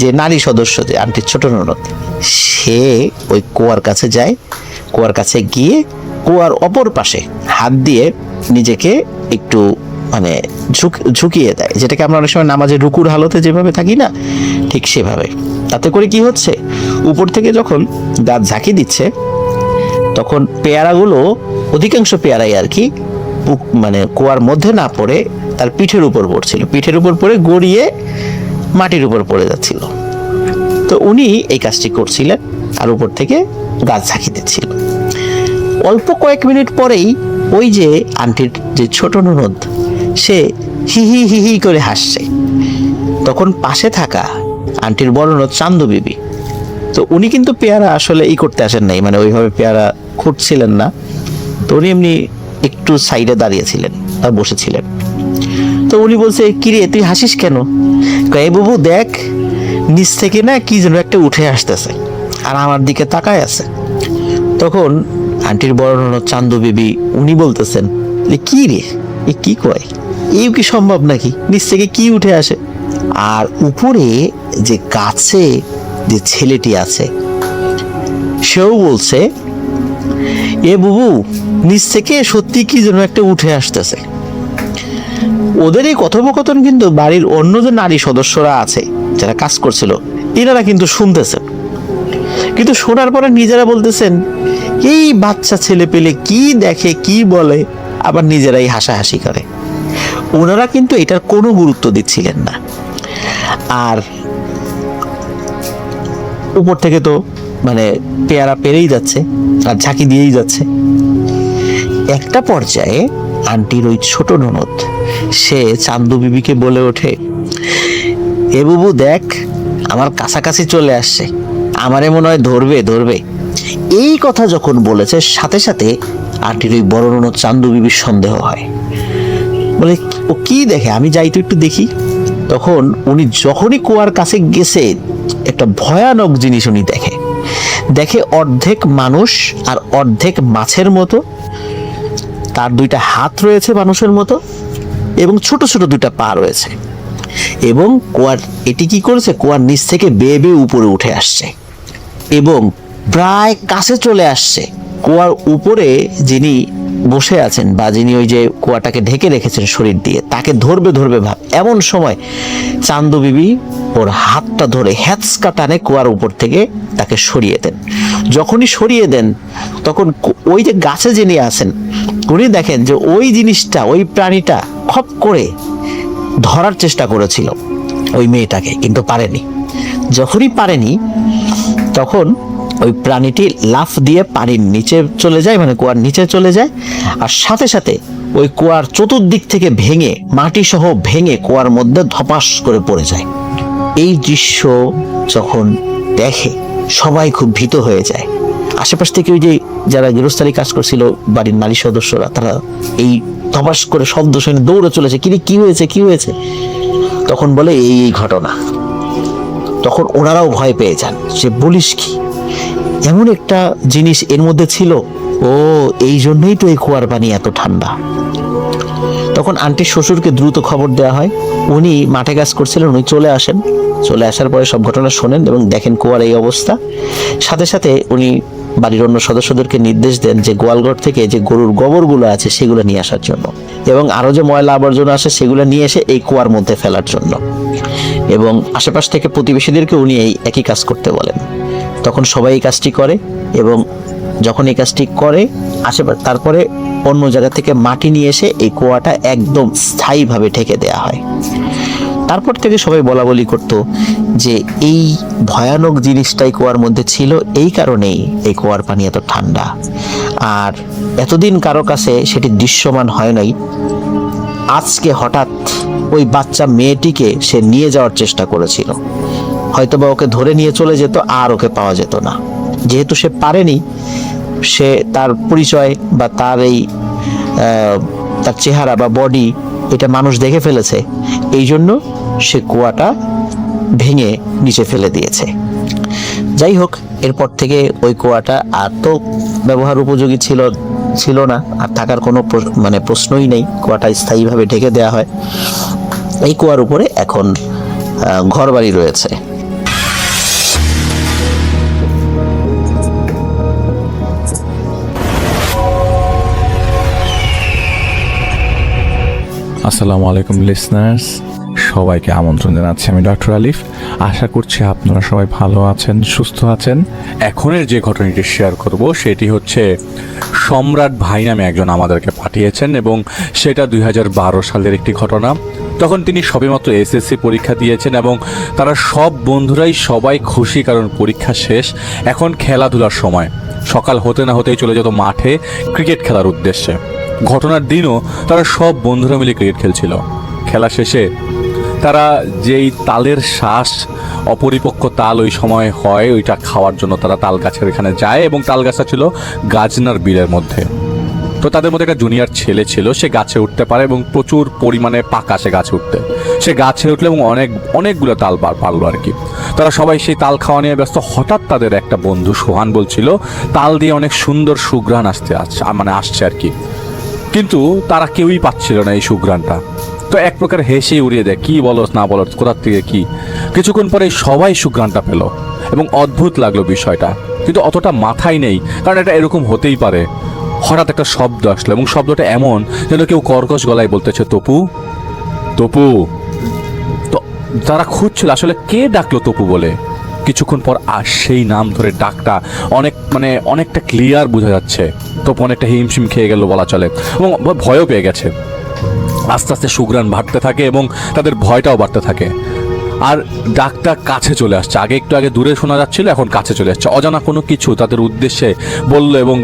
যে নারী সদস্য, যে আন্টির ছোট ননদ, সে ওই কুয়ার কাছে যায়। কুয়ার কাছে গিয়ে কুয়ার অপর পাশে হাত দিয়ে নিজেকে একটু মানে ঝুঁকিয়ে দেয়, যেটাকে আমরা অনেক সময় নামাজে রুকুর হালতে যেভাবে থাকি না, ঠিক সেভাবে। তাতে করে কি হচ্ছে, উপর থেকে যখন গাছ ঝাঁকি দিচ্ছে তখন পেয়ারাগুলো, অধিকাংশ পেয়ারাই আর কি, মানে কুয়ার মধ্যে না পড়ে তার পিঠের উপর পড়ছিল, পিঠের উপর পড়ে গড়িয়ে মাটির উপর পড়ে যাচ্ছিল। তো উনি এই কাজটি করছিলেন আর উপর থেকে গাছ ঝাঁকি দিচ্ছিল। অল্প কয়েক মিনিট পরেই ওই যে আন্টির যে ছোট ননদ, সে হি হি হি হি করে হাসছে। তখন পাশে থাকা আন্টির বড় ননদ চান্দু বিবি, তো উনি কিন্তু পেয়ারা আসলে করতে আসেন নাই, মানে ওইভাবে পেয়ারা খুঁটছিলেন না, তো উনি এমনি একটু সাইডে দাঁড়িয়েছিলেন আর বসেছিলেন। তো উনি বলছে, কিরে তুই হাসিস কেন? কয়ে বাবু দেখ, নিচ থেকে না কি যেন একটা উঠে আসতেছে আর আমার দিকে তাকায় আছে। তখন আন্টির বড় ননদ চান্দু বিবি উনি বলতেছেন, কি রে, এ কি কয়, এই কি সম্ভব নাকি, নিচ থেকে কি উঠে আসে? আর উপরে যে গাছে যে ছেলেটি আছে সেও বলছে, এ বুবু নিচ থেকে সত্যি কি যেন একটা উঠে আসতেছে। ওদের এই কথোপকথন কিন্তু বাড়ির অন্য যে নারী সদস্যরা আছে যারা কাজ করছিল, এনারা কিন্তু শুনতেছেন, কিন্তু শোনার পরে নিজেরা বলতেছেন, এই বাচ্চা ছেলে পেলে কি দেখে কি বলে, আবার নিজেরাই হাসাহাসি করে। ওনারা কিন্তু এটার কোনো গুরুত্ব দিচ্ছিলেন না। আর উপর থেকে তো মানে পেয়ারা পেরেই যাচ্ছে আর ঝাঁকি দিয়েই যাচ্ছে। একটা পর্যায়ে আন্টির ওই ছোট ননদ সে চান্দু বিবিকে বলে ওঠে, এ বুবু দেখ আমার কাছাকাছি চলে আসছে, আমারে মনে হয় ধরবে ধরবে। এই কথা যখন বলেছে সাথে সাথে আন্টির ওই বড় ননদ চান্দু বিবির সন্দেহ হয়, বলে ও কি দেখে, আমি যাই তো একটু দেখি। তখন উনি যখনই কুয়ার কাছে গেছে একটা ভয়ানক জিনিস উনি দেখে অর্ধেক মানুষ আর অর্ধেক মাছের মতো, তার দুইটা হাত রয়েছে মানুষের মতো এবং ছোট ছোট দুইটা পা রয়েছে, এবং কুয়ার এটি কি করেছে, কুয়ার নিচ থেকে বেয়ে বেয়ে উপরে উঠে আসছে এবং প্রায় কাছে চলে আসছে। কুয়ার উপরে যিনি বসে আছেন বা যিনি ওই যে কুয়াটাকে ঢেকে রেখেছেন শরীর দিয়ে, তাকে ধরবে ধরবে ভাব, এমন সময় চান্দু বিবি ওর হাতটা ধরে হ্যাঁচকা টানে কুয়ার উপর থেকে তাকে সরিয়ে দেন। যখনই সরিয়ে দেন তখন ওই যে গাছে যিনি আছেন উনি দেখেন যে ওই জিনিসটা, ওই প্রাণীটা খপ করে ধরার চেষ্টা করেছিল ওই মেয়েটাকে, কিন্তু পারেনি। যখনই পারেনি তখন ওই প্রাণীটি লাফ দিয়ে পানির নিচে চলে যায়, মানে কুয়ার নিচে চলে যায়, আর সাথে সাথে ওই কুয়ার চতুর্দিক থেকে ভেঙে মাটি সহ ভেঙে কুয়ার মধ্যে ধপাস করে পড়ে যায়। এই দৃশ্য যখন দেখে সবাই খুব ভীত হয়ে যায়। আশেপাশ থেকে ওই যে যারা গৃহস্থালী কাজ করছিল বাড়ির নারী সদস্যরা, তারা এই ধপাস করে শব্দ শুনে দৌড়ে চলেছে, কি হয়েছে কি হয়েছে। তখন বলে এই ঘটনা। তখন ওনারাও ভয় পেয়ে যান, যে বলিস কি, এমন একটা জিনিস এর মধ্যে ছিল, ও এই জন্যই তো এই কুয়ার পানি এত ঠান্ডা। তখন আন্টির শ্বশুরকে দ্রুত খবর দেওয়া হয়, উনি মাঠে কাজ করছিলেন, উনি চলে আসেন। চলে আসার পরে সব ঘটনা শোনেন এবং দেখেন কুয়ার এই অবস্থা। সাথে সাথে উনি বাড়ির অন্য সদস্যদেরকে নির্দেশ দেন যে গোয়ালঘর থেকে যে গরুর গোবরগুলো আছে সেগুলো নিয়ে আসার জন্য, এবং আরও যে ময়লা আবর্জনা আছে সেগুলো নিয়ে এসে এই কুয়ার মধ্যে ফেলার জন্য, এবং আশেপাশ থেকে প্রতিবেশীদেরকে উনি এই একই কাজ করতে বলেন। তখন সবাই এই কাজটি করে, এবং যখন এই কাজটি করে আশেপাশ তারপরে অন্য জায়গা থেকে মাটি নিয়ে এসে এই কুয়াটা একদম স্থায়ীভাবে ঢেকে দেওয়া হয়। তারপর থেকে সবাই বলা বলি করত যে এই ভয়ানক জিনিসটাই কুয়ার মধ্যে ছিল, এই কারণেই এই কুয়ার পানি এত ঠান্ডা। আর এতদিন কারো কাছে সেটি দৃশ্যমান হয় নাই। আজকে হঠাৎ ওই বাচ্চা মেয়েটিকে সে নিয়ে যাওয়ার চেষ্টা করেছিল, হয়তোবা ওকে ধরে নিয়ে চলে যেত আর ওকে পাওয়া যেত না। যেহেতু সে পারেনি, সে তার পরিচয় বা তার এই তার চেহারা বা বডি এটা মানুষ দেখে ফেলেছে, এই জন্য সে কুয়াটা ভেঙে নিচে ফেলে দিয়েছে। যাই হোক, এরপর থেকে ওই কুয়াটা আর তো ব্যবহার উপযোগী ছিল না, আর থাকার কোনো মানে প্রশ্নই নেই। কুয়াটা স্থায়ীভাবে ঢেকে দেওয়া হয়। এই কুয়ার উপরে এখন ঘরবাড়ি রয়েছে। আসসালামু আলাইকুম লিসনার্স, সবাইকে আমন্ত্রণ জানাচ্ছি আমি ডক্টর আলিফ। আশা করছি আপনারা সবাই ভালো আছেন, সুস্থ আছেন। এখনের যে ঘটনাটি শেয়ার করব সেটি হচ্ছে সম্রাট ভাই নামে একজন আমাদেরকে পাঠিয়েছেন, এবং সেটা 2012 সালের একটি ঘটনা। তখন তিনি সবেমাত্র এসএসসি পরীক্ষা দিয়েছেন এবং তারা সব বন্ধুরাই সবাই খুশি, কারণ পরীক্ষা শেষ, এখন খেলাধুলার সময়। সকাল হতে না হতেই চলে যেত মাঠে ক্রিকেট খেলার উদ্দেশ্যে। ঘটনার দিনও তারা সব বন্ধুরা মিলে ক্রিকেট খেলছিল। খেলা শেষে তারা যেই তালের শ্বাস, অপরিপক্ক তাল ওই সময় হয়, ওইটা খাওয়ার জন্য তারা তাল গাছের এখানে যায়, এবং তাল গাছটা ছিল গাজনার বিলের মধ্যে। তো তাদের মধ্যে একটা জুনিয়র ছেলে ছিল, সে গাছে উঠতে পারে এবং প্রচুর পরিমাণে পাকা সে গাছে উঠতে। সে গাছে উঠলো এবং অনেকগুলো তাল পারলো আর কি। তারা সবাই সেই তাল খাওয়া নিয়ে ব্যস্ত। হঠাৎ তাদের একটা বন্ধু সোহান বলছিল তাল দিয়ে অনেক সুন্দর সুঘ্রাণ আসছে আর কি, কিন্তু তারা কেউই পাচ্ছিল না এই সুঘ্রাণটা। তো এক প্রকার হেসেই উড়িয়ে দেয়, কি বলস না বলস, কোথার থেকে কি। কিছুক্ষণ পরে সবাই সুঘ্রাণটা পেল এবং অদ্ভুত লাগলো বিষয়টা, কিন্তু অতটা মাথায় নেই, কারণ এটা এরকম হতেই পারে। হঠাৎ একটা শব্দ আসলো এবং শব্দটা এমন যেন কেউ কর্কশ গলায় বলতেছে, তপু তপু। তো তারা খুঁজছিল আসলে কে ডাকলো তপু বলে। কিছুক্ষণ পর সেই নাম ধরে ডাকটা অনেকটা ক্লিয়ার বোঝা যাচ্ছে। তপু অনেকটা হিমশিম খেয়ে গেল বলা চলে, এবং ভয়ও পেয়ে গেছে। আস্তে আস্তে সুঘ্রাণ বাড়তে থাকে এবং তাদের ভয়টাও বাড়তে থাকে। আর ডাকটা কাছে চলে আসছে। আগে একটু আগে দূরে শোনা যাচ্ছিল, এখন কাছে চলে আসছে। অজানা কোনো কিছু তাদের উদ্দেশ্যে বলল এবং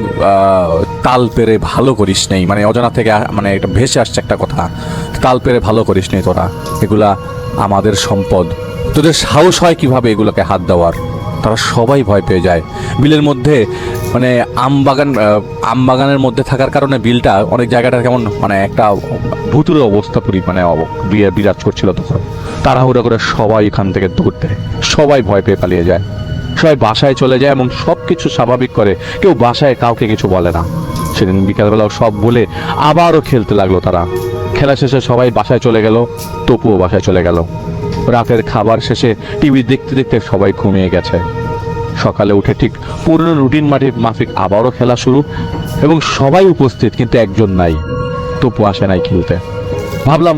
তাল পেরে ভালো করিস নেই, মানে অজানা থেকে মানে একটা ভেসে আসছে একটা কথা, তাল পেরে ভালো করিস নেই তোরা, এগুলা আমাদের সম্পদ, তোদের সাহস হয় কিভাবে এগুলোকে হাত দেওয়ার। তারা সবাই ভয় পেয়ে যায়। বিলের মধ্যে মানে আমবাগানের মধ্যে থাকার কারণে বিলটা অনেক জায়গাটা কেমন মানে একটা ভুতুরে অবস্থা মানে বিরাজ করছিল। তখন তাড়াহুড়া করে সবাই এখান থেকে দৌড় দেয়, সবাই ভয় পেয়ে পালিয়ে যায়, সবাই বাসায় চলে যায় এবং সব কিছু স্বাভাবিক করে, কেউ বাসায় কাউকে কিছু বলে না। সেদিন বিকালবেলাও সব বলে আবারও খেলতে লাগলো তারা। খেলা শেষে সবাই বাসায় চলে গেল, তপুও বাসায় চলে গেল। রাতের খাবার শেষে টিভি দেখতে দেখতে সবাই ঘুমিয়ে গেছে। সকালে উঠে ঠিক পুরনো রুটিন মাফিক আবারও খেলা শুরু এবং সবাই উপস্থিত, কিন্তু একজন নাই, তপু আসে নাই খেলতে। ভাবলাম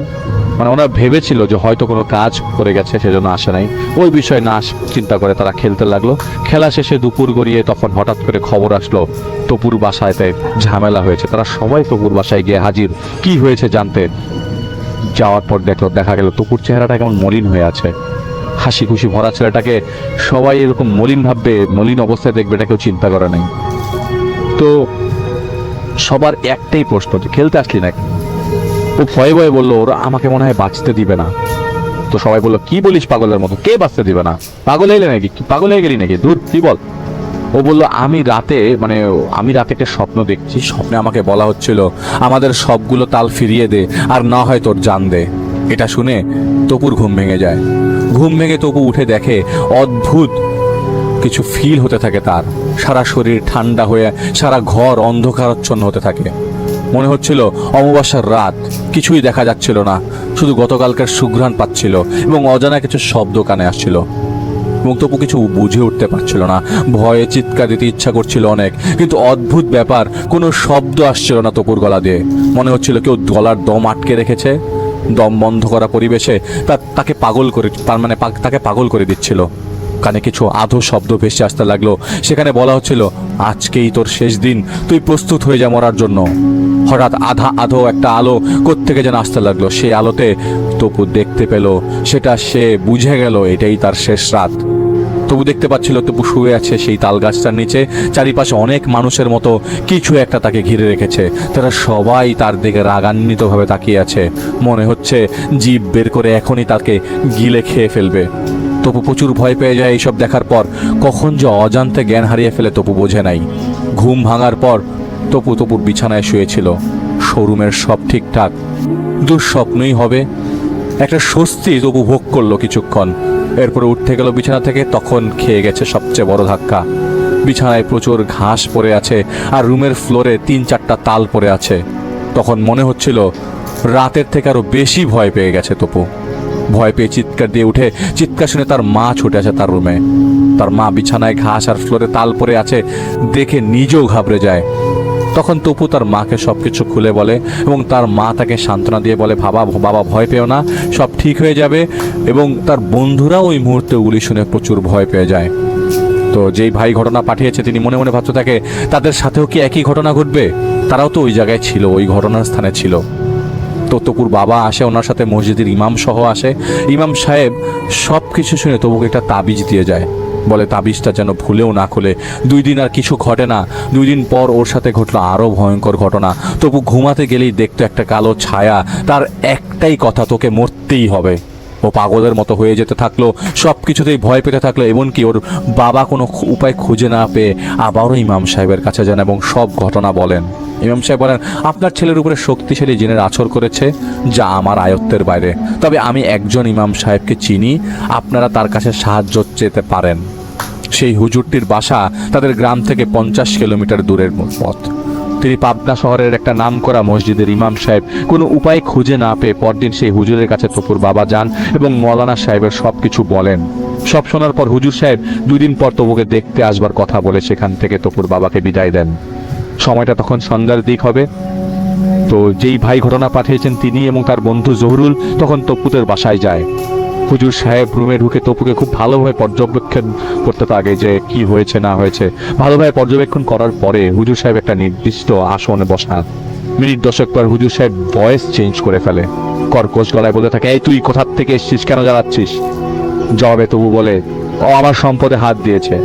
মানে ওরা ভেবেছিল যে হয়তো কোনো কাজ করে গেছে সেজন্য আসে নাই, ওই বিষয়ে না চিন্তা করে তারা খেলতে লাগলো। খেলা শেষে দুপুর গড়িয়ে তখন হঠাৎ করে খবর আসলো তপুর বাসায়তে ঝামেলা হয়েছে। তারা সবাই তপুর বাসায় গিয়ে হাজির কি হয়েছে জানতে। যাওয়ার পর দেখা গেল তপুর চেহারাটা কেমন মলিন হয়ে আছে। হাসি খুশি ভরা ছেলেটাকে সবাই এরকম মলিন ভাববে, মলিন অবস্থায় দেখবে, এটা কেউ চিন্তা করে নাই। তো সবার একটাই প্রশ্ন, যে খেলতে আসলি নাকি? ও ভয়ে ভয়ে বললো ওরা আমাকে মনে হয় বাঁচতে দিবে না। তো সবাই বললো কি বলিস পাগলের মতো, কে বাঁচতে দিবে না? পাগল হইলে নাকি, পাগল হয়ে গেলি নাকি, দূর কি বল। ও বললো আমি রাতে একটা স্বপ্ন দেখছি, স্বপ্নে আমাকে বলা হচ্ছিল আমাদের সবগুলো তাল ফিরিয়ে দে, আর না হয় তোর জান দে। এটা শুনে তপুর ঘুম ভেঙে যায়। ঘুম ভেঙে তপু উঠে দেখে অদ্ভুত কিছু ফিল হতে থাকে তার। সারা শরীর ঠান্ডা হয়ে সারা ঘর অন্ধকারাচ্ছন্ন হতে থাকে। মনে হচ্ছিল অমাবস্যার রাত, কিছুই দেখা যাচ্ছিল না, শুধু গতকালকার সুঘ্রাণ পাচ্ছিল এবং অজানা কিছু শব্দ কানে আসছিল। এবং তপু কিছু বুঝে উঠতে পারছিল না, ভয়ে চিৎকার দিতে ইচ্ছা করছিল অনেক, কিন্তু অদ্ভুত ব্যাপার, কোনো শব্দ আসছিল না তপুর গলা দিয়ে। মনে হচ্ছিল কেউ গলার দম আটকে রেখেছে। দম বন্ধ করা পরিবেশে তাকে পাগল করে দিচ্ছিল। কানে কিছু আধো শব্দ ভেসে আসতে লাগলো। সেখানে বলা হচ্ছিল আজকেই তোর শেষ দিন, তুই প্রস্তুত হয়ে যা মরার জন্য। হঠাৎ আধো একটা আলো কোত্থেকে যেন আসতে লাগলো। সেই আলোতে তপু দেখতে পেল, সেটা সে বুঝে গেল এটাই তার শেষ রাত। তবু দেখতে পাচ্ছিল তপু শুয়ে আছে সেই তাল গাছটার নিচে। চারিপাশে অনেক মানুষের মতো কিছু একটা তাকে ঘিরে রেখেছে। তারা সবাই তার দিকে রাগান্বিতভাবে তাকিয়ে আছে। মনে হচ্ছে জিভ বের করে এখনই তাকে গিলে খেয়ে ফেলবে। তপু প্রচুর ভয় পেয়ে যায় এইসব দেখার পর। কখন যে অজান্তে জ্ঞান হারিয়ে ফেলে তপু বোঝে নাই। ঘুম ভাঙার পর তপুর বিছানায় শুয়েছিল। শোরুমের সব ঠিকঠাক, দুঃস্বপ্নই হবে, একটা স্বস্তি তপু ভোগ করলো কিছুক্ষণ। এরপরে উঠতে গেল বিছানা থেকে, তখন খেয়ে গেছে সবচেয়ে বড় ধাক্কা। বিছানায় প্রচুর ঘাস পড়ে আছে আর রুমের ফ্লোরে 3-4টা তাল পড়ে আছে। তখন মনে হচ্ছিল রাতের থেকে আরো বেশি ভয় পেয়ে গেছে তপু। ভয় পেয়ে চিৎকার দিয়ে উঠে, চিৎকার শুনে তার মা ছুটে আসে তার রুমে। তার মা বিছানায় ঘাস আর ফ্লোরে তাল পড়ে আছে দেখে নিজেও ঘাবড়ে যায়। তখন তপু তার মাকে সবকিছু খুলে বলে এবং তার মা তাকে সান্ত্বনা দিয়ে বলে বাবা ভয় পেও না, সব ঠিক হয়ে যাবে। এবং তার বন্ধুরা ওই মুহূর্তে গুলি শুনে প্রচুর ভয় পেয়ে যায়। তো যেই ভাই ঘটনা পাঠিয়েছে তিনি মনে মনে ভাবতে থাকে তাদের সাথেও কি একই ঘটনা ঘটবে? তারাও তো ওই জায়গায় ছিল, ওই ঘটনার স্থানে ছিল। তো তপুর বাবা আসে, ওনার সাথে মসজিদের ইমাম সহ আসে। ইমাম সাহেব সব কিছু শুনে তপুকে একটা তাবিজ দিয়ে যায়, বলে তাবিজটা যেন ভুলেও না খুলে। 2 দিন আর কিছু ঘটে না। 2 দিন পর ওর সাথে ঘটলো আরো ভয়ঙ্কর ঘটনা। তপু ঘুমাতে গেলেই দেখতো একটা কালো ছায়া, তার একটাই কথা তোকে মরতেই হবে। ও পাগলের মতো হয়ে যেতে থাকলো, সব কিছুতেই ভয় পেতে থাকলো। এমনকি ওর বাবা কোনো উপায় খুঁজে না পেয়ে আবারও ইমাম সাহেবের কাছে যান এবং সব ঘটনা বলেন। ইমাম সাহেব বলেন আপনার ছেলের উপরে শক্তিশালী জিনের আছর করেছে, যা আমার আয়ত্তের বাইরে। তবে আমি একজন ইমাম সাহেবকে চিনি, আপনারা তার কাছে সাহায্য চেতে পারেন। সেই হুজুরটির বাসা তাদের গ্রাম থেকে 50 কিলোমিটার দূরের পথ। তিনি পাবনা শহরের একটা নামকরা মসজিদের ইমাম সাহেব। কোনো উপায় খুঁজে না পেয়ে পরদিন সেই হুজুরের কাছে তপুর বাবা যান এবং মৌলানা সাহেবের সব কিছু বলেন। সব শোনার পর হুজুর সাহেব 2 দিন পর তপুকে দেখতে আসবার কথা বলে সেখান থেকে তপুর বাবাকে বিদায় দেন। সময়টা তখন সন্ধ্যার দিক হবে। তো যেই ভাই ঘটনা পাঠিয়েছেন তিনি এবং তার বন্ধু জহুরুল তখন তপুদের বাসায় যায়। হুজুর সাহেব রুমে ঢুকে তপুকে খুব ভালোভাবে পর্যবেক্ষণ করতে থাকে যে কি হয়েছে না হয়েছে। ভালোভাবে পর্যবেক্ষণ করার পরে হুজুর সাহেব একটা নির্দিষ্ট আসনে বসা। মিনিট 10 পর হুজুর সাহেব ভয়েস চেঞ্জ করে ফেলে, কর্কশ গলায় বলে থাকে এই তুই কোথা থেকে এসেছিস, কেন জ্বালাচ্ছিস? জবাবে তপু বলে, ও আমার সম্পদে হাত দিয়েছে।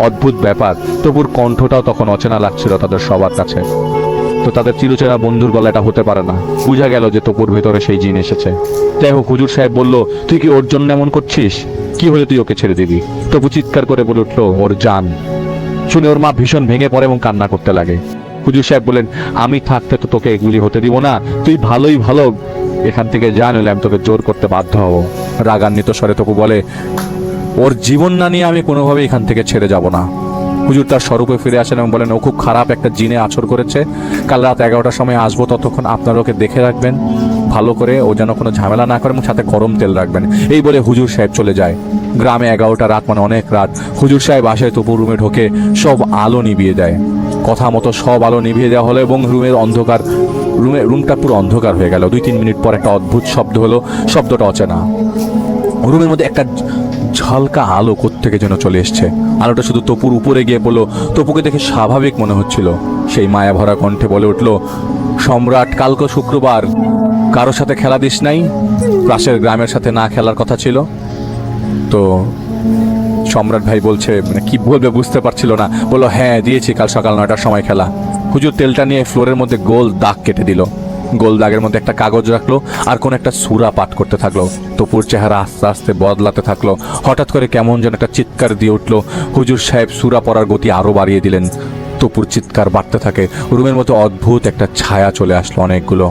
অদ্ভুত ব্যাপার, তপুর কণ্ঠটাও তখন অচেনা লাগছিল তাদের সবার কাছে। তো তাদের চিরচেনা বন্ধুর গলা এটা হতে পারে না। বুঝা গেল যে তপুর ভেতরে সেই জিন এসেছে। যাই হোক, হুজুর সাহেব বলল, তুই কি ওর জন্য এমন করছিস? কি হলে তুই ওকে ছেড়ে দিবি? তপু চিৎকার করে বলে উঠলো, ওর জান। শুনে ওর মা ভীষণ ভেঙে পড়ে এবং কান্না করতে লাগে। হুজুর সাহেব বলেন, আমি থাকতে তো তোকে এগুলি হতে দিব না, তুই ভালোই ভালো এখান থেকে যা, নইলে আমি তোকে জোর করতে বাধ্য হব। রাগান্বিত স্বরে তপু বলে, ওর জীবন না নিয়ে আমি কোনোভাবে এখান থেকে ছেড়ে যাব না। হুজুর তার স্বরূপে ফিরে আসেন এবং বলেন, ও খুব খারাপ একটা জিনে আছর করেছে। কাল রাত 11টার সময় আসবো, ততক্ষণ আপনারা ওকে দেখে রাখবেন ভালো করে, ও যেন কোনো ঝামেলা না করে, এবং সাথে গরম তেল রাখবেন। এই বলে হুজুর সাহেব চলে যায়। গ্রামে 11টা রাত মানে অনেক রাত। হুজুর সাহেব আসে, তপু রুমে ঢোকে, সব আলো নিভিয়ে দেয়। কথা মতো সব আলো নিভিয়ে দেওয়া হলো এবং রুমটা পুরো অন্ধকার হয়ে গেল। 2-3 মিনিট পর একটা অদ্ভুত শব্দ হলো। শব্দটা অচেনা। রুমের মধ্যে একটা ঝলকা আলো কোত্থেকে যেন চলে এসছে। আলোটা শুধু তপুর উপরে গিয়ে বলল, তপুকে দেখে স্বাভাবিক মনে হচ্ছিল। সেই মায়া ভরা কণ্ঠে বলে উঠল, সম্রাট, কালকে শুক্রবার, কারোর সাথে খেলা দিস নাই? পাশের গ্রামের সাথে না খেলার কথা ছিল। তো সম্রাট ভাই বলছে, মানে কি বলবে বুঝতে পারছিল না, বললো, হ্যাঁ দিয়েছি, কাল সকাল 9টার সময় খেলা। হুজুর তেলটা নিয়ে ফ্লোরের মধ্যে গোল দাগ কেটে দিল। গোল দাগের মধ্যে একটা কাগজ রাখলো আর কোন একটা সূরা পাঠ করতে থাকলো। তপুর চেহারা আস্তে আস্তে বদলাতে থাকলো। হঠাৎ করে কেমন যেন একটা চিৎকার দিয়ে উঠলো। হুজুর সাহেব সূরা পড়ার গতি আরো বাড়িয়ে দিলেন। তপুর চিৎকার বাড়তে থাকে। রুমের মধ্যে অদ্ভুত একটা ছায়া চলে আসলো অনেকগুলো।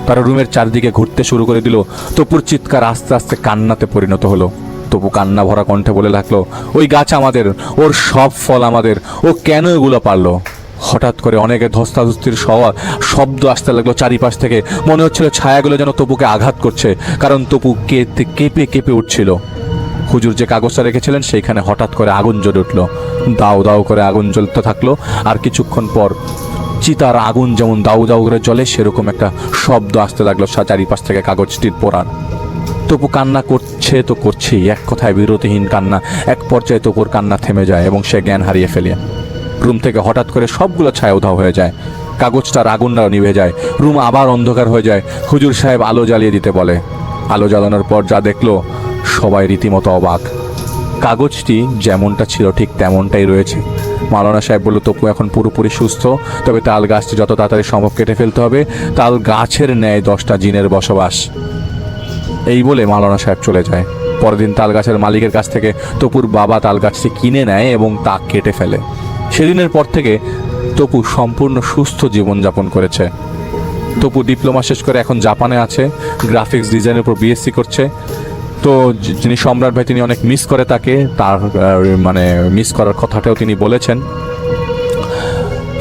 তারা রুমের চারদিকে ঘুরতে শুরু করে দিল। তপুর চিৎকার আস্তে আস্তে কান্নাতে পরিণত হলো। তপু কান্না ভরা কণ্ঠে বলে লাগলো, ওই গাছ আমাদের, ওর সব ফল আমাদের, ও কেন এগুলো পারলো? হঠাৎ করে অনেকে ধস্তাধস্তির শব্দ আসতে লাগলো চারিপাশ থেকে। মনে হচ্ছিল ছায়াগুলো যেন তপুকে আঘাত করছে, কারণ তপু কেঁপে কেঁপে উঠছিল। হুজুর যে কাগজটা রেখেছিলেন সেইখানে হঠাৎ করে আগুন জ্বলে উঠলো। দাউ দাউ করে আগুন জ্বলতে থাকলো। আর কিছুক্ষণ পর চিতার আগুন যেমন দাউ দাউ করে জ্বলে, সেরকম একটা শব্দ আসতে লাগলো চারিপাশ থেকে কাগজটির পোড়ার। তপু কান্না করছে তো করছেই, এক কথায় বিরতিহীন কান্না। এক পর্যায়ে তপুর কান্না থেমে যায় এবং সে জ্ঞান হারিয়ে ফেলে। রুম থেকে হঠাৎ করে সবগুলো ছায়া উধাও হয়ে যায়। কাগজটার আগুনটাও নিভে যায়। রুম আবার অন্ধকার হয়ে যায়। হুজুর সাহেব আলো জ্বালিয়ে দিতে বলে। আলো জ্বালানোর পর যা দেখলো, সবাই রীতিমতো অবাক। কাগজটি যেমনটা ছিল ঠিক তেমনটাই রয়েছে। মাওলানা সাহেব বলল, তপু এখন পুরোপুরি সুস্থ, তবে তাল গাছটি যত তাড়াতাড়ি সম্ভব কেটে ফেলতে হবে। তাল গাছের ন্যায় 10টা জিনের বসবাস। এই বলে মাওলানা সাহেব চলে যায়। পরের দিন তাল গাছের মালিকের কাছ থেকে তপুর বাবা তাল গাছটি কিনে নেয় এবং তা কেটে ফেলে। সেদিনের পর থেকে তপু সম্পূর্ণ সুস্থ জীবনযাপন করেছে। তপু ডিপ্লোমা শেষ করে এখন জাপানে আছে, গ্রাফিক্স ডিজাইনের উপর বিএসসি করছে। তো যিনি সম্রাট ভাই, তিনি অনেক মিস করে তাকে, তার মানে মিস করার কথাটাও তিনি বলেছেন।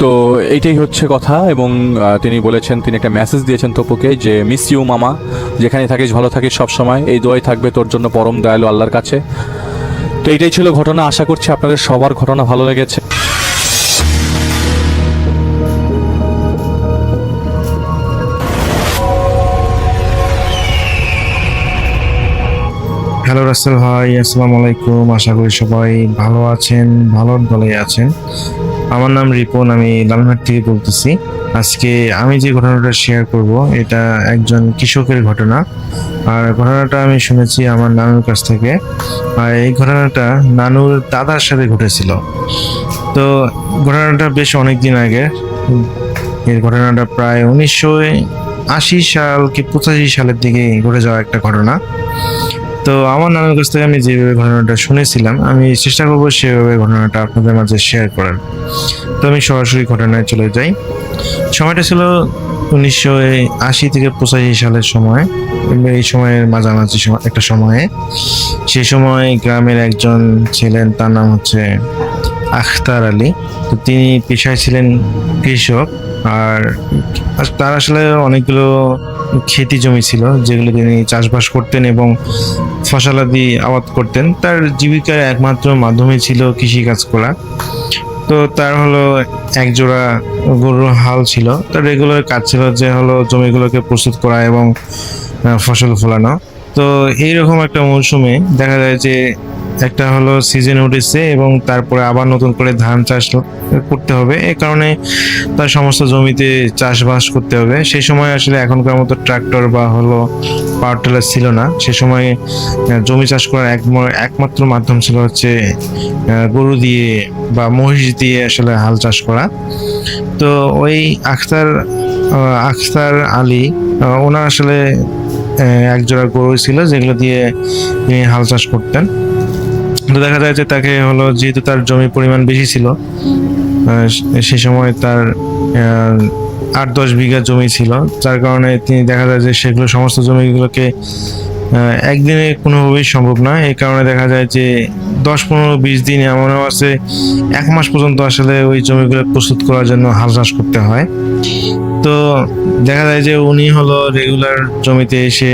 তো এইটাই হচ্ছে কথা। এবং তিনি বলেছেন, তিনি একটা মেসেজ দিয়েছেন তপুকে যে, মিস ইউ মামা, যেখানে থাকিস ভালো থাকিস সব সময়, এই দোয়াই থাকবে তোর জন্য পরম দয়ালু আল্লাহর কাছে। তো এইটাই ছিল ঘটনা। আশা করছি আপনাদের সবার ঘটনা ভালো লেগেছে। হ্যালো রাসেল ভাই, আসসালামু আলাইকুম। আশা করি সবাই ভালো আছেন, ভালোর দলে আছেন। আমার নাম রিপন, আমি লালমাট থেকে বলতেছি। আজকে আমি যে ঘটনাটা শেয়ার করব, এটা একজন কৃষকের ঘটনা। আর ঘটনাটা আমি শুনেছি আমার নানুর কাছ থেকে। আর এই ঘটনাটা নানুর দাদার সাথে ঘটেছিল। তো ঘটনাটা বেশ অনেক দিন আগে। এই ঘটনাটা প্রায় 1980 সাল কি 85 সালের দিকে ঘটে যাওয়া একটা ঘটনা। তো আমার নানুর কাছ থেকে আমি যেভাবে ঘটনাটা শুনেছিলাম, আমি চেষ্টা করবো সেভাবে ঘটনাটা আপনাদের মাঝে শেয়ার করার। তো আমি সরাসরি ঘটনায় চলে যাই। সময়টা ছিল 1980 থেকে 85 সালের সময়। এই সময়ের মাঝামাঝি একটা সময়ে, সেই সময় গ্রামের একজন ছিলেন, তার নাম হচ্ছে আখতার আলী। তো তিনি পেশায় ছিলেন কৃষক। আর তার আসলে অনেকগুলো ক্ষেতি জমি ছিল, যেগুলো তিনি চাষবাস করতেন এবং ফসলাদি আবাদ করতেন। তার জীবিকার একমাত্র মাধ্যমে ছিল কৃষিকাজ করা। তো তার হলো এক জোড়া গরুর হাল ছিল। তার রেগুলার কাজ ছিল যে হলো জমিগুলোকে প্রস্তুত করা এবং ফসল ফলানো। তো এইরকম একটা মৌসুমে দেখা যায় যে একটা হলো সিজন উঠেছে এবং তারপরে আবার নতুন করে ধান চাষ করতে হবে। এই কারণে তার সমস্ত জমিতে চাষবাস করতে হবে। সেই সময় আসলে এখনকার মতো ট্রাক্টর বা হলো পাওয়ার টিলার ছিল না। সে সময় জমি চাষ করার একমাত্র মাধ্যম ছিল হচ্ছে গরু দিয়ে বা মহিষ দিয়ে আসলে হাল চাষ করা। তো ওই আখতার আলী ওনার আসলে একজোড়া গরু ছিল যেগুলো দিয়ে তিনি হাল চাষ করতেন। তো দেখা যায় যে তাকে হলো যেহেতু তার জমির পরিমাণ বেশি ছিল, সে সময় তার 8-10 বিঘা জমি ছিল, যার কারণে তিনি দেখা যায় যে সেগুলো সমস্ত জমিগুলোকে একদিনে কোনোভাবেই সম্ভব না। এই কারণে দেখা যায় যে 10-15-20 দিন এমনও আছে 1 মাস পর্যন্ত আসলে ওই জমিগুলো প্রস্তুত করার জন্য হাল চাষ করতে হয়। তো দেখা যায় যে উনি হলো রেগুলার জমিতে এসে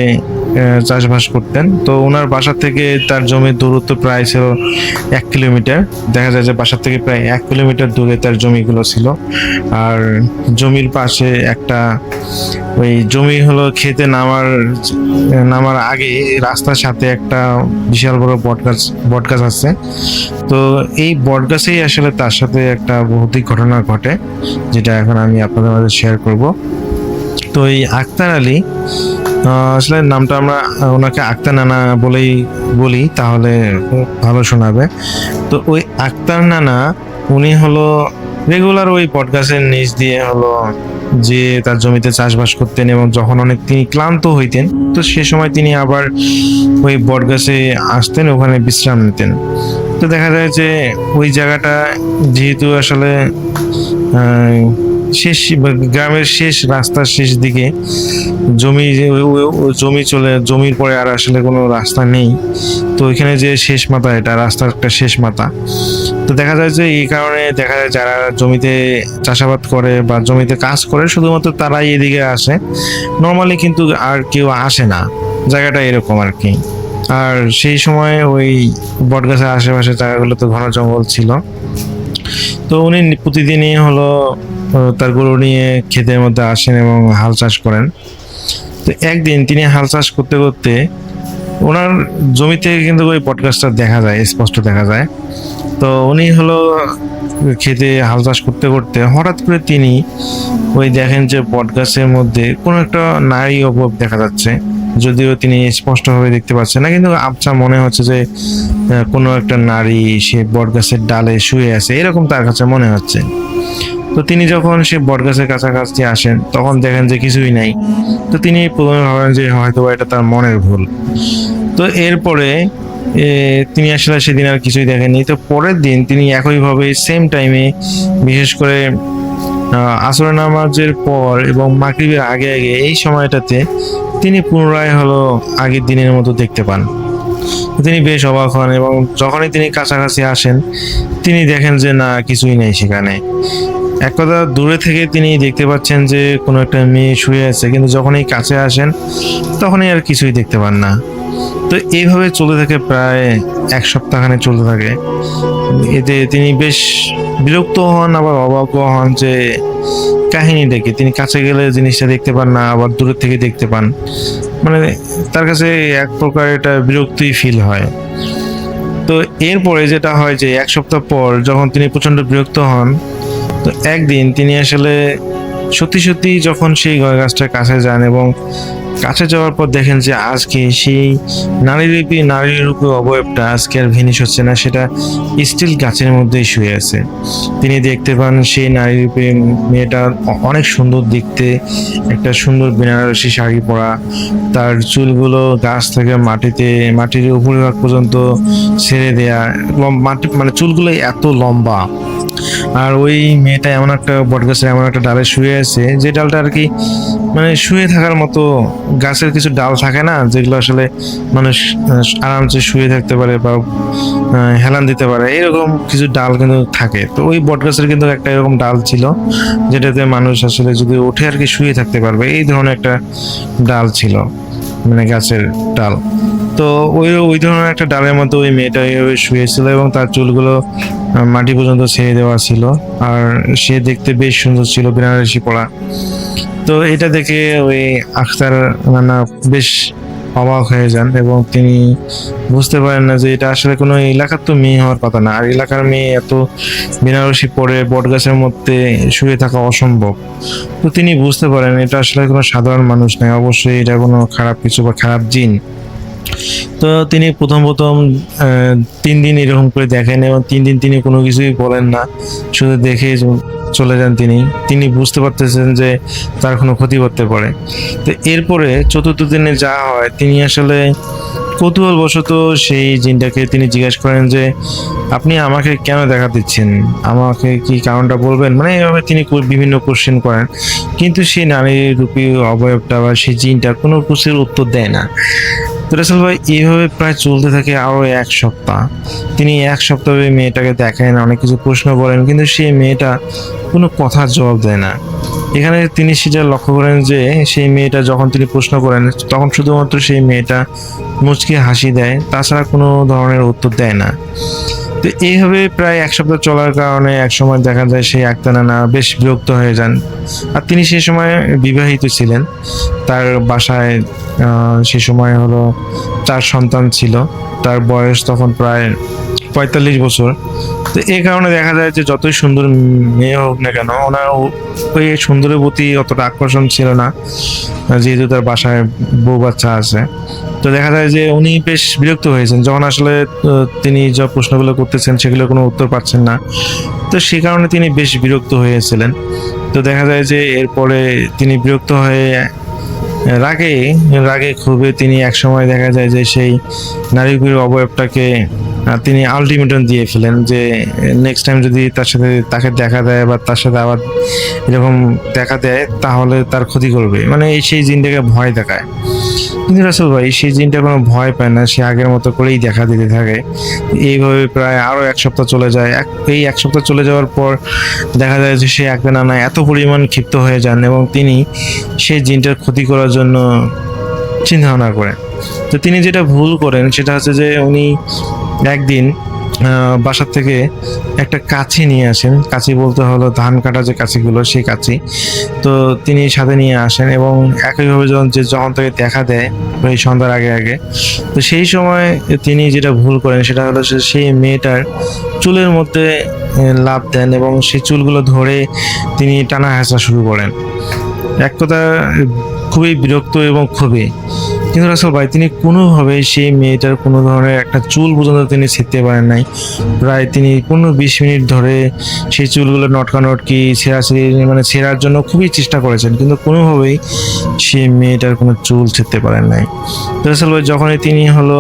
চাষবাস করতেন। তো ওনার বাসা থেকে তার জমির দূরত্ব প্রায় ছিল 1 কিলোমিটার। দেখা যায় যে বাসা থেকে প্রায় 1 কিলোমিটার দূরে তার জমিগুলো ছিল। আর জমির পাশে একটা ওই জমি হলো খেতে নামার আগে রাস্তার সাথে একটা বিশাল বড় বটগাছ আছে। তো এই বটগাছেই আসলে তার সাথে একটা ভৌতিক ঘটনা ঘটে, যেটা এখন আমি আপনাদের মাঝে শেয়ার করব। তো এই আখতার আলী আসলে নামটা আমরা ওনাকে আখতার নানা বলেই বলি, তাহলে ভালো শোনাবে। তো ওই আখতার নানা উনি হলো রেগুলার ওই বটগাছের নিচ দিয়ে হলো যে তার জমিতে চাষবাস করতেন এবং যখন অনেক তিনি ক্লান্ত হইতেন তো সে সময় তিনি আবার ওই বটগাছে আসতেন, ওখানে বিশ্রাম নিতেন। তো দেখা যায় যে ওই জায়গাটা যেহেতু আসলে শেষ গ্রামের শেষ রাস্তার শেষ দিকে জমির পরে আর আসলে কোনো রাস্তা নেই। তো ওইখানে যে শেষ মাথা, এটা রাস্তার একটা শেষ মাথা। তো দেখা যায় যে এই কারণে দেখা যায় যারা জমিতে চাষাবাদ করে বা জমিতে কাজ করে শুধুমাত্র তারাই এদিকে আসে, নর্মালি কিন্তু আর কেউ আসে না। জায়গাটা এরকম আর কি। আর সেই সময় ওই বটগাছের আশেপাশে জায়গাগুলোতে ঘন জঙ্গল ছিল। তো উনি প্রতিদিনই হলো তার গরু নিয়ে ক্ষেতের মধ্যে আসেন এবং হাল চাষ করেন। তো একদিন তিনি হাল চাষ করতে করতে ওনার জমিতে কিন্তু ওই বটগাছটা দেখা যায়, স্পষ্ট দেখা যায়। তো উনি হলো খেতে হাল চাষ করতে করতে হঠাৎ করে তিনি ওই দেখেন যে বটগাছের মধ্যে কোনো একটা নারী অবয়ব দেখা যাচ্ছে, যদিও তিনি স্পষ্টভাবে দেখতে পাচ্ছেন না, কিন্তু আবছা মনে হচ্ছে যে কোনো একটা নারী সে বটগাছের ডালে শুয়ে আছে, এরকম তার কাছে মনে হচ্ছে। তো তিনি যখন সে বটগাছের কাছাকাছি আসেন তখন দেখেন যে কিছুই নাই। তো তিনি প্রথমে ভাবেন যে হয়তো এটা তার মনের ভুল। তো এরপরে তিনি আসলে সেদিন আর কিছুই দেখেননি। তো পরের দিন তিনি একইভাবে সেম টাইমে, বিশেষ করে আসরের নামাজের পর এবং মাগরিবের আগে আগে এই সময়টাতে তিনি পুনরায় হলো আগের দিনের মতো দেখতে পান। তিনি বেশ অবাক হন এবং যখনই তিনি কাছাকাছি আসেন তিনি দেখেন যে না, কিছুই নেই সেখানে। এক কথা দূরে থেকে তিনি দেখতে পাচ্ছেন যে কোনো একটা মেয়ে শুয়ে আছে, কিন্তু যখনই কাছে আসেন তখনই আর কিছুই দেখতে পান না। তো এইভাবে চলতে থাকে, প্রায় 1 সপ্তাহখানে চলতে থাকে। এতে তিনি বেশ বিরক্ত হন, আবার অবাকও হন যে কাহিনীটা কি। তিনি কাছে গেলে জিনিসটা দেখতে পান না, আবার দূরের থেকে দেখতে পান। মানে তার কাছে এক প্রকার এটা বিরক্তিই ফিল হয়। তো এরপরে যেটা হয় যে 1 সপ্তাহ পর যখন তিনি প্রচন্ড বিরক্ত হন, তো একদিন তিনি আসলে সত্যি সত্যি যখন সেই গাছটার কাছে যান এবং কাছে যাওয়ার পর দেখেন যে আজকে সেই নারীরূপী অবয়বটা আজকে আর ভেনিশ হচ্ছে না, সেটা স্টিল গাছের মধ্যেই শুয়ে আছে। তিনি দেখতে পান সেই নারীরূপী মেয়েটা অনেক সুন্দর দেখতে, একটা সুন্দর বেনারসি শাড়ি পরা, তার চুলগুলো গাছ থেকে মাটির উপরিভাগ পর্যন্ত ছেড়ে দেয়া, মানে চুলগুলো এত লম্বা। আর ওই মেয়েটা এমন একটা বটগাছের এমন একটা ডালে শুয়ে আছে, যে ডালটা আর কি মানে শুয়ে থাকার মতো, গাছের কিছু ডাল থাকে না যেগুলো আসলে মানুষ আরামসে শুয়ে থাকতে পারে বা হেলান দিতে পারে, এরকম কিছু ডাল কিন্তু থাকে। তো ওই বটগাছের কিন্তু একটা এরকম ডাল ছিল যেটাতে মানুষ আসলে যদি ওঠে আর কি শুয়ে থাকতে পারবে, এই ধরনের একটা ডাল ছিল, মানে গাছের ডাল। তো ওই ধরনের একটা ডালের মধ্যে ওই মেয়েটা এইভাবে শুয়েছিল এবং তার চুলগুলো মাটি পর্যন্ত ছেড়ে দেওয়া ছিল। আর সে দেখতে বেশ সুন্দর ছিল, বেনারসি পরা। তো এটা দেখে ওই আখতার নানা বেশ অবাক হয়ে যান এবং তিনি বুঝতে পারেন না যে এটা আসলে কোনো এলাকার তো মেয়ে হওয়ার কথা না, আর এলাকার মেয়ে এত বেনারসি পরে বটগাছের মধ্যে শুয়ে থাকা অসম্ভব। তো তিনি বুঝতে পারেন এটা আসলে কোনো সাধারণ মানুষ নয়, অবশ্যই এটা কোনো খারাপ কিছু বা খারাপ জিন। তো তিনি প্রথম 3 দিন এরকম করে দেখেন এবং 3 দিন তিনি কোনো কিছুই বলেন না, শুধু দেখে চলে যান। তিনি বুঝতে পারতেছেন যে তার কোনো ক্ষতি করতে পারে। তো এরপরে 4র্থ দিনে যা হয়, তিনি আসলে কৌতূহলবশত সেই জিনটাকে তিনি জিজ্ঞেস করেন যে আপনি আমাকে কেন দেখা দিচ্ছেন, আমাকে কি কারণটা বলবেন, মানে এভাবে তিনি বিভিন্ন কোশ্চেন করেন, কিন্তু সেই নারী রূপী অবয়বটা বা সেই জিনটা কোনো কিছুর উত্তর দেয় না। তো রাসেল ভাই এইভাবে প্রায় চলতে থাকে আরও 1 সপ্তাহ। তিনি 1 সপ্তাহ মেয়েটাকে দেখেন, অনেক কিছু প্রশ্ন করেন, কিন্তু সেই মেয়েটা কোনো কথার জবাব দেয় না। এখানে তিনি সেটা লক্ষ্য করেন যে সেই মেয়েটা যখন তিনি প্রশ্ন করেন তখন শুধুমাত্র সেই মেয়েটা মুচকি হাসি দেয়, তাছাড়া কোনো ধরনের উত্তর দেয় না। তো এইভাবে প্রায় 1 সপ্তাহ চলার কারণে এক সময় দেখা যায় সেই আক্তার নানা বেশ বিরক্ত হয়ে যান। আর তিনি সেই সময় বিবাহিত ছিলেন, তার বাসায় সে সময় হলো 4 সন্তান ছিল, তার বয়স তখন প্রায় 45 বছর। তো এই কারণে দেখা যায় যে যতই সুন্দর মেয়ে হোক না কেন, ওনার ওই সুন্দরের প্রতি অতটা আকর্ষণ ছিল না, যেহেতু তার বাসায় বউ বাচ্চা আছে। তো দেখা যায় যে উনি বেশ বিরক্ত হয়েছেন যখন আসলে তিনি যে প্রশ্নগুলো করতেছেন সেগুলো কোনো উত্তর পাচ্ছেন না। তো সেই কারণে তিনি বেশ বিরক্ত হয়েছিলেন। তো দেখা যায় যে এরপরে তিনি বিরক্ত হয়ে রাগে ক্ষোভে তিনি একসময় দেখা যায় যে সেই নারীর অবয়বটাকে তিনি আলটিমেটাম দিয়ে ফেলেন যে নেক্সট টাইম যদি তাকে দেখা দেয় বা তার সাথে আবার এরকম দেখা দেয় তাহলে তার ক্ষতি করবে, মানে সেই জিনটাকে ভয় দেখায়। কিন্তু রাসেল ভাই সেই জিনটা কোনো ভয় পায় না, সে আগের মতো করেই দেখা দিতে থাকে। এইভাবে প্রায় আরও 1 সপ্তাহ চলে যায়। এই 1 সপ্তাহ চলে যাওয়ার পর দেখা যায় যে সে আক্তার নানা এত পরিমাণ ক্ষিপ্ত হয়ে যান এবং তিনি সেই জিনটার ক্ষতি করার জন্য চিন্তা ভাবনা করেন। তো তিনি যেটা ভুল করেন সেটা হচ্ছে যে উনি একদিন বাসার থেকে একটা কাঁচি নিয়ে আসেন, কাঁচি বলতে হলো ধান কাটা যে কাঁচিগুলো, সেই কাঁচি। তো তিনি সাথে নিয়ে আসেন এবং একইভাবে যখন তাকে দেখা দেয় ওই সন্ধ্যার আগে, তো সেই সময় তিনি যেটা ভুল করেন সেটা হলো সেই মেয়েটার চুলের মধ্যে লাফ দেন এবং সেই চুলগুলো ধরে তিনি টানা হেঁচা শুরু করেন। এক কথা খুবই বিরক্ত এবং খুবই, কিন্তু রাসেল ভাই তিনি কোনোভাবেই সেই মেয়েটার কোনো ধরনের একটা চুল পর্যন্ত তিনি ছিঁড়তে পারেন নাই। প্রায় তিনি 15-20 মিনিট ধরে সেই চুলগুলো নটকানটকি মানে ছেঁড়ার জন্য খুবই চেষ্টা করেছেন, কিন্তু কোনোভাবেই সেই মেয়েটার কোনো চুল ছিঁড়তে পারেন নাই। তো রাসেল ভাই যখনই তিনি হলো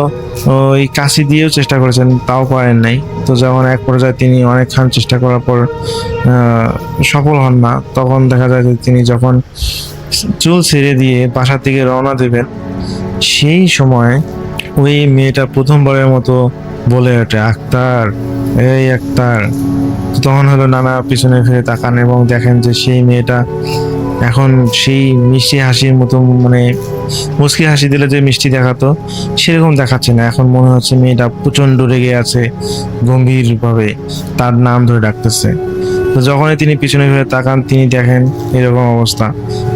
ওই কাশি দিয়েও চেষ্টা করেছেন তাও পারেন নাই। তো যখন এক পর্যায়ে তিনি অনেকক্ষণ চেষ্টা করার পর সফল হন না, তখন দেখা যায় যে তিনি যখন চুল ছেড়ে দিয়ে বাসার দিকে রওনা দেবেন, সেই সময় ওই মেয়েটা প্রথমবারের মতো বলে ওঠে, আক্তার, এই আক্তার। তখন হলো নানা পিছনে ফিরে তাকান এবং দেখেন যে সেই মেয়েটা এখন সেই মিষ্টি হাসির মতো, মানে মুচকি হাসি দিলে যে মিষ্টি দেখাতো সেরকম দেখাচ্ছে না। এখন মনে হচ্ছে মেয়েটা প্রচণ্ড রেগে আছে, গম্ভীরভাবে তার নাম ধরে ডাকতেছে। তো যখনই তিনি পিছনে ফিরে তাকান তিনি দেখেন এরকম অবস্থা,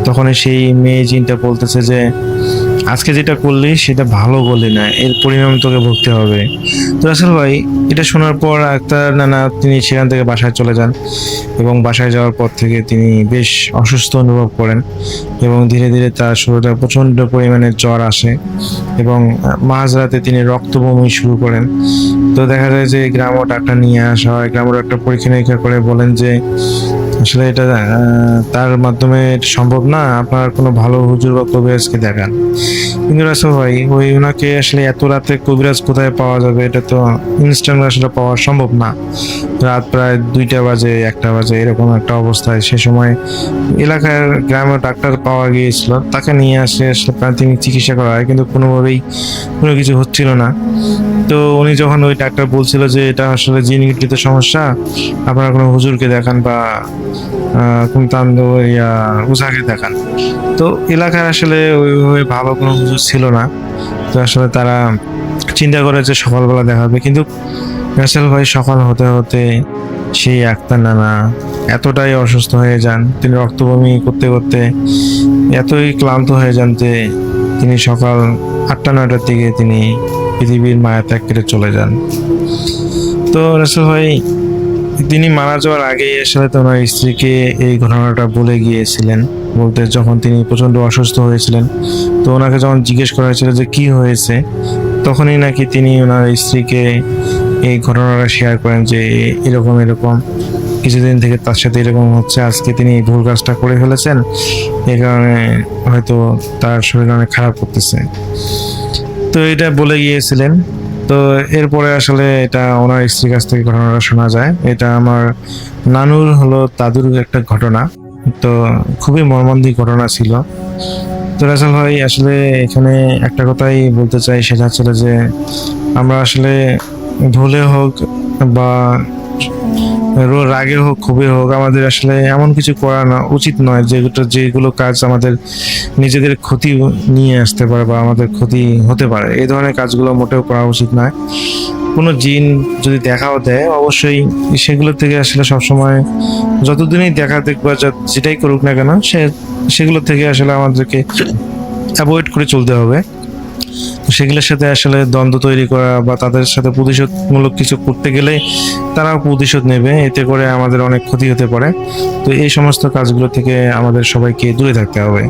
তখনই সেই মেয়ে জিনটা বলতেছে যে আজকে যেটা করলি সেটা ভালো বলি না, এর পরিণাম তোকে ভুগতে হবে। তো রাসেল ভাই এটা শোনার পর আক্তার নানা তিনি সেখান থেকে বাসায় চলে যান এবং বাসায় যাওয়ার পর থেকে তিনি বেশ অসুস্থ অনুভব করেন এবং ধীরে ধীরে তার শরীরে প্রচণ্ড পরিমাণে জ্বর আসে এবং মাঝরাতে তিনি রক্ত বমি শুরু করেন। তো দেখা যায় যে গ্রাম্য ডাক্তার নিয়ে আসা হয়, গ্রাম্য ডাক্তার পরীক্ষা নিরীক্ষা করে বলেন যে আসলে এটা তার মাধ্যমে সম্ভব না, আপনার কোনো ভালো হুজুর বা কবিরাজকে দেখান। কিন্তু রাসেল ভাই ওই ওনাকে আসলে এত রাতে কবিরাজ কোথায় পাওয়া যাবে, এটা তো ইনস্ট্যান্ট আসলে পাওয়া সম্ভব না। রাত প্রায় 2টা বাজে 1টা বাজে এরকম একটা অবস্থায় সে সময় এলাকার গ্রামের ডাক্তার পাওয়া গিয়েছিল, তাকে নিয়ে আসে আসলে প্রাথমিক চিকিৎসা করা হয়, কিন্তু কোনোভাবেই কোনো কিছু হচ্ছিল না। তো উনি যখন ওই ডাক্তার বলছিল যে এটা আসলে জিনগত সমস্যা, আপনারা কোনো হুজুরকে দেখান বা কোন তান্ডব উজাকে দেখান। তো এলাকার আসলে ওইভাবে ভালো কোনো হুজুর ছিল না। তো আসলে তারা চিন্তা করে যে সকালবেলা দেখাবে, কিন্তু রাসেল ভাই সকাল হতে হতে সেই আক্তার নানা এতটাই অসুস্থ হয়ে যান, তিনি রক্ত বমি করতে করতে এতই ক্লান্ত হয়ে যান যে তিনি সকাল 8টা-9টার দিকে তিনি পৃথিবীর মায়া ত্যাগ করে চলে যান। তো রাসেল ভাই তিনি মারা যাওয়ার আগেই আসলে তো ওনার স্ত্রীকে এই ঘটনাটা বলে গিয়েছিলেন। বলতে যখন তিনি প্রচণ্ড অসুস্থ হয়েছিলেন, তো ওনাকে যখন জিজ্ঞেস করা হয়েছিল যে কি হয়েছে, তখনই নাকি তিনি ওনার স্ত্রীকে এই ঘটনাটা শেয়ার করেন যে এরকম এরকম কিছুদিন থেকে তার সাথে এরকম হচ্ছে, আজকে তিনি এই ভুল কাজটা করে ফেলেছেন, এই কারণে হয়তো তার শরীর অনেক খারাপ করতেছে। তো এটা বলে গিয়েছিলেন। তো এরপরে আসলে এটা ওনার স্ত্রীর কাছ থেকে ঘটনাটা শোনা যায়। এটা আমার নানুর হলো দাদুর একটা ঘটনা, তো খুবই মর্মান্তিক ঘটনা ছিল। তো রাসেল ভাই আসলে এখানে একটা কথাই বলতে চাই, সেটা হচ্ছে যে আমরা আসলে ভুলে হোক বা রাগে হোক ক্ষোভে হোক, আমাদের আসলে এমন কিছু করা না উচিত নয় যেগুলো কাজ আমাদের নিজেদের ক্ষতি নিয়ে আসতে পারে বা আমাদের ক্ষতি হতে পারে। এই ধরনের কাজগুলো মোটেও করা উচিত নয়। কোনো জিন যদি দেখাও দেয়, অবশ্যই সেগুলো থেকে আসলে সবসময় যতদিনই দেখা দেখবা যেটাই করুক না কেন, সেগুলো থেকে আসলে আমাদেরকে অ্যাভয়েড করে চলতে হবে। সেগুলোর সাথে আসলে দ্বন্দ্ব তৈরি করা বা তাদের সাথে প্রতিশোধমূলক কিছু করতে গেলে তারাও প্রতিশোধ নেবে, এতে করে আমাদের অনেক ক্ষতি হতে পারে। তো এই সমস্ত কাজগুলো থেকে আমাদের সবাইকে দূরে থাকতে হবে।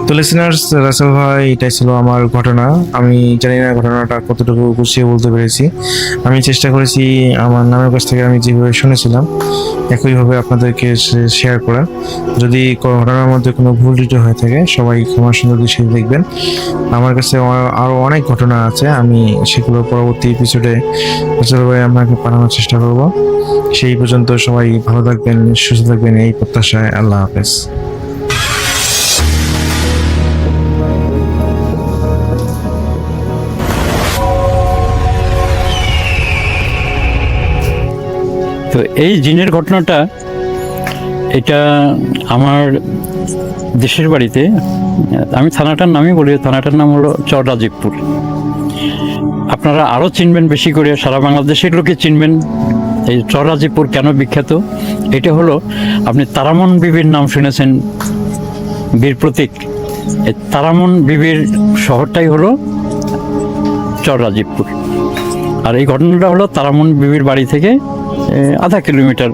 তো লিসেনার্স, রাসেল ভাই এটাই ছিল আমার ঘটনা। আমি জানি না ঘটনাটা কতটুকু গুছিয়ে বলতে পেরেছি। আমি চেষ্টা করেছি আমার নামের কাছ থেকে আমি যেভাবে শুনেছিলাম একইভাবে আপনাদেরকে শেয়ার করার। যদি ঘটনার মধ্যে কোনো ভুল ত্রুটি হয়ে থাকে, সবাই ক্ষমার সুন্দর দৃষ্টিতে দেখবেন। আমার কাছে আরও অনেক ঘটনা আছে, আমি সেগুলো পরবর্তী এপিসোডে আপনাকে পাঠানোর চেষ্টা করব। সেই পর্যন্ত সবাই ভালো থাকবেন, সুস্থ থাকবেন, এই প্রত্যাশায়। আল্লাহ হাফেজ। তো এই জিনের ঘটনাটা, এটা আমার দেশের বাড়িতে, আমি থানাটার নামই বলি, থানাটার নাম হলো চররাজীবপুর। আপনারা আরও চিনবেন, বেশি করে সারা বাংলাদেশের লোকে চিনবেন। এই চররাজীবপুর কেন বিখ্যাত? এটা হলো, আপনি তারামন বিবির নাম শুনেছেন, বীর প্রতীক। এই তারামন বিবির শহরটাই হলো চররাজীবপুর। আর এই ঘটনাটা হলো তারামন বিবির বাড়ি থেকে আধা কিলোমিটার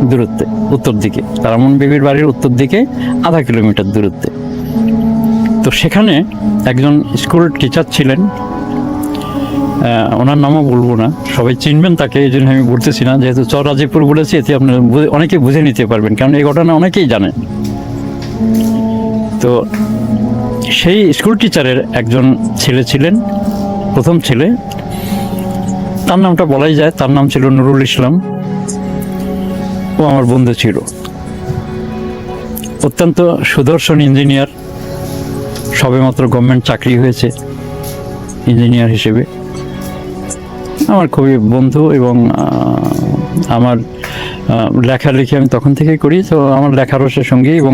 দূরত্বে, উত্তর দিকে। তারামন বিবির বাড়ির উত্তর দিকে আধা কিলোমিটার দূরত্বে। তো সেখানে একজন স্কুল টিচার ছিলেন, ওনার নামও বলবো না, সবাই চিনবেন তাকে, এই জন্য আমি বলতেছি না। যেহেতু চররাজীবপুর বলেছি, এতে আপনারা অনেকে বুঝে নিতে পারবেন, কারণ এই ঘটনা অনেকেই জানেন। তো সেই স্কুল টিচারের একজন ছেলে ছিলেন, প্রথম ছেলে, তার নামটা বলাই যায়, তার নাম ছিল নুরুল ইসলাম। ও আমার বন্ধু ছিল, অত্যন্ত সুদর্শন ইঞ্জিনিয়ার, সবেমাত্র গভর্নমেন্ট চাকরি হয়েছে ইঞ্জিনিয়ার হিসেবে। আমার খুবই বন্ধু, এবং আমার লেখালেখি আমি তখন থেকেই করি, তো আমার লেখারসের সঙ্গে, এবং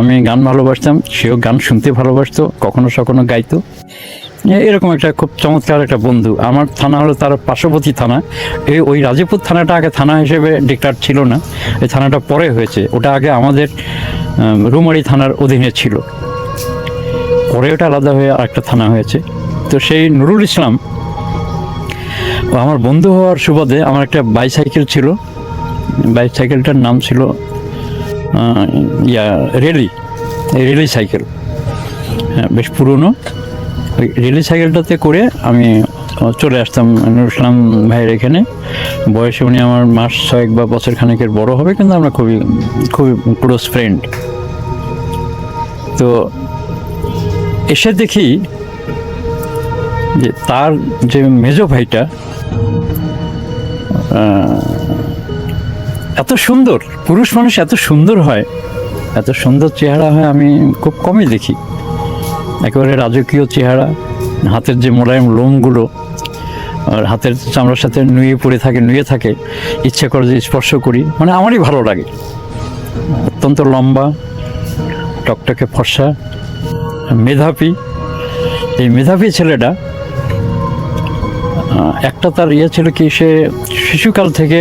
আমি গান ভালোবাসতাম, সেও গান শুনতে ভালোবাসতো, কখনো সখনো গাইতো। এরকম একটা খুব চমৎকার একটা বন্ধু। আমার থানা হলো তার পার্শ্ববর্তী থানা। ওই রাজীবপুর থানাটা আগে থানা হিসেবে ডিক্লেয়ার ছিল না, এই থানাটা পরে হয়েছে। ওটা আগে আমাদের রুমারি থানার অধীনে ছিল, পরে ওটা আলাদা হয়ে আরেকটা থানা হয়েছে। তো সেই নুরুল ইসলাম আমার বন্ধু হওয়ার সুবাদে আমার একটা বাইসাইকেল ছিল, বাইসাইকেলটার নাম ছিল রেলি সাইকেল, বেশ পুরনো। ওই রেলি সাইকেলটাতে করে আমি চলে আসতাম নুরুল ইসলাম ভাইয়ের এখানে। বয়সে উনি আমার মাস 6 বা বছর খানেকের বড় হবে, কিন্তু আমরা খুবই খুবই ক্লোজ ফ্রেন্ড। তো এসে দেখি যে তার যে মেজো ভাইটা এত সুন্দর, পুরুষ মানুষ এত সুন্দর হয়, এত সুন্দর চেহারা হয়, আমি খুব কমই দেখি। একেবারে রাজকীয় চেহারা, হাতের যে মোলায়েম লোমগুলো আর হাতের চামড়ার সাথে নুয়ে থাকে, ইচ্ছে করে যে স্পর্শ করি, মানে আমারই ভালো লাগে। অত্যন্ত লম্বা, টকটকে ফর্সা, মেধাবী। এই মেধাবী ছেলেটা একটা তার ছিল কি, সে শিশুকাল থেকে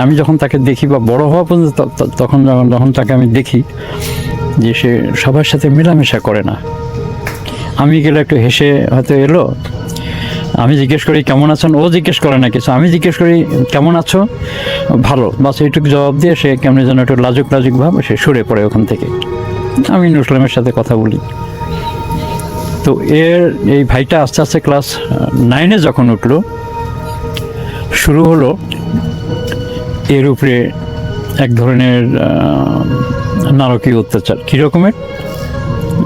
আমি যখন তাকে দেখি বা বড় হওয়া পর্যন্ত, যখন তাকে আমি দেখি যে সে সবার সাথে মেলামেশা করে না, আমি গেলে একটু হেসে হয়তো এলো, আমি জিজ্ঞেস করি কেমন আছেন, ও জিজ্ঞেস করে না কিছু, আমি জিজ্ঞেস করি কেমন আছো, ভালো, বাস এইটুকু জবাব দিয়ে সে কেমন যেন একটু লাজুক লাজুক ভাব সে সরে পড়ে ওখান থেকে। আমি নুসলামের সাথে কথা বলি। তো এই ভাইটা আস্তে আস্তে ক্লাস 9-এ যখন উঠলো, শুরু হলো এর উপরে এক ধরনের নারকীয় অত্যাচার। কীরকমের,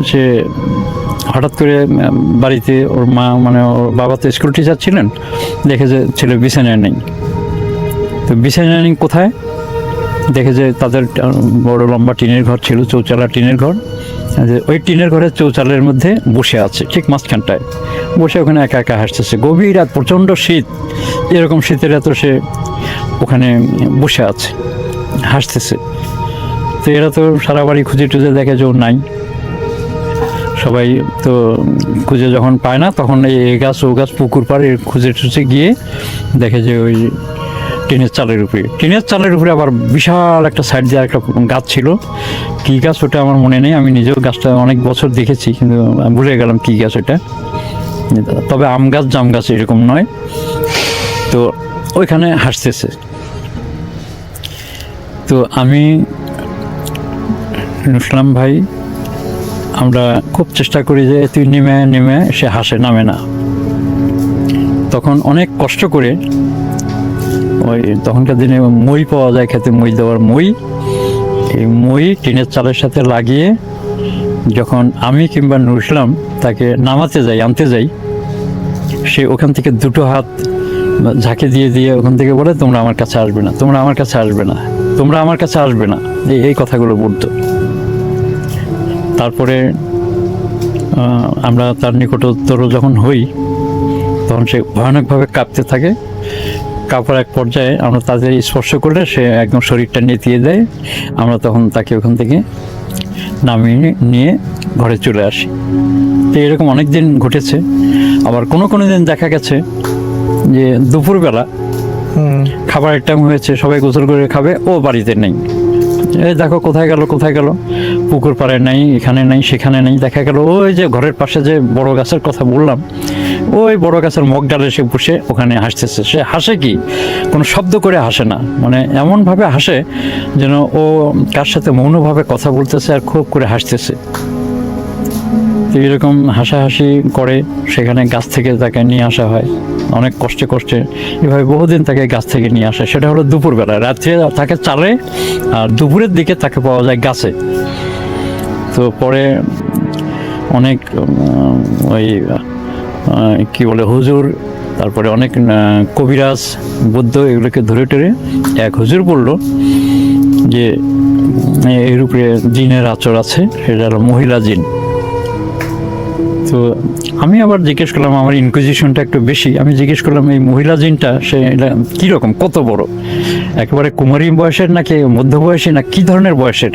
সে হঠাৎ করে বাড়িতে ওর মা মানে ওর বাবা তো স্কুল টিচার ছিলেন, দেখে যে ছেলে বিছানায় নেই। তো বিছানায় নেই কোথায়, দেখে যে তাদের বড় লম্বা টিনের ঘর ছিল, চৌচালা টিনের ঘর, যে ওই টিনের ঘরের চৌচালের মধ্যে বসে আছে ঠিক মাঝখানটায়, বসে ওখানে একা একা হাসতেছে। গভীর রাত, প্রচণ্ড শীত, এরকম শীতের এত সে ওখানে বসে আছে হাসতেছে। তো এরা তো সারা বাড়ি খুঁজে টুজে দেখে যে ও নাই। সবাই তো খুঁজে যখন পায় না, তখন এই গাছ ও গাছ পুকুর পাড়ে খুঁজে টুজে গিয়ে দেখে যে ওই টিনের চালের উপরে আবার বিশাল একটা সাইড দিয়ে একটা গাছ ছিল। কী গাছ ওটা আমার মনে নেই, আমি নিজেও গাছটা অনেক বছর দেখেছি কিন্তু ভুলে গেলাম কী গাছ ওটা, তবে আম গাছ জাম গাছ এরকম নয়। তো ওইখানে হাসতেছে। তো আমি নুসলাম ভাই আমরা খুব চেষ্টা করি যে তুই নেমে সে হাসে, নামে না। তখন অনেক কষ্ট করে ওই তখনকার দিনে মই পাওয়া যায় খেতে, মই দেওয়ার মই, এই মই টিনের চালের সাথে লাগিয়ে যখন আমি কিংবা নুসলাম তাকে আনতে যাই, সে ওখান থেকে দুটো হাত ঝাঁকে দিয়ে ওখান থেকে বলে তোমরা আমার কাছে আসবে না, তোমরা আমার কাছে আসবে না, তোমরা আমার কাছে আসবে না, এই কথাগুলো বলতো। তারপরে আমরা তার নিকটতর যখন হই তখন সে ভয়ানকভাবে কাঁপতে থাকে। কাপড় এক পর্যায়ে আমরা তাদের স্পর্শ করলে সে একদম শরীরটা নেতিয়ে দেয়। আমরা তখন তাকে ওখান থেকে নামিয়ে নিয়ে ঘরে চলে আসি। তো এরকম অনেক দিন ঘটেছে। আবার কোনো দিন দেখা গেছে যে দুপুরবেলা খাবারের টাইম হয়েছে, সবাই গোসল করে খাবে, ও বাড়িতে নেই। এই দেখো কোথায় গেল, পুকুর পাড়ে নাই, এখানে নাই, সেখানে নেই। দেখা গেল ওই যে ঘরের পাশে যে বড় গাছের কথা বললাম, ওই বড় গাছের মগ ডালে সে বসে ওখানে হাসতেছে। সে হাসে কি, কোনো শব্দ করে হাসে না, মানে এমনভাবে হাসে যেন ও কার সাথে মৌনভাবে কথা বলতেছে আর খুব করে হাসতেছে। তো এরকম হাসাহাসি করে সেখানে গাছ থেকে তাকে নিয়ে আসা হয় অনেক কষ্টে। এভাবে বহুদিন তাকে গাছ থেকে নিয়ে আসে। সেটা হলো দুপুরবেলা, রাত্রে তাকে চালে আর দুপুরের দিকে তাকে পাওয়া যায় গাছে। তো পরে অনেক ওই কি বলে হুজুর, তারপরে অনেক কবিরাজ, বুদ্ধ, এগুলোকে ধরে টরে এক হুজুর বলল যে এর উপরে জিনের আচর আছে, সেটা হলো মহিলা জিন। তো আমি আবার জিজ্ঞেস করলাম, আমার ইনকুইজিশনটা একটু বেশি, আমি জিজ্ঞেস করলাম এই মহিলা জিনটা সে কীরকম, কত বড়, একেবারে কুমারী বয়সের নাকি মধ্য বয়সী না কী ধরনের বয়সের?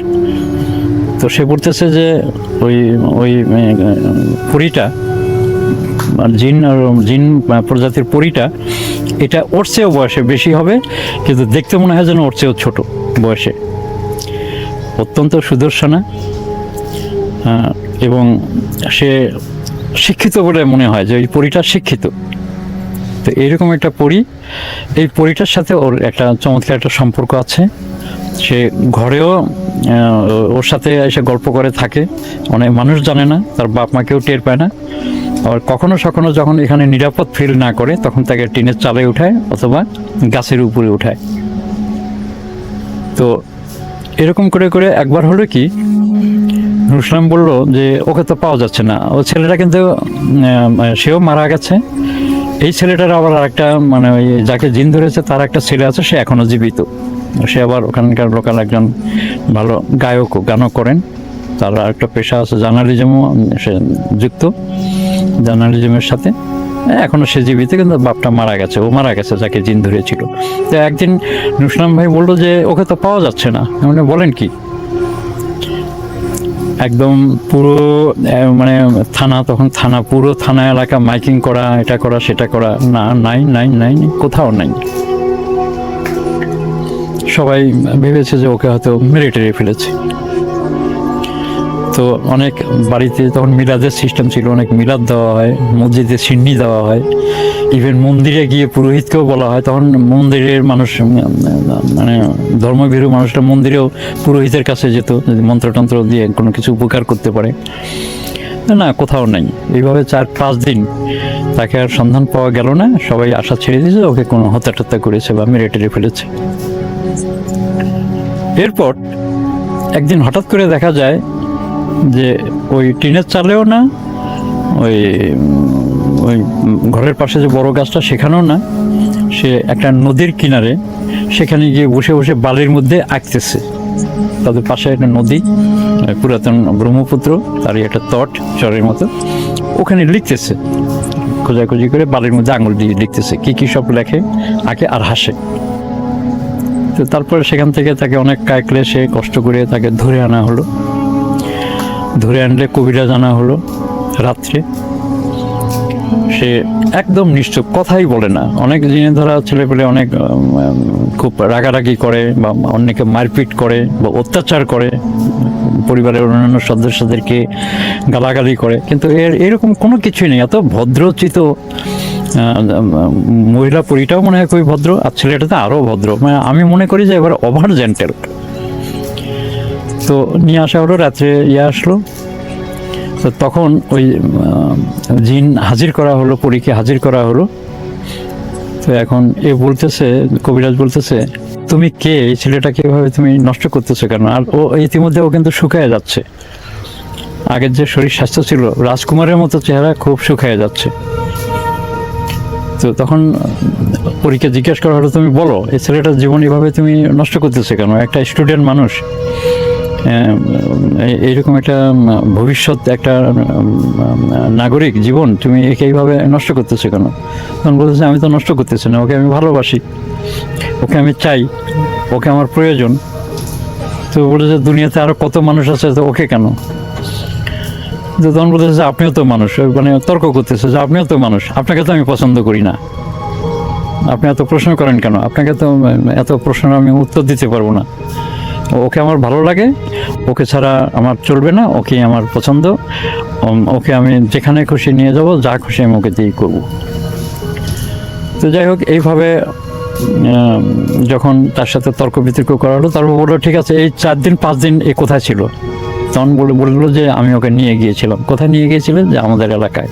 তো সে বলতেছে যে ওই পরীটা, জিন প্রজাতির পরীটা, এটা ওর চেয়েও বয়সে বেশি হবে, কিন্তু দেখতে মনে হয় যেন ওর চেয়েও ছোট বয়সে, অত্যন্ত সুদর্শনা, এবং সে শিক্ষিত বলে মনে হয় যে ওই পরীটা শিক্ষিত। তো এইরকম একটা পরী, এই পরীটার সাথে ওর একটা চমৎকার একটা সম্পর্ক আছে। সে ঘরেও ওর সাথে এসে গল্প করে থাকে, অনেক মানুষ জানে না, তার বাপ মাকেও টের পায় না। আর কখনো যখন এখানে নিরাপদ ফিল না করে তখন তাকে টিনের চালে উঠায় অথবা গাছের উপরে উঠায়। তো এরকম করে একবার হলো কি, নুসলাম বলল যে ওকে তো পাওয়া যাচ্ছে না, ও ছেলেটা কিন্তু সেও মারা গেছে। এই ছেলেটার আবার আরেকটা মানে ওই যাকে জিন ধরেছে তার একটা ছেলে আছে, সে এখনো জীবিত। সে আবার ওখানকার লোকাল একজন ভালো গানও করেন। তার একটা পেশা আছে, জার্নালিজমও সে যুক্ত, জার্নালিজমের সাথে এখনো সে জীবিত, কিন্তু বাপটা মারা গেছে, ও মারা গেছে যাকে জিন ধরেছিল। তো একদিন নুসলাম ভাই বললো যে ওকে তো পাওয়া যাচ্ছে না। মানে বলেন কি, একদম পুরো মানে থানা পুরো থানা এলাকা মাইকিং করা, এটা করা সেটা করা, না নাই কোথাও নাই। সবাই ভেবেছে যে ওকে হয়তো মেরে টেরে ফেলেছে। তো অনেক বাড়িতে তখন মিলাদের সিস্টেম ছিল, অনেক মিলাদ দেওয়া হয়, মসজিদে সিন্নি দেওয়া হয়, ইভেন মন্দিরে গিয়ে পুরোহিতকেও বলা হয়। তখন মন্দিরের মানুষ মানে ধর্মভীরু মানুষরা মন্দিরেও পুরোহিতের কাছে যেত যদি মন্ত্রতন্ত্র দিয়ে কোনো কিছু উপকার করতে পারে। না, কোথাও নাই। এইভাবে 4-5 দিন তাকে আর সন্ধান পাওয়া গেল না। সবাই আশা ছেড়ে দিয়েছে, ওকে কোনো হত্যা করেছে বা মেরে টেরে ফেলেছে। এরপর একদিন হঠাৎ করে দেখা যায় যে ওই টিনের চালেও না, ওই ওই ঘরের পাশে যে বড় গাছটা সেখানেও না, সে একটা নদীর কিনারে সেখানে গিয়ে বসে বসে বালির মধ্যে আঁকতেছে। তাদের পাশে একটা নদী, পুরাতন ব্রহ্মপুত্র, তারই একটা তট চরের মতো, ওখানে লিখতেছে, খোঁজাখুঁজি করে বালির মধ্যে আঙুল দিয়ে লিখতেছে, কি সব লেখে, আঁকে আর হাসে। তো তারপরে সেখান থেকে তাকে অনেক কায়কলে সে কষ্ট করে তাকে ধরে আনা হলো। ধরে আনলে কবিরাজ আনা হলো রাত্রে। সে একদম নিশ্চুপ, কথাই বলে না। অনেক জিনিস ধরা ছেলেপেলে অনেক খুব রাগারাগি করে বা অন্যকে মারপিট করে বা অত্যাচার করে, পরিবারের অন্যান্য সদস্যদেরকে গালাগালি করে, কিন্তু এরকম কোনো কিছুই নেই। এত ভদ্রচিত মহিলা পরিটাও মনে হয় খুবই ভদ্র, আর ছেলেটা তো আরও ভদ্র। মানে আমি মনে করি যে এবার ওভার জেন্টেল। তো নিয়ে আসা হলো, রাত্রে আসলো। তো তখন ওই জিন হাজির করা হলো, পরীকে হাজির করা হলো। তো এখন বলতেছে, কবিরাজ বলতেছে, তুমি কে? এই ছেলেটাকে এভাবে তুমি নষ্ট করতেছো কেন? আর ও ইতিমধ্যে ও কিন্তু শুকায় যাচ্ছে। আগের যে শরীর স্বাস্থ্য ছিল, রাজকুমারের মতো চেহারা, খুব শুকায় যাচ্ছে। তো তখন পরীকে জিজ্ঞেস করা হলো, তুমি বলো এই ছেলেটার জীবন এভাবে তুমি নষ্ট করতেছো কেন? একটা স্টুডেন্ট মানুষ, এইরকম একটা ভবিষ্যৎ, একটা নাগরিক জীবন, তুমি একে এইভাবে নষ্ট করতেছো কেন? তখন বলতেছে, আমি তো নষ্ট করতেছি না, ওকে আমি ভালোবাসি, ওকে আমি চাই, ওকে আমার প্রয়োজন। তো বলেছে, দুনিয়াতে আরো কত মানুষ আছে, তো ওকে কেন? তো তখন বলতেছে যে আপনিও তো মানুষ, মানে তর্ক করতেছে যে আপনিও তো মানুষ, আপনাকে তো আমি পছন্দ করি না, আপনি এত প্রশ্ন করেন কেন? আপনাকে তো এত প্রশ্ন আমি উত্তর দিতে পারবো না। ওকে আমার ভালো লাগে, ওকে ছাড়া আমার চলবে না, ওকে আমার পছন্দ, ওকে আমি যেখানে খুশি নিয়ে যাব, যা খুশি আমি ওকে দিয়েই করবো। তো যাই হোক, এইভাবে যখন তার সাথে তর্ক বিতর্ক করা হলো, তারপর বললো ঠিক আছে, এই 4-5 দিন এ কোথায় ছিল? তখন বললো যে আমি ওকে নিয়ে গিয়েছিলাম। কোথায় নিয়ে গিয়েছিলেন? যে আমাদের এলাকায়।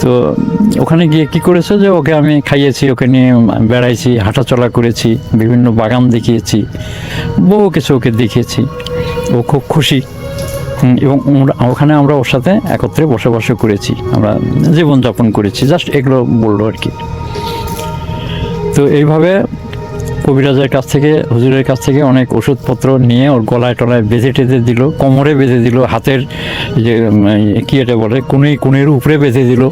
তো ওখানে গিয়ে কি করেছে, যে ওকে আমি খাইয়েছি, ওকে নিয়ে বেড়াইছি, হাঁটাচলা করেছি, বিভিন্ন বাগান দেখিয়েছি, বহু কিছু ওকে দেখিয়েছি। ও খুব খুশি, এবং ওখানে আমরা ওর সাথে একত্রে বসবাস করেছি, আমরা জীবনযাপন করেছি, জাস্ট এগুলো বললো আর কি। তো এইভাবে কবিরাজের কাছ থেকে, হুজুরের কাছ থেকে অনেক ওষুধপত্র নিয়ে ওর গলায় টলায় বেঁধে টেঁধে দিল, কোমরে বেঁধে দিল, হাতের যে কি এটা বলে কোণের উপরে বেঁধে দিল,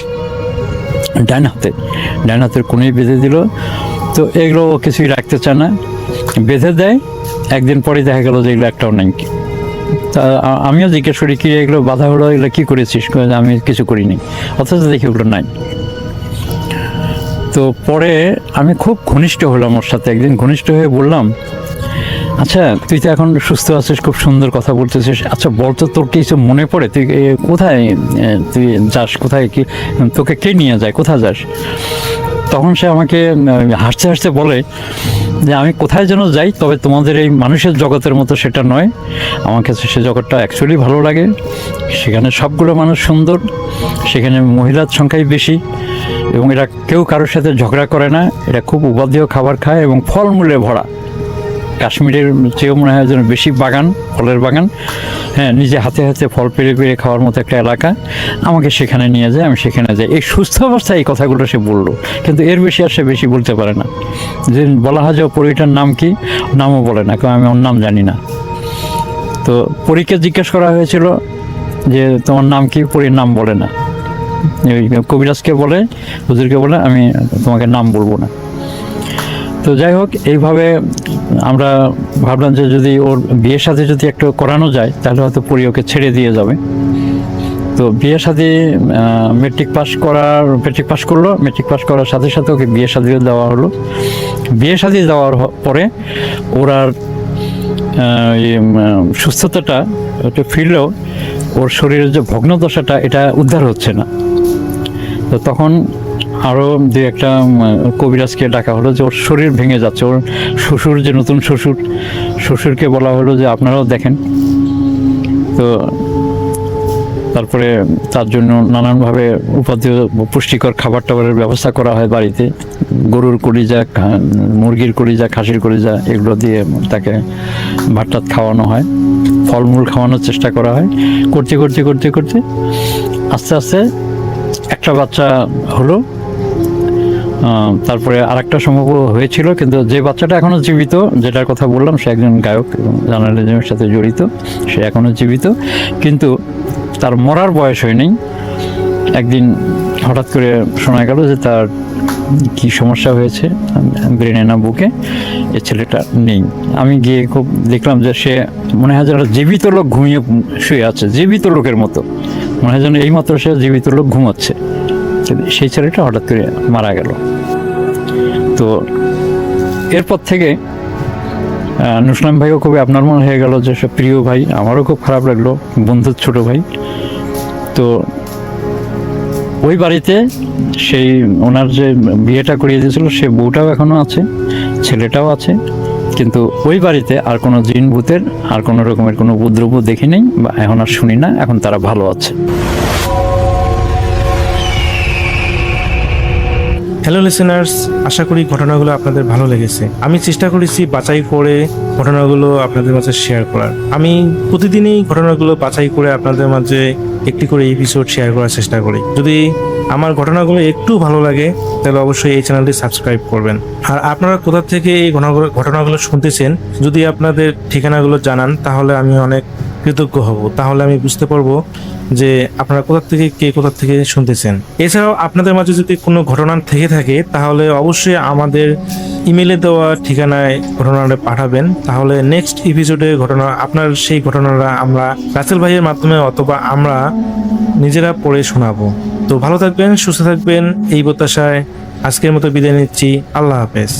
ডান হাতের কোণে বেঁধে দিল। তো এগুলো কিছুই রাখতে চায় না, বেঁধে দেয়। একদিন পরে দেখা গেল যে এগুলো একটাও নাই। তা আমিও জিজ্ঞেস করি, কি এগুলো বাধা হলো, এগুলো কী করেছিস? আমি কিছু করিনি, অথচ দেখি ওগুলো নাই। তো পরে আমি খুব ঘনিষ্ঠ হলাম ওর সাথে। একদিন ঘনিষ্ঠ হয়ে বললাম, আচ্ছা তুই তো এখন সুস্থ আছিস, খুব সুন্দর কথা বলতেছিস, আচ্ছা বলতো তোর কিছু মনে পড়ে? তুই কোথায় তুই যাস, কোথায় কি তোকে কে নিয়ে যায়, কোথায় যাস? তখন সে আমাকে হাসতে হাসতে বলে যে আমি কোথায় যেন যাই, তবে তোমাদের এই মানুষের জগতের মতো সেটা নয়। আমার কাছে সে জগৎটা অ্যাকচুয়ালি ভালো লাগে। সেখানে সবগুলো মানুষ সুন্দর, সেখানে মহিলার সংখ্যাই বেশি, এবং এরা কেউ কারোর সাথে ঝগড়া করে না, এরা খুব উপাদেয় খাবার খায় এবং ফলমূলে ভরা। কাশ্মীরের চেয়েও মনে হয় যেন বেশি বাগান, ফলের বাগান। হ্যাঁ, নিজে হাতে হাতে ফল পেড়ে পেড়ে খাওয়ার মতো একটা এলাকা। আমাকে সেখানে নিয়ে যায়, আমি সেখানে যাই। এই সুস্থ অবস্থায় এই কথাগুলো সে বললো, কিন্তু এর বেশি আর সে বেশি বলতে পারে না। যে বলা হয় যে পরীটার নাম কি, নামও বলে না, কারণ আমি ওর নাম জানি না। তো পরীকে জিজ্ঞেস করা হয়েছিল যে তোমার নাম কি, পরীর নাম বলে না। কবিরাজকে বলে, হুজুরকে বলে, আমি তোমাকে নাম বলবো না। তো যাই হোক, এইভাবে আমরা ভাবলাম যে যদি ওর বিয়ের সাথে যদি একটু করানো যায়, তাহলে হয়তো পরি ওকে ছেড়ে দিয়ে যাবে। তো বিয়ে শাদী মেট্রিক পাস করলো। মেট্রিক পাস করার সাথে সাথে ওকে বিয়ে শাদীও দেওয়া হলো। বিয়ে শাদী দেওয়ার পরে ওর আর সুস্থতাটা একটু ফিরলেও ওর শরীরের যে ভগ্নদশাটা এটা উদ্ধার হচ্ছে না। তো তখন আরও দু একটা কবিরাজকে ডাকা হলো যে ওর শরীর ভেঙে যাচ্ছে। ওর শ্বশুর যে নতুন শ্বশুরকে বলা হলো যে আপনারাও দেখেন। তো তারপরে তার জন্য নানানভাবে উপাদেয় পুষ্টিকর খাবার টাবারের ব্যবস্থা করা হয় বাড়িতে। গরুর কলিজা, মুরগির কলিজা, খাসির কলিজা এগুলো দিয়ে তাকে ভাত টাত খাওয়ানো হয়, ফলমূল খাওয়ানোর চেষ্টা করা হয়। করতে করতে করতে করতে আস্তে আস্তে একটা বাচ্চা হলো। তারপরে আরেকটা সম্ভব হয়েছিল, কিন্তু যে বাচ্চাটা এখনো জীবিত, যেটার কথা বললাম, সে একজন গায়ক এবং জার্নালিজমের সাথে জড়িত, সে এখনো জীবিত, কিন্তু তার মরার বয়স হয়নি। একদিন হঠাৎ করে শোনা গেল যে তার কি সমস্যা হয়েছে ব্রেনে না বুকে, এ ছেলেটা নেই। আমি গিয়ে খুব দেখলাম যে সে মনে হয় যেন জীবিত লোক ঘুমিয়ে শুয়ে আছে, জীবিত লোকের মতো মনে হয় যেন এইমাত্র সে জীবিত লোক ঘুমাচ্ছে। সেই ছেলেটা হঠাৎ করে মারা গেল। তো এরপর থেকে নুসলাম ভাইও খুবই আপনার মনে হয়ে গেল, যে সব প্রিয় ভাই, আমারও খুব খারাপ লাগলো, বন্ধুর ছোট ভাই। তো ওই বাড়িতে সেই ওনার যে বিয়েটা করিয়ে দিয়েছিল, সে বউটাও এখনো আছে, ছেলেটাও আছে, কিন্তু ওই বাড়িতে আর কোনো জিন ভূতের আর কোনো রকমের কোনো উপদ্রব দেখি নেই বা এখন আর শুনি না। এখন তারা ভালো আছে। হ্যালো লিসেনার্স, আশা করি ঘটনাগুলো আপনাদের ভালো লেগেছে। আমি চেষ্টা করেছি বাছাই করে ঘটনাগুলো আপনাদের মাঝে শেয়ার করার। আমি প্রতিদিনই ঘটনাগুলো বাছাই করে আপনাদের মাঝে একটি করে এপিসোড শেয়ার করার চেষ্টা করি। যদি আমার ঘটনাগুলো একটু ভালো লাগে তাহলে অবশ্যই এই চ্যানেলটি সাবস্ক্রাইব করবেন। আর আপনারা কোথা থেকে এই ঘটনাগুলো শুনতেছেন, যদি আপনাদের ঠিকানাগুলো জানান তাহলে আমি অনেক কৃতজ্ঞ হব। তাহলে আমি বুঝতে পারবো যে আপনারা কোথা থেকে শুনতেছেন। এছাড়াও আপনাদের মাঝে যদি কোনো ঘটনা থেকে থাকে তাহলে অবশ্যই আমাদের ইমেলে দেওয়া ঠিকানায় ঘটনাটা পাঠাবেন। তাহলে নেক্সট এপিসোডে আপনার সেই ঘটনাটা আমরা রাসেল ভাইয়ের মাধ্যমে অথবা আমরা নিজেরা পড়ে শোনাবো। তো ভালো থাকবেন, সুস্থ থাকবেন, এই প্রত্যাশায় আজকের মতো বিদায় নিচ্ছি। আল্লাহ হাফেজ।